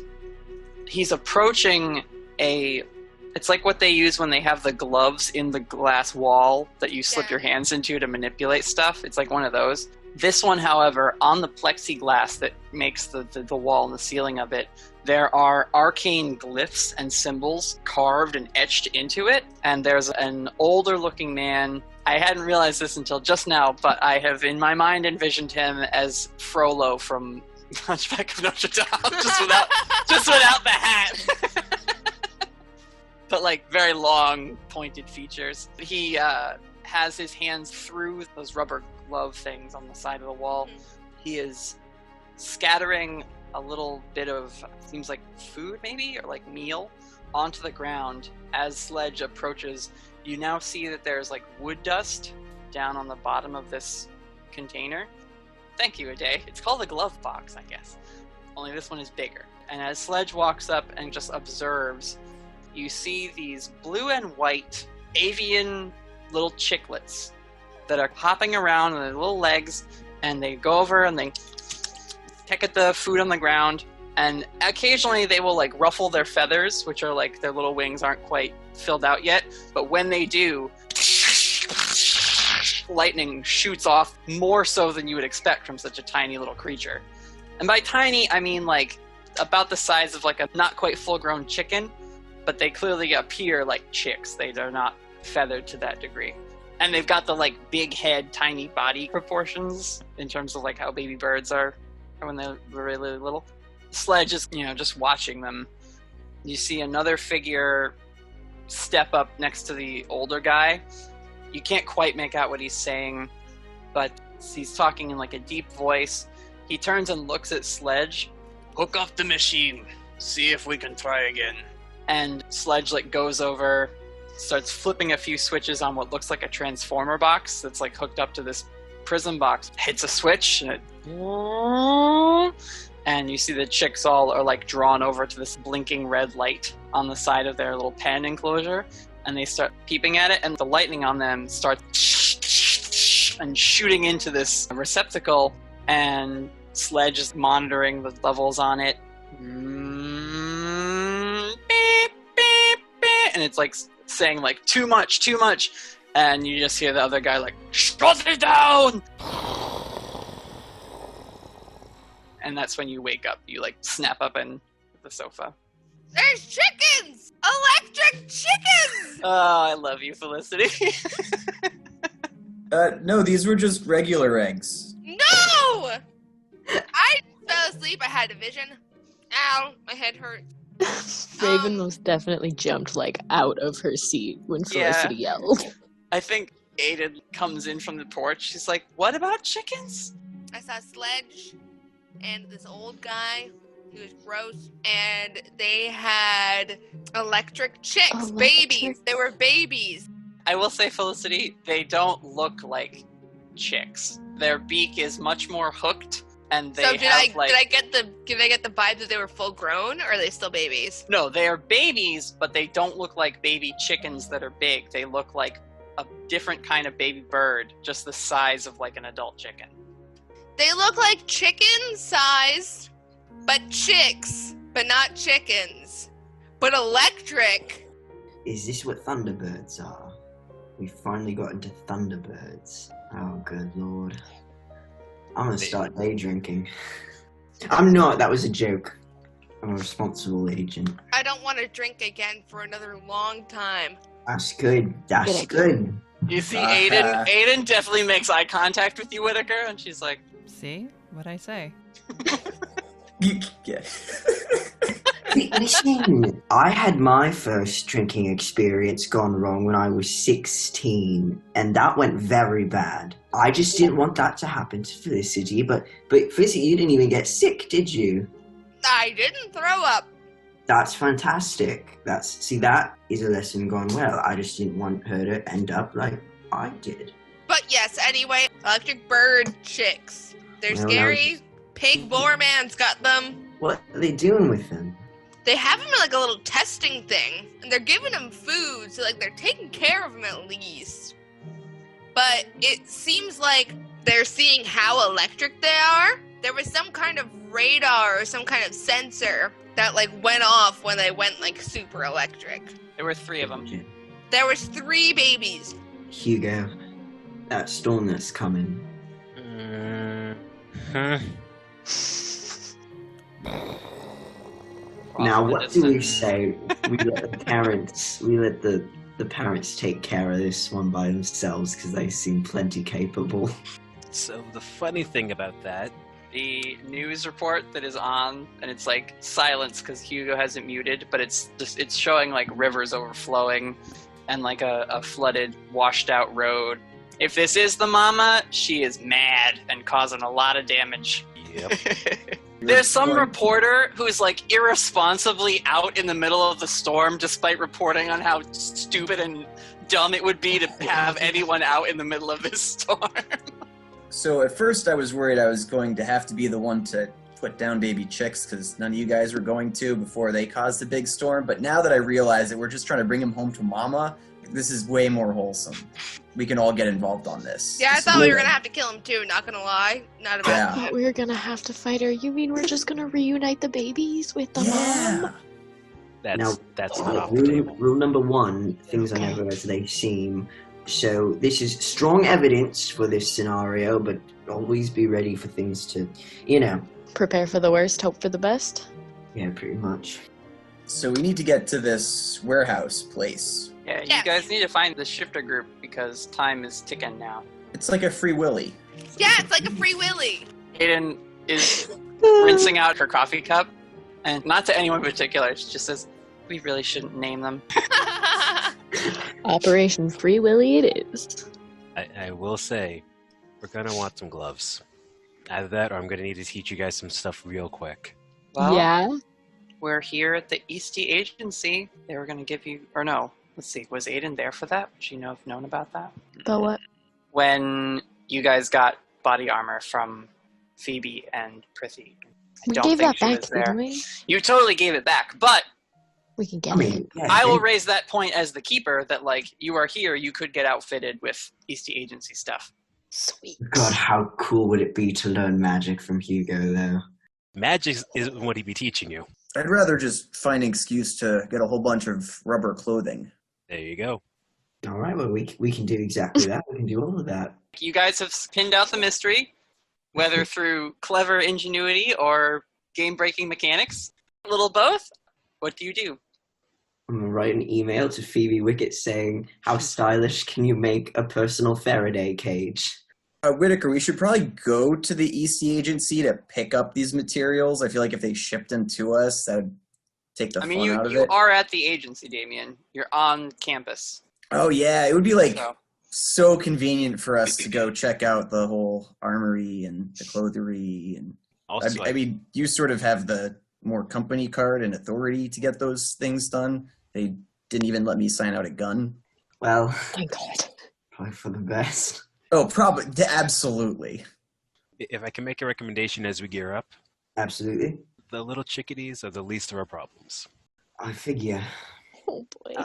he's approaching it's like what they use when they have the gloves in the glass wall that you slip your hands into to manipulate stuff. It's like one of those. This one, however, on the plexiglass that makes the wall and the ceiling of it, there are arcane glyphs and symbols carved and etched into it. And there's an older looking man. I hadn't realized this until just now, but I have in my mind envisioned him as Frollo from Hunchback of Notre Dame, just without the hat. But like very long pointed features. He has his hands through those rubber glove things on the side of the wall. He is scattering a little bit of, seems like food maybe, or like meal, onto the ground. As Sledge approaches, you now see that there's like wood dust down on the bottom of this container. Thank you, Ade. It's called a glove box, I guess. Only this one is bigger. And as Sledge walks up and just observes, you see these blue and white avian little chicklets that are hopping around on their little legs, and they go over and they peck at the food on the ground, and occasionally they will like ruffle their feathers, which are like their little wings aren't quite filled out yet, but when they do, lightning shoots off more so than you would expect from such a tiny little creature. And by tiny, I mean like about the size of like a not quite full-grown chicken, but they clearly appear like chicks. They are not feathered to that degree. And they've got the like big head, tiny body proportions in terms of like how baby birds are when they're really little. Sledge is, just watching them. You see another figure step up next to the older guy. You can't quite make out what he's saying, but he's talking in like a deep voice. He turns and looks at Sledge. Hook up the machine. See if we can try again. And Sledge like goes over, starts flipping a few switches on what looks like a transformer box that's like hooked up to this prism box. Hits a switch, and you see the chicks all are like drawn over to this blinking red light on the side of their little pen enclosure, and they start peeping at it, and the lightning on them starts and shooting into this receptacle, and Sledge is monitoring the levels on it. Beep, beep, beep, and it's like saying like too much, and you just hear the other guy like shut it down, and that's when you wake up. You like snap up in the sofa. There's chickens! Electric chickens! Oh, I love you, Felicity. No, these were just regular eggs. No! I fell asleep. I had a vision. Ow, my head hurts. Raven most definitely jumped like out of her seat when Felicity yelled. I think Aidan comes in from the porch. She's like, "What about chickens?" I saw Sledge and this old guy who was gross, and they had electric chicks, babies. They were babies. I will say, Felicity, they don't look like chicks. Their beak is much more hooked, and they so did I get the vibe that they were full grown, or are they still babies? No, they are babies, but they don't look like baby chickens that are big. They look like a different kind of baby bird, just the size of like an adult chicken. They look like chicken sized, but chicks, but not chickens. But electric. Is this what Thunderbirds are? We finally got into Thunderbirds. Oh, good lord. I'm gonna start day drinking. I'm not, that was a joke. I'm a responsible agent. I don't want to drink again for another long time. That's good. That's good. You see Aidan definitely makes eye contact with you, Whittaker, and she's like, See? What'd I say? Yeah. Listen, I had my first drinking experience gone wrong when I was 16, and that went very bad. I just didn't want that to happen to Felicity, but Felicity, you didn't even get sick, did you? I didn't throw up. That's fantastic. That is a lesson gone well. I just didn't want her to end up like I did. But yes, anyway, electric bird chicks. They're scary. Pig boar man's got them. What are they doing with them? They have them in like a little testing thing, and they're giving them food, so like they're taking care of them at least. But it seems like they're seeing how electric they are. There was some kind of radar or some kind of sensor that like went off when they went like super electric. There were 3 of them. There was 3 babies. Hugo, that storm that's coming. Now, what do we say? We let the parents take care of this one by themselves because they seem plenty capable. So the funny thing about that, the news report that is on, and it's like silence because Hugo hasn't muted, but it's showing like rivers overflowing and like a flooded, washed out road. If this is the mama, she is mad and causing a lot of damage. Yep. There's some reporter who's like irresponsibly out in the middle of the storm despite reporting on how stupid and dumb it would be to have anyone out in the middle of this storm. So at first I was worried I was going to have to be the one to put down baby chicks because none of you guys were going to before they caused a big storm. But now that I realize that we're just trying to bring him home to mama, this is way more wholesome. We can all get involved on this. Yeah, I thought we were gonna have to kill him too, not gonna lie. Not about I thought we were gonna have to fight her. You mean we're just gonna reunite the babies with the mom? That's not off the table. Rule number 1, things are never as they seem. So this is strong evidence for this scenario, but always be ready for things to, Prepare for the worst, hope for the best? Yeah, pretty much. So we need to get to this warehouse place. Yeah, you guys need to find the shifter group because time is ticking now. It's like a free willy. Yeah, it's like a free willy. Aiden is rinsing out her coffee cup, and not to anyone in particular, she just says, we really shouldn't name them. Operation Free Willy it is. I will say, we're going to want some gloves. Either that or I'm going to need to teach you guys some stuff real quick. Well, yeah? We're here at the Eastie Agency. They were going to give you, or no, let's see, was Aiden there for that? Would she have known about that? About what? When you guys got body armor from Phoebe and Prithee. We gave that back, didn't we? You totally gave it back, but we can get it. I will raise that point as the keeper that, you are here, you could get outfitted with Eastie Agency stuff. Sweet. God, how cool would it be to learn magic from Hugo, though? Magic is what he'd be teaching you. I'd rather just find an excuse to get a whole bunch of rubber clothing. There you go. All right, well, we can do exactly that. We can do all of that. You guys have pinned out the mystery, whether through clever ingenuity or game-breaking mechanics. A little both. What do you do? I'm going to write an email to Phoebe Wickett saying, how stylish can you make a personal Faraday cage? Whittaker, we should probably go to the Eastie Agency to pick up these materials. I feel like if they shipped them to us, that would take the fun out of it. You are at the agency, Damien. You're on campus. Oh, yeah. It would be so convenient for us to go check out the whole armory and the clothery. And also, I mean, you sort of have the more company card and authority to get those things done. They didn't even let me sign out a gun. Well, thank God. Probably for the best. Oh, probably. Absolutely. If I can make a recommendation as we gear up. Absolutely. The little chickadees are the least of our problems. I figure. Oh, boy.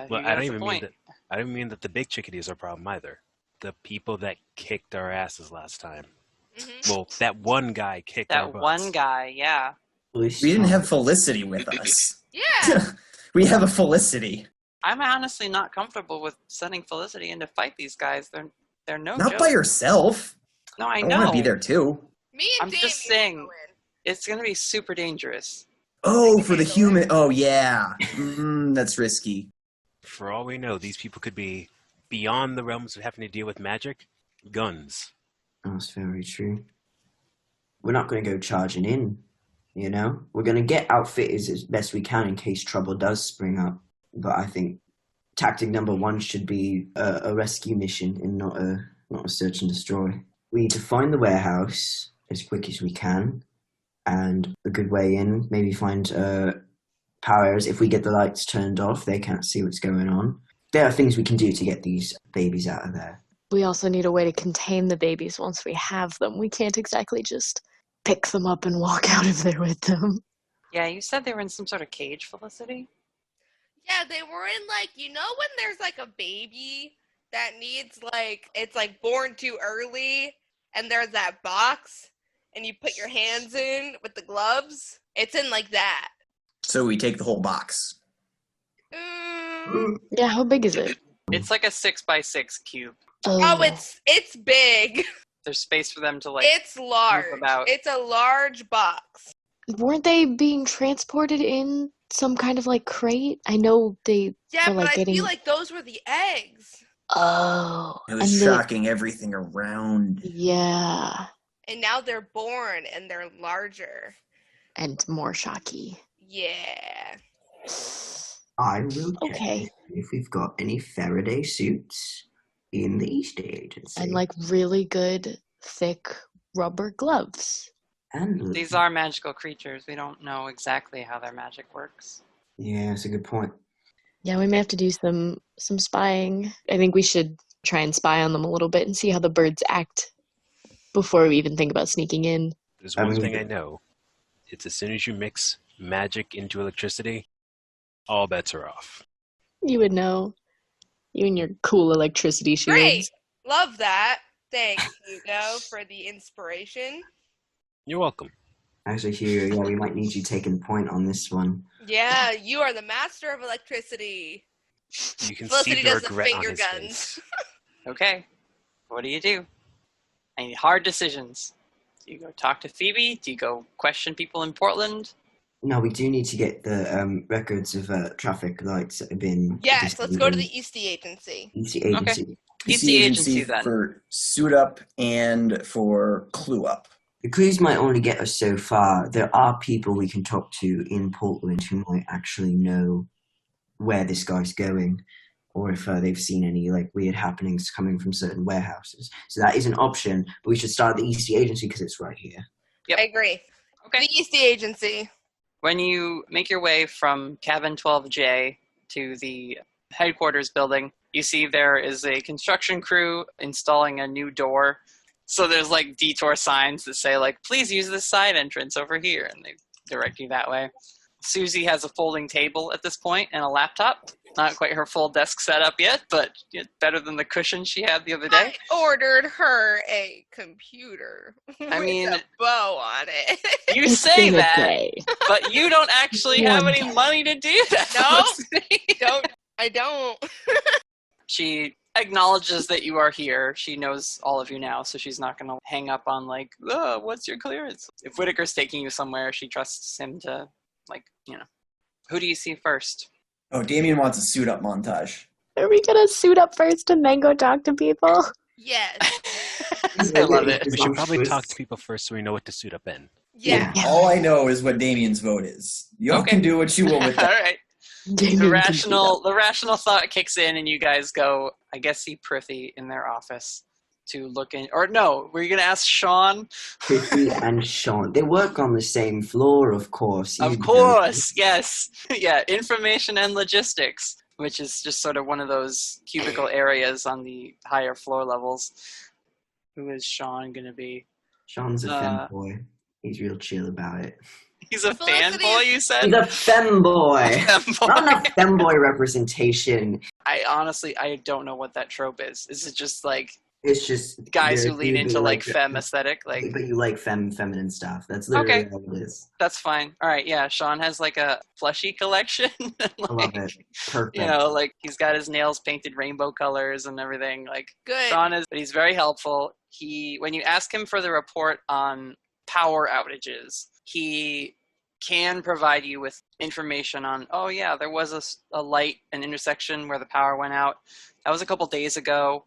Well, I don't mean that the big chickadees are a problem either. The people that kicked our asses last time. Mm-hmm. Well, that one guy kicked our butts. That one guy, yeah. We didn't have Felicity with us. Yeah. We have a Felicity. I'm honestly not comfortable with sending Felicity in to fight these guys. They're no Not joke. by yourself. No, I know. I want to be there too. Me and I'm Damien just saying, it's going to be super dangerous. Oh, for the human. Oh, yeah. That's risky. For all we know, these people could be beyond the realms of having to deal with magic. Guns. That's very true. We're not going to go charging in, We're going to get outfitted as best we can in case trouble does spring up. But I think tactic number 1 should be a rescue mission and not a search and destroy. We need to find the warehouse as quick as we can, and a good way in, maybe find power areas. If we get the lights turned off, they can't see what's going on. There are things we can do to get these babies out of there. We also need a way to contain the babies once we have them. We can't exactly just pick them up and walk out of there with them. Yeah, you said they were in some sort of cage, Felicity? Yeah, they were in when there's a baby that needs it's born too early and there's that box and you put your hands in with the gloves? It's in that. So we take the whole box. Yeah, how big is it? It's like a 6x6 cube. Oh, it's big. There's space for them to It's large. move about. It's a large box. Weren't they being transported in some kind of crate? I know they Yeah, were but getting... I feel like those were the eggs. Oh. It was shocking everything around. Yeah. And now they're born and they're larger. And more shocky. Yeah. I will check if we've got any Faraday suits in the Eastie Agency. And really good, thick rubber gloves. And These are magical creatures. We don't know exactly how their magic works. Yeah, that's a good point. Yeah, we may have to do some spying. I think we should try and spy on them a little bit and see how the birds act before we even think about sneaking in. There's one thing I know. It's as soon as you mix magic into electricity, all bets are off. You would know. You and your cool electricity shields. Great! Love that. Thanks, Hugo, for the inspiration. You're welcome. Actually, Hugo, yeah, we might need you taking point on this one. Yeah, you are the master of electricity. You can Felicity see the does the regret on finger his guns. face. Okay. What do? I need hard decisions. Do you go talk to Phoebe? Do you go question people in Portland? No, we do need to get the records of traffic lights that have been... Yes, let's go to the Eastie Agency. Eastie Agency. Okay. Eastie Agency, then. For Suit Up and for Clue Up. The clues might only get us so far. There are people we can talk to in Portland who might actually know where this guy's going, or if they've seen any like weird happenings coming from certain warehouses. So that is an option, but we should start at the Eastie Agency because it's right here. Yep. I agree. Okay. The Eastie Agency. When you make your way from Cabin 12J to the headquarters building, you see there is a construction crew installing a new door. So there's like detour signs that say like, please use this side entrance over here, and they direct you that way. Susie has a folding table at this point and a laptop. Not quite her full desk setup yet, but better than the cushion she had the other day. I ordered her a computer with a bow on it. You say that, but you don't actually have any money to do that. No, I don't. She acknowledges that you are here. She knows all of you now, so she's not going to hang up on like, oh, what's your clearance? If Whittaker's taking you somewhere, she trusts him to, like, you know. Who do you see first? Oh, Damien wants a Suit Up montage. Are we gonna suit up first and then go talk to people? Yes. I love it. We should probably talk to people first so we know what to suit up in. Yeah. All I know is what Damien's vote is. You all can do what you will with that. All right. The rational thought kicks in, and you guys go, I guess, see Prithee in their office to look in. Or no, were you going to ask Sean? Prithee and Sean. They work on the same floor, of course. Of course, yes. Yeah, information and logistics, which is just sort of one of those cubicle areas on the higher floor levels. Who is Sean going to be? Sean's a femboy. He's real chill about it. He's a fanboy, you said? He's a femboy. Not enough femboy representation. I don't know what that trope is. Is it just like... It's just guys who lean into like femme aesthetic, like. But you like feminine stuff. That's literally all it is. That's fine. All right, yeah. Sean has like a plushie collection. Like, I love it. Perfect. You know, like he's got his nails painted rainbow colors and everything. Like good. Sean is, but he's very helpful. When you ask him for the report on power outages, he can provide you with information on. Oh yeah, there was a light, an intersection where the power went out. That was a couple days ago.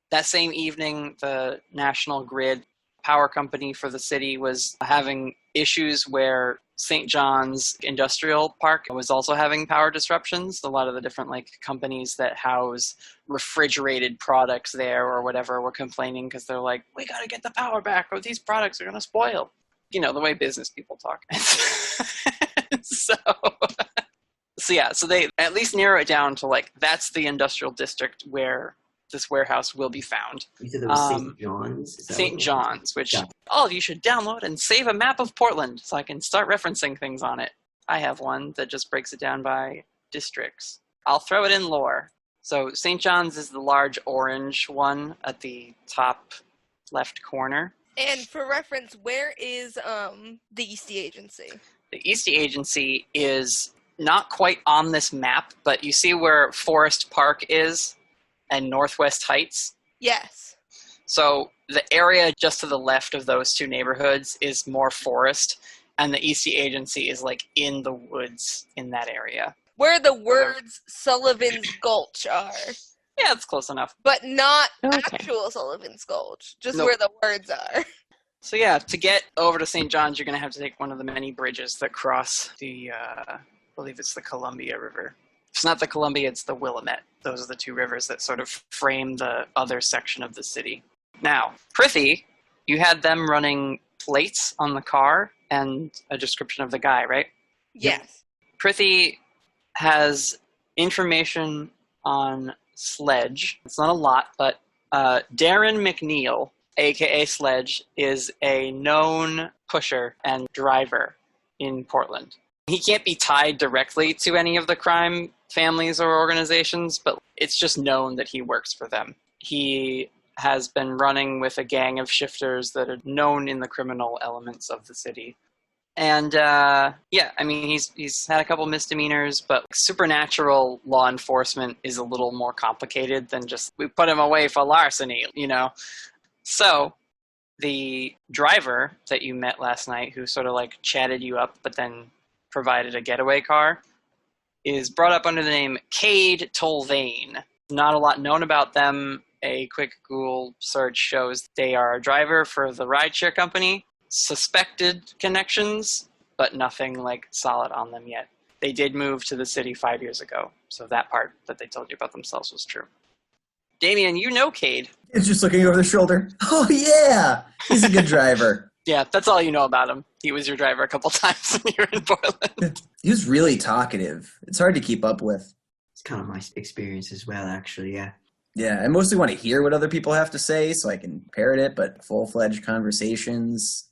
That same evening, the National Grid power company for the city was having issues where St. John's Industrial Park was also having power disruptions. A lot of the different like companies that house refrigerated products there or whatever were complaining because they're like, we got to get the power back or these products are going to spoil. You know, the way business people talk. So they at least narrow it down to like, that's the industrial district where this warehouse will be found. You said there was St. John's? St. John's, which all of you should download and save a map of Portland so I can start referencing things on it. I have one that just breaks it down by districts. I'll throw it in lore. So St. John's is the large orange one at the top left corner. And for reference, where is the Eastie Agency? The Eastie Agency is not quite on this map, but you see where Forest Park is? And Northwest Heights. Yes. So the area just to the left of those two neighborhoods is more forest, and the Eastie Agency is like in the woods in that area. Where the words Sullivan's Gulch are. Yeah, it's close enough. But not actual Sullivan's Gulch, just where the words are. So yeah, to get over to St. John's, you're going to have to take one of the many bridges that cross the, I believe it's the Columbia River. It's not the Columbia, it's the Willamette. Those are the two rivers that sort of frame the other section of the city. Now, Prithee, you had them running plates on the car and a description of the guy, right? Yes. Prithee has information on Sledge. It's not a lot, but Darren McNeil aka Sledge, is a known pusher and driver in Portland. He can't be tied directly to any of the crime families or organizations, but it's just known that he works for them. He has been running with a gang of shifters that are known in the criminal elements of the city. And he's had a couple misdemeanors, but supernatural law enforcement is a little more complicated than just, we put him away for larceny, So the driver that you met last night, who sort of like chatted you up but then provided a getaway car, is brought up under the name Cade Tolvain. Not a lot known about them. A quick Google search shows they are a driver for the rideshare company. Suspected connections, but nothing like solid on them yet. They did move to the city 5 years ago, so that part that they told you about themselves was true. Damien, you know Cade. It's just looking over the shoulder. Oh, yeah! He's a good driver. Yeah, that's all you know about him. He was your driver a couple times when you were in Portland. He was really talkative. It's hard to keep up with. It's kind of my experience as well, actually, yeah. Yeah, I mostly want to hear what other people have to say so I can parrot it, but full-fledged conversations.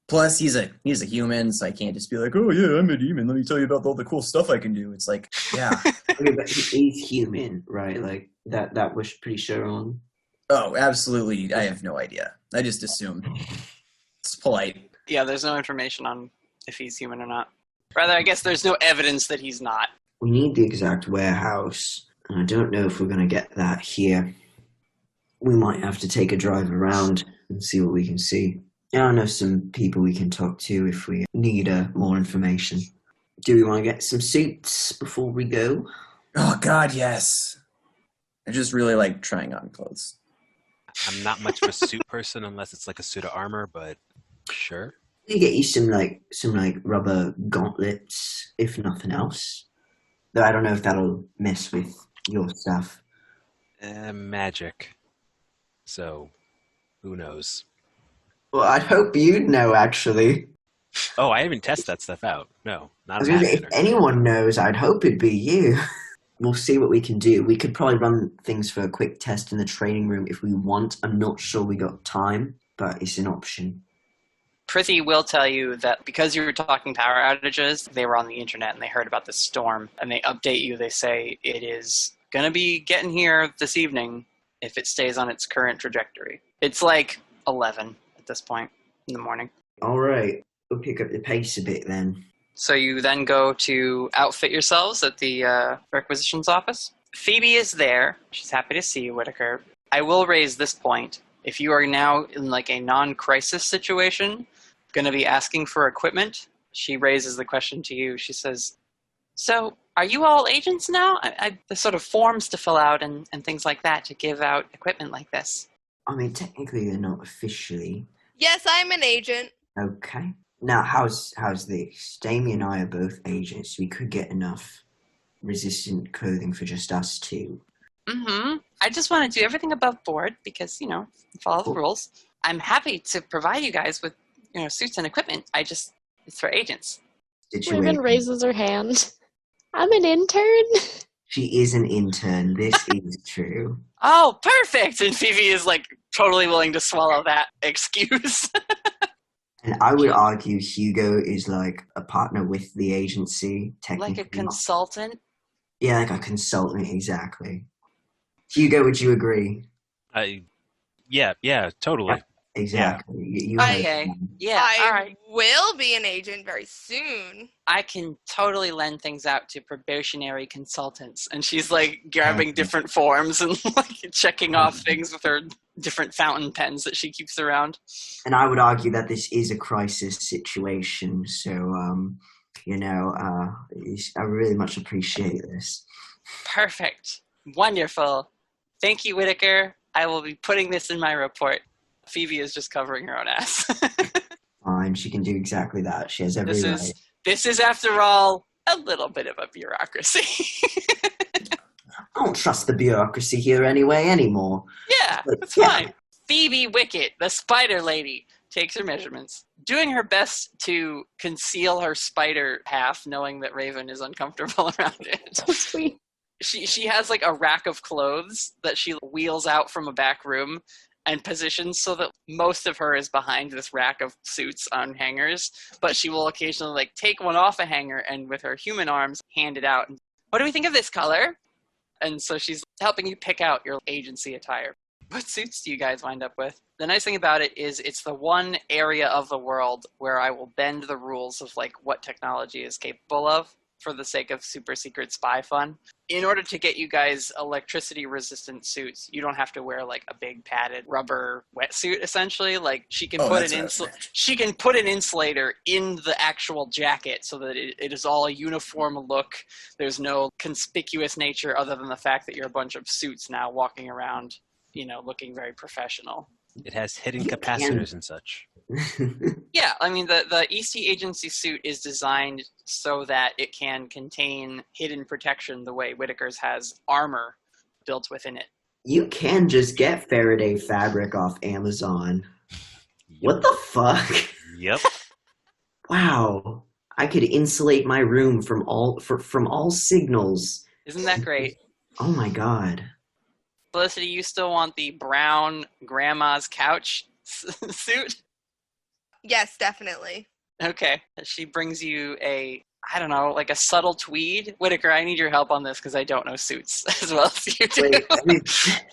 Plus, he's a human, so I can't just be like, oh, yeah, I'm a demon. Let me tell you about all the cool stuff I can do. It's like, yeah. Okay, but he's human, right? Like, that was pretty sure on. Oh, absolutely. I have no idea. I just assume. It's polite. Yeah, there's no information on if he's human or not. Rather, I guess there's no evidence that he's not. We need the exact warehouse, and I don't know if we're going to get that here. We might have to take a drive around and see what we can see. I know some people we can talk to if we need more information. Do we want to get some suits before we go? Oh, God, yes. I just really like trying on clothes. I'm not much of a suit person unless it's like a suit of armor, but sure. We get you some rubber gauntlets, if nothing else. Though I don't know if that'll mess with your stuff. Magic. So, who knows? Well, I'd hope you'd know, actually. Oh, I haven't tested that stuff out. No, not if anyone knows, I'd hope it'd be you. We'll see what we can do. We could probably run things for a quick test in the training room if we want. I'm not sure we got time, but it's an option. Prithee will tell you that because you were talking power outages, they were on the internet and they heard about the storm, and they update you. They say it is going to be getting here this evening if it stays on its current trajectory. It's like 11 at this point in the morning. All right. We'll pick up the pace a bit then. So you then go to outfit yourselves at the requisitions office. Phoebe is there. She's happy to see you, Whittaker. I will raise this point. If you are now in like a non-crisis situation, going to be asking for equipment, she raises the question to you. She says, so are you all agents now? There's sort of forms to fill out and things like that to give out equipment like this. I mean, technically they're not officially. Yes, I'm an agent. Okay. Now, how's this? Damien and I are both agents. We could get enough resistant clothing for just us two. Mm-hmm. I just want to do everything above board because, follow the rules. I'm happy to provide you guys with, suits and equipment. It's for agents. Raven raises her hand. I'm an intern. She is an intern. This is true. Oh, perfect! And Phoebe is, totally willing to swallow that excuse. And I would argue Hugo is, a partner with the agency, technically. Like a consultant? Yeah, like a consultant, exactly. Hugo, would you agree? Yeah, totally. Exactly. Yeah. Okay. Yeah, I all right. will be an agent very soon. I can totally lend things out to probationary consultants. And she's grabbing different forms and checking off things with her different fountain pens that she keeps around. And I would argue that this is a crisis situation. So, I really much appreciate this. Perfect. Wonderful. Thank you, Whittaker. I will be putting this in my report. Phoebe is just covering her own ass. Fine, she can do exactly that. She has every right. This is, after all, a little bit of a bureaucracy. I don't trust the bureaucracy here anymore. Yeah, that's fine. Phoebe Wicket, the spider lady, takes her measurements, doing her best to conceal her spider half, knowing that Raven is uncomfortable around it. So sweet. She has a rack of clothes that she wheels out from a back room, and positions so that most of her is behind this rack of suits on hangers, but she will occasionally like take one off a hanger and with her human arms hand it out. What do we think of this color? And so she's helping you pick out your agency attire. What suits do you guys wind up with? The nice thing about it is it's the one area of the world where I will bend the rules of like what technology is capable of for the sake of super secret spy fun. In order to get you guys electricity resistant suits, you don't have to wear like a big padded rubber wetsuit essentially. Like she can she can put an insulator in the actual jacket so that it is all a uniform look. There's no conspicuous nature other than the fact that you're a bunch of suits now walking around, you know, looking very professional. It has hidden capacitors and such. Yeah, I mean, the EC agency suit is designed so that it can contain hidden protection the way Whittaker's has armor built within it. You can just get Faraday fabric off Amazon. Yep. What the fuck? Yep. Wow. I could insulate my room from all signals. Isn't that great? Oh my god. Felicity, you still want the brown grandma's couch suit? Yes, definitely. Okay. She brings you I don't know, like a subtle tweed. Whittaker, I need your help on this because I don't know suits as well as you do.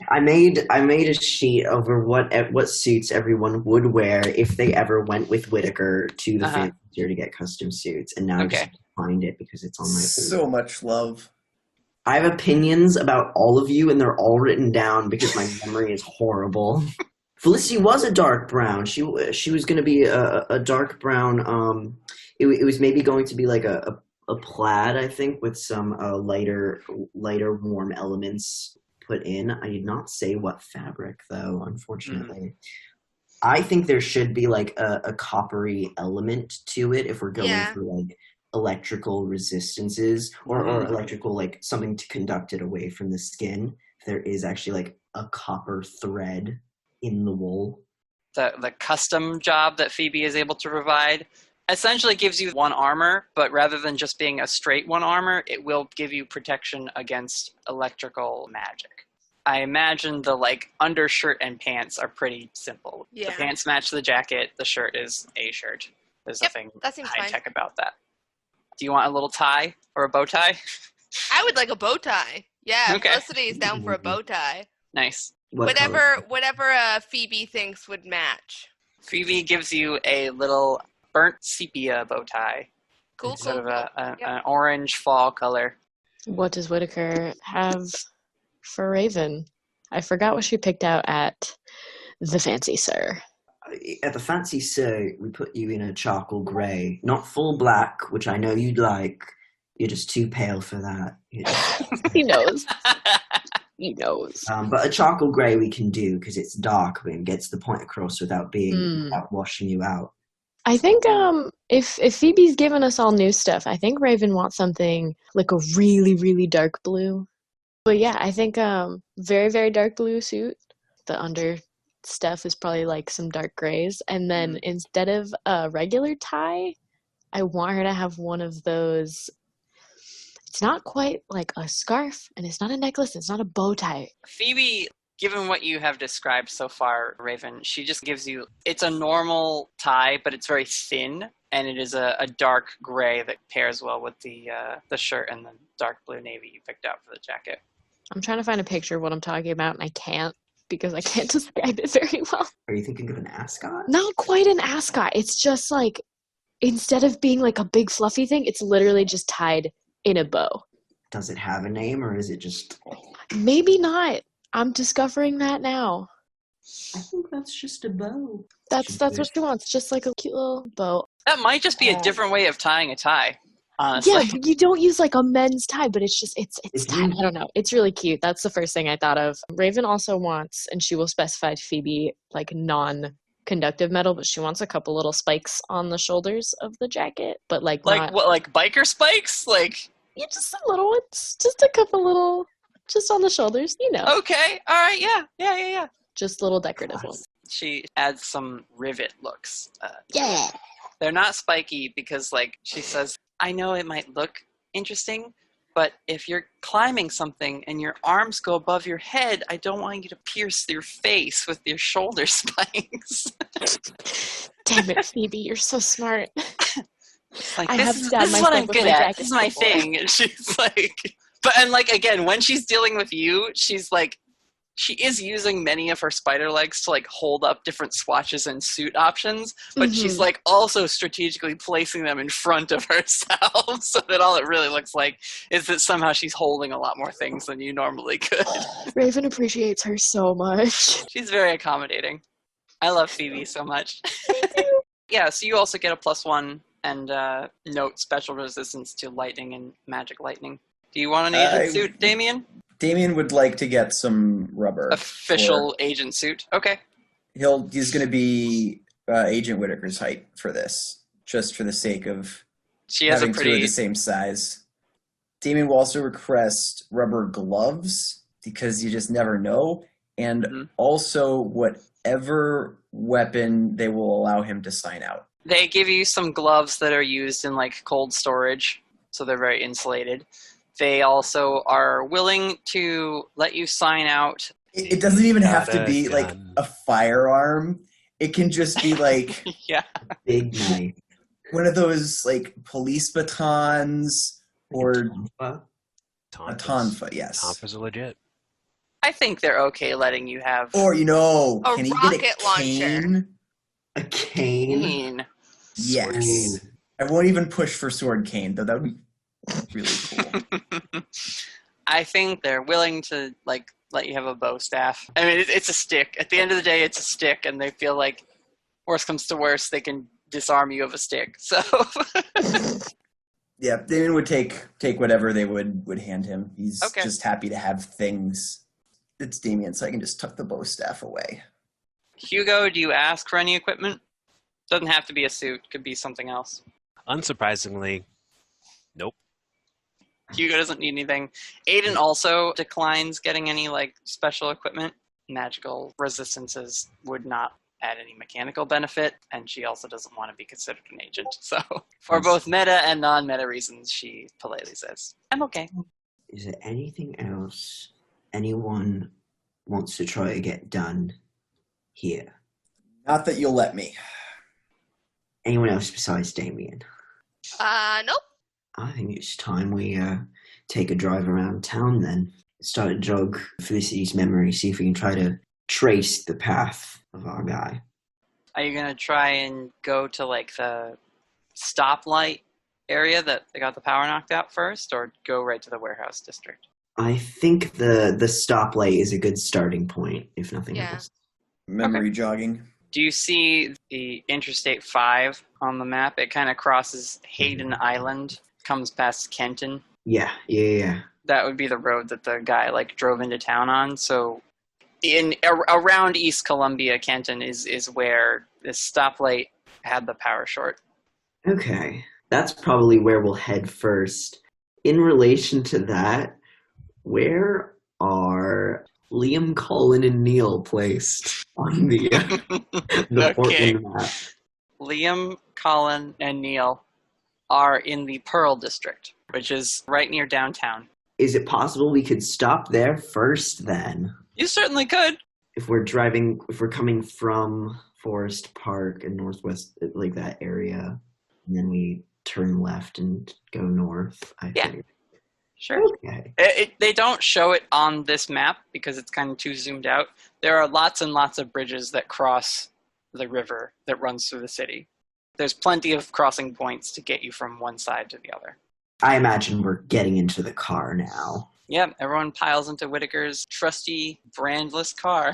I made a sheet over what suits everyone would wear if they ever went with Whittaker to the fancier to get custom suits, and now I just find it because it's on my so much love. I have opinions about all of you, and they're all written down because my memory is horrible. Felicity was a dark brown. She was going to be a dark brown. It was maybe going to be like a plaid, I think, with some lighter warm elements put in. I did not say what fabric, though, unfortunately. I think there should be like a coppery element to it if we're going for like electrical resistances or electrical, like something to conduct it away from the skin. If there is actually like a copper thread in the wool. The custom job that Phoebe is able to provide essentially gives you one armor, but rather than just being a straight one armor, it will give you protection against electrical magic. I imagine the like undershirt and pants are pretty simple. Yeah. The pants match the jacket, the shirt is a shirt. There's nothing high tech about that. Do you want a little tie or a bow tie? I would like a bow tie. Yeah, okay. Felicity is down for a bow tie. Nice. Whatever Phoebe thinks would match. Phoebe gives you a little burnt sepia bow tie. Cool. Sort of an orange fall color. What does Whittaker have for Raven? I forgot what she picked out at the Fancy Sir. At the Fancy Sir, we put you in a charcoal grey. Not full black, which I know you'd like. You're just too pale for that. He knows. He knows. But a charcoal grey we can do because it's dark and gets the point across without washing you out. I think if Phoebe's given us all new stuff, I think Raven wants something like a really, really dark blue. But yeah, I think very, very dark blue suit. The under stuff is probably like some dark grays. And then instead of a regular tie, I want her to have one of those. It's not quite like a scarf, and it's not a necklace, it's not a bow tie. Phoebe, given what you have described so far, Raven, she just gives you, it's a normal tie, but it's very thin, and it is a dark gray that pairs well with the shirt and the dark blue navy you picked out for the jacket. I'm trying to find a picture of what I'm talking about, and I can't, because I can't describe it very well. Are you thinking of an ascot? Not quite an ascot. It's just like, instead of being like a big fluffy thing, it's literally just tied in a bow. Does it have a name, or is it just... Maybe not. I'm discovering that now. I think that's just a bow. That's what she wants, just like a cute little bow. That might just be a different way of tying a tie, honestly. Yeah, you don't use like a men's tie, but it's just, it's tied. I don't know. It's really cute. That's the first thing I thought of. Raven also wants, and she will specify to Phoebe, like non-conductive metal, but she wants a couple little spikes on the shoulders of the jacket, but like what, like biker spikes? Like... Yeah, just some little ones. Just a couple little, just on the shoulders, you know. Okay, all right, yeah. Just little decorative ones. She adds some rivet looks. Yeah. They're not spiky because, like, she says, I know it might look interesting, But if you're climbing something and your arms go above your head, I don't want you to pierce your face with your shoulder spikes. Damn it, Phoebe, you're so smart. Like, I this have is stabbed what myself I'm with good my at. jacket This is my before. thing. And she's like, and like, again, when she's dealing with you, she's like, she is using many of her spider legs to like hold up different swatches and suit options, but she's like also strategically placing them in front of herself so that all it really looks like is that somehow she's holding a lot more things than you normally could. Raven appreciates her so much. She's very accommodating. I love Phoebe so much. Yeah, so you also get a +1 and note special resistance to lightning and magic lightning. Do you want an agent suit, Damien? Damien would like to get some rubber. Official agent suit. Okay. He's going to be Agent Whittaker's height for this, just for the sake of she has having a pretty... two of the same size. Damien will also request rubber gloves, because you just never know, and also whatever weapon they will allow him to sign out. They give you some gloves that are used in like cold storage, so they're very insulated. They also are willing to let you sign out. It doesn't even have to be like a firearm. It can just be like yeah, big knife, one of those like police batons or a tonfa. Yes, tonfas are legit. I think they're okay letting you have. Or a can he rocket get a launcher. cane? A cane? Yes. I won't even push for sword cane, though. That would be really cool. I think they're willing to like let you have a bow staff. I mean, it's a stick. At the end of the day, it's a stick, and they feel like worst comes to worst, they can disarm you of a stick. So yeah, Damien would take whatever they would hand him. He's just happy to have things. It's Damien, so I can just tuck the bow staff away. Hugo, do you ask for any equipment? Doesn't have to be a suit. Could be something else. Unsurprisingly, nope. Hugo doesn't need anything. Aidan also declines getting any like special equipment. Magical resistances would not add any mechanical benefit, and she also doesn't want to be considered an agent. So for both meta and non-meta reasons, she politely says, I'm okay. Is there anything else anyone wants to try to get done here? Not that you'll let me. Anyone else besides Damien? Nope. I think it's time we take a drive around town then. Start to jog Felicity's memory, see if we can try to trace the path of our guy. Are you going to try and go to like the stoplight area that they got the power knocked out first, or go right to the warehouse district? I think the stoplight is a good starting point, if nothing else. Memory jogging. Do you see the Interstate 5 on the map? It kind of crosses Hayden Island, comes past Kenton. Yeah. That would be the road that the guy like drove into town on. So around East Columbia, Kenton is where this stoplight had the power short. Okay. That's probably where we'll head first. In relation to that, where are Liam, Colin, and Neil placed on the Portland map? Liam, Colin, and Neil are in the Pearl District, which is right near downtown. Is it possible we could stop there first then? You certainly could. If we're coming from Forest Park and Northwest, like that area, and then we turn left and go north, I think. Sure. Okay. They don't show it on this map because it's kind of too zoomed out. There are lots and lots of bridges that cross the river that runs through the city. There's plenty of crossing points to get you from one side to the other. I imagine we're getting into the car now. Yeah, everyone piles into Whittaker's trusty, brandless car.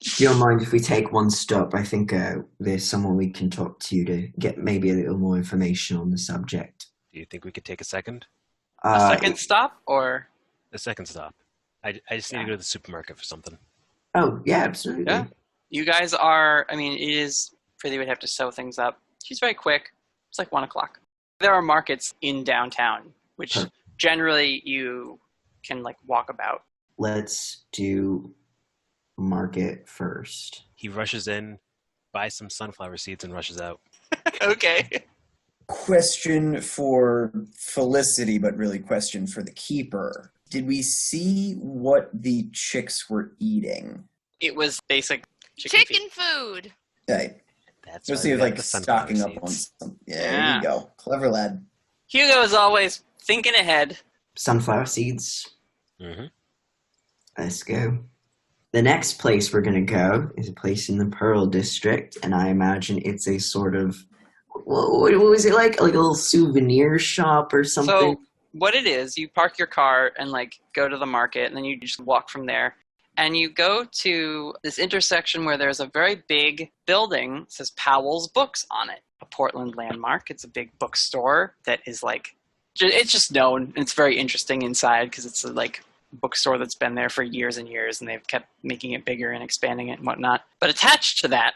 Do you don't mind if we take one stop? I think there's someone we can talk to get maybe a little more information on the subject. Do you think we could take a second? A second stop, or? A second stop. I just need to go to the supermarket for something. Oh, yeah, absolutely. Yeah. You guys are, I mean, it is, Prithvi would have to sew things up. She's very quick. It's like 1 o'clock. There are markets in downtown, which generally you can like walk about. Let's do market first. He rushes in, buys some sunflower seeds, and rushes out. Okay. Question for Felicity, but really question for the keeper. Did we see what the chicks were eating? It was basic chicken food. Okay. That's Just see like stocking up on some. Yeah, there you go. Clever lad. Hugo is always thinking ahead. Sunflower seeds. Mm-hmm. Let's go. The next place we're going to go is a place in the Pearl District, and I imagine it's a sort of, what was it like? Like a little souvenir shop or something? So what it is, you park your car and like go to the market, and then you just walk from there. And you go to this intersection where there's a very big building that says Powell's Books on it, a Portland landmark. It's a big bookstore that is like, it's just known. It's very interesting inside because it's a like bookstore that's been there for years and years, and they've kept making it bigger and expanding it and whatnot. But attached to that,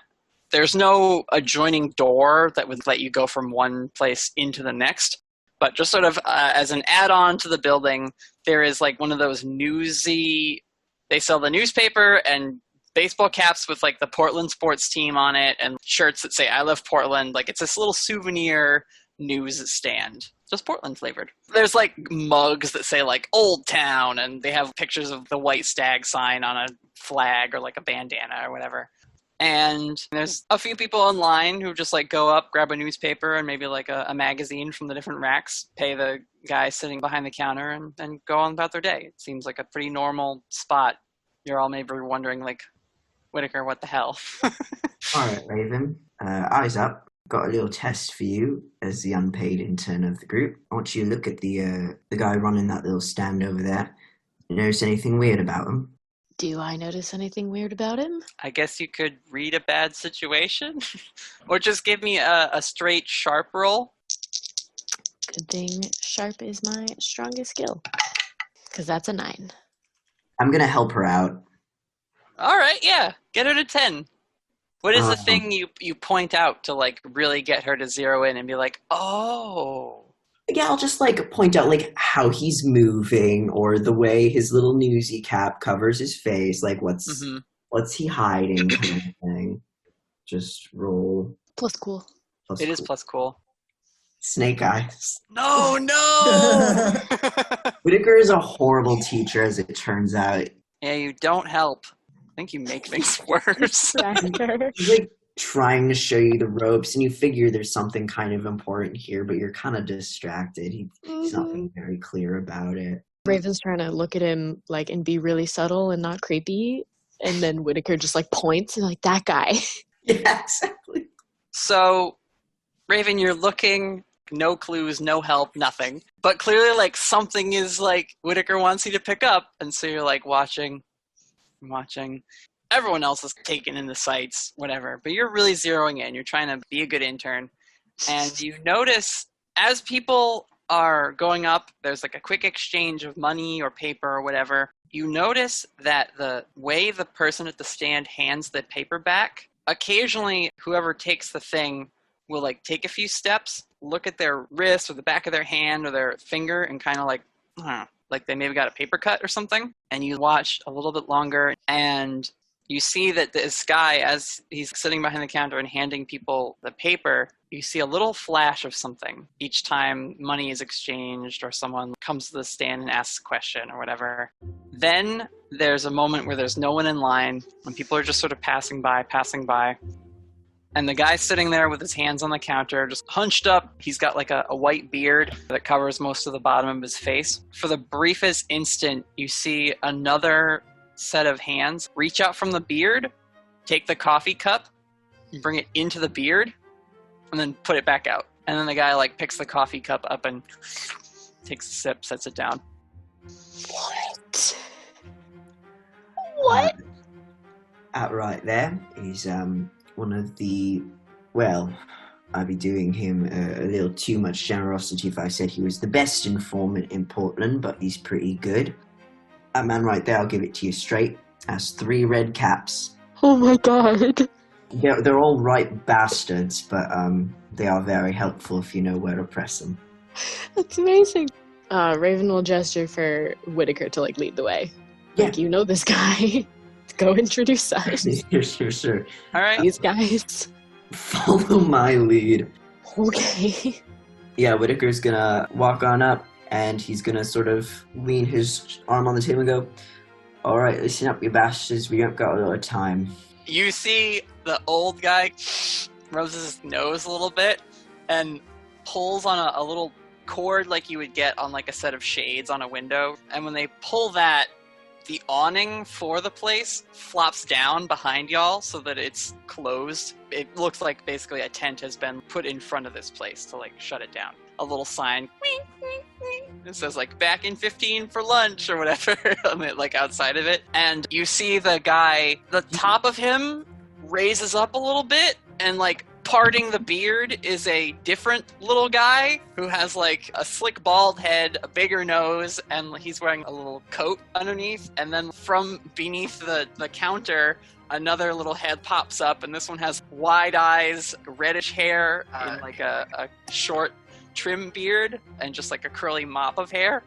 there's no adjoining door that would let you go from one place into the next. But just sort of as an add-on to the building, there is like one of those newsy, they sell the newspaper and baseball caps with like the Portland sports team on it and shirts that say I love Portland. Like it's this little souvenir news stand, just Portland flavored. There's like mugs that say like Old Town, and they have pictures of the White Stag sign on a flag or like a bandana or whatever. And there's a few people online who just like go up, grab a newspaper and maybe like a magazine from the different racks, pay the guy sitting behind the counter and go on about their day. It seems like a pretty normal spot. You're all maybe wondering like, Whittaker, what the hell? All right, Raven. Eyes up. Got a little test for you as the unpaid intern of the group. I want you to look at the guy running that little stand over there. You notice anything weird about him? Do I notice anything weird about him? I guess you could read a bad situation. Or just give me a straight sharp roll. Good thing sharp is my strongest skill. Because that's a 9. I'm going to help her out. All right, yeah. Get her to 10. What is the thing you point out to like really get her to zero in and be like, oh? Yeah, I'll just like point out like how he's moving or the way his little newsy cap covers his face. Like what's he hiding kind of thing. Just roll. Plus cool. Plus it cool. Is plus cool. Snake eyes. No! Whittaker is a horrible teacher, as it turns out. Yeah, you don't help. I think you make things worse. He's like trying to show you the ropes, and you figure there's something kind of important here, but you're kind of distracted. He's not being very clear about it. Raven's trying to look at him like and be really subtle and not creepy, and then Whittaker just like points and like, that guy. Yeah, exactly. So, Raven, you're looking, no clues, no help, nothing. But clearly like something is like Whittaker wants you to pick up, and so you're like watching. Everyone else is taking in the sights, whatever. But you're really zeroing in. You're trying to be a good intern. And you notice as people are going up, there's like a quick exchange of money or paper or whatever. You notice that the way the person at the stand hands the paper back, occasionally whoever takes the thing will like take a few steps, look at their wrist or the back of their hand or their finger and kind of like, like they maybe got a paper cut or something. And you watch a little bit longer and you see that this guy, as he's sitting behind the counter and handing people the paper, you see a little flash of something each time money is exchanged or someone comes to the stand and asks a question or whatever. Then there's a moment where there's no one in line and people are just sort of passing by. And the guy's sitting there with his hands on the counter, just hunched up. He's got like a white beard that covers most of the bottom of his face. For the briefest instant, you see another set of hands reach out from the beard, take the coffee cup, bring it into the beard, and then put it back out. And then the guy like picks the coffee cup up and takes a sip, sets it down. What? Right there is one of the, well, I'd be doing him a little too much generosity if I said he was the best informant in Portland, but he's pretty good. That man right there, I'll give it to you straight, has 3 red caps. Oh my god. They're all right bastards, but they are very helpful if you know where to press them. That's amazing. Raven will gesture for Whittaker to like lead the way. Yeah. Like, you know this guy. Go introduce us. Sure. All right. These guys. Follow my lead. Okay. Yeah, Whittaker's gonna walk on up, and he's gonna sort of lean his arm on the table and go, "Alright, listen up, you bastards, we don't got a lot of time." You see the old guy rubs his nose a little bit and pulls on a little cord like you would get on like a set of shades on a window. And when they pull that, the awning for the place flops down behind y'all so that it's closed. It looks like basically a tent has been put in front of this place to like shut it down. A little sign. It says like back in 15 for lunch or whatever on it, like outside of it. And you see the guy, the top of him raises up a little bit, and like parting the beard is a different little guy who has like a slick bald head, a bigger nose, and he's wearing a little coat underneath. And then from beneath the counter, another little head pops up, and this one has wide eyes, reddish hair, and like a short trim beard, and just like a curly mop of hair.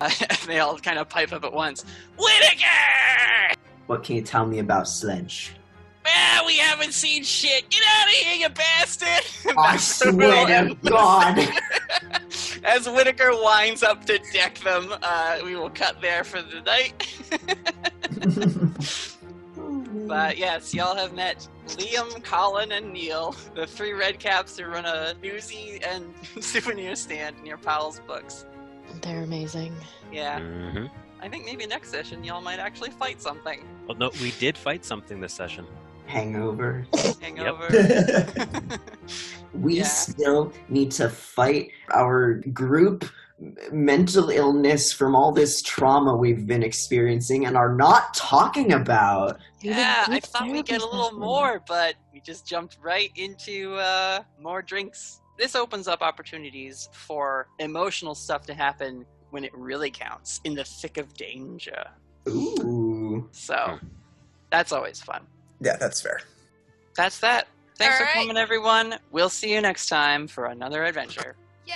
And they all kind of pipe up at once. Whittaker! What can you tell me about Sledge? Well, we haven't seen shit. Get out of here, you bastard! I swear to God! As Whittaker winds up to deck them, we will cut there for the night. But yes, y'all have met Liam, Colin, and Neil, the 3 red caps who run a newsy and souvenir stand near Powell's Books. They're amazing. Yeah. Mm-hmm. I think maybe next session y'all might actually fight something. Well, no, we did fight something this session. Hangover. Hangover. We still need to fight our group mental illness from all this trauma we've been experiencing and are not talking about. Yeah, I thought we'd get a little more, but we just jumped right into more drinks. This opens up opportunities for emotional stuff to happen when it really counts, in the thick of danger. Ooh. So, that's always fun. Yeah, that's fair. That's that. Thanks All for right. coming, everyone. We'll see you next time for another adventure. Yay!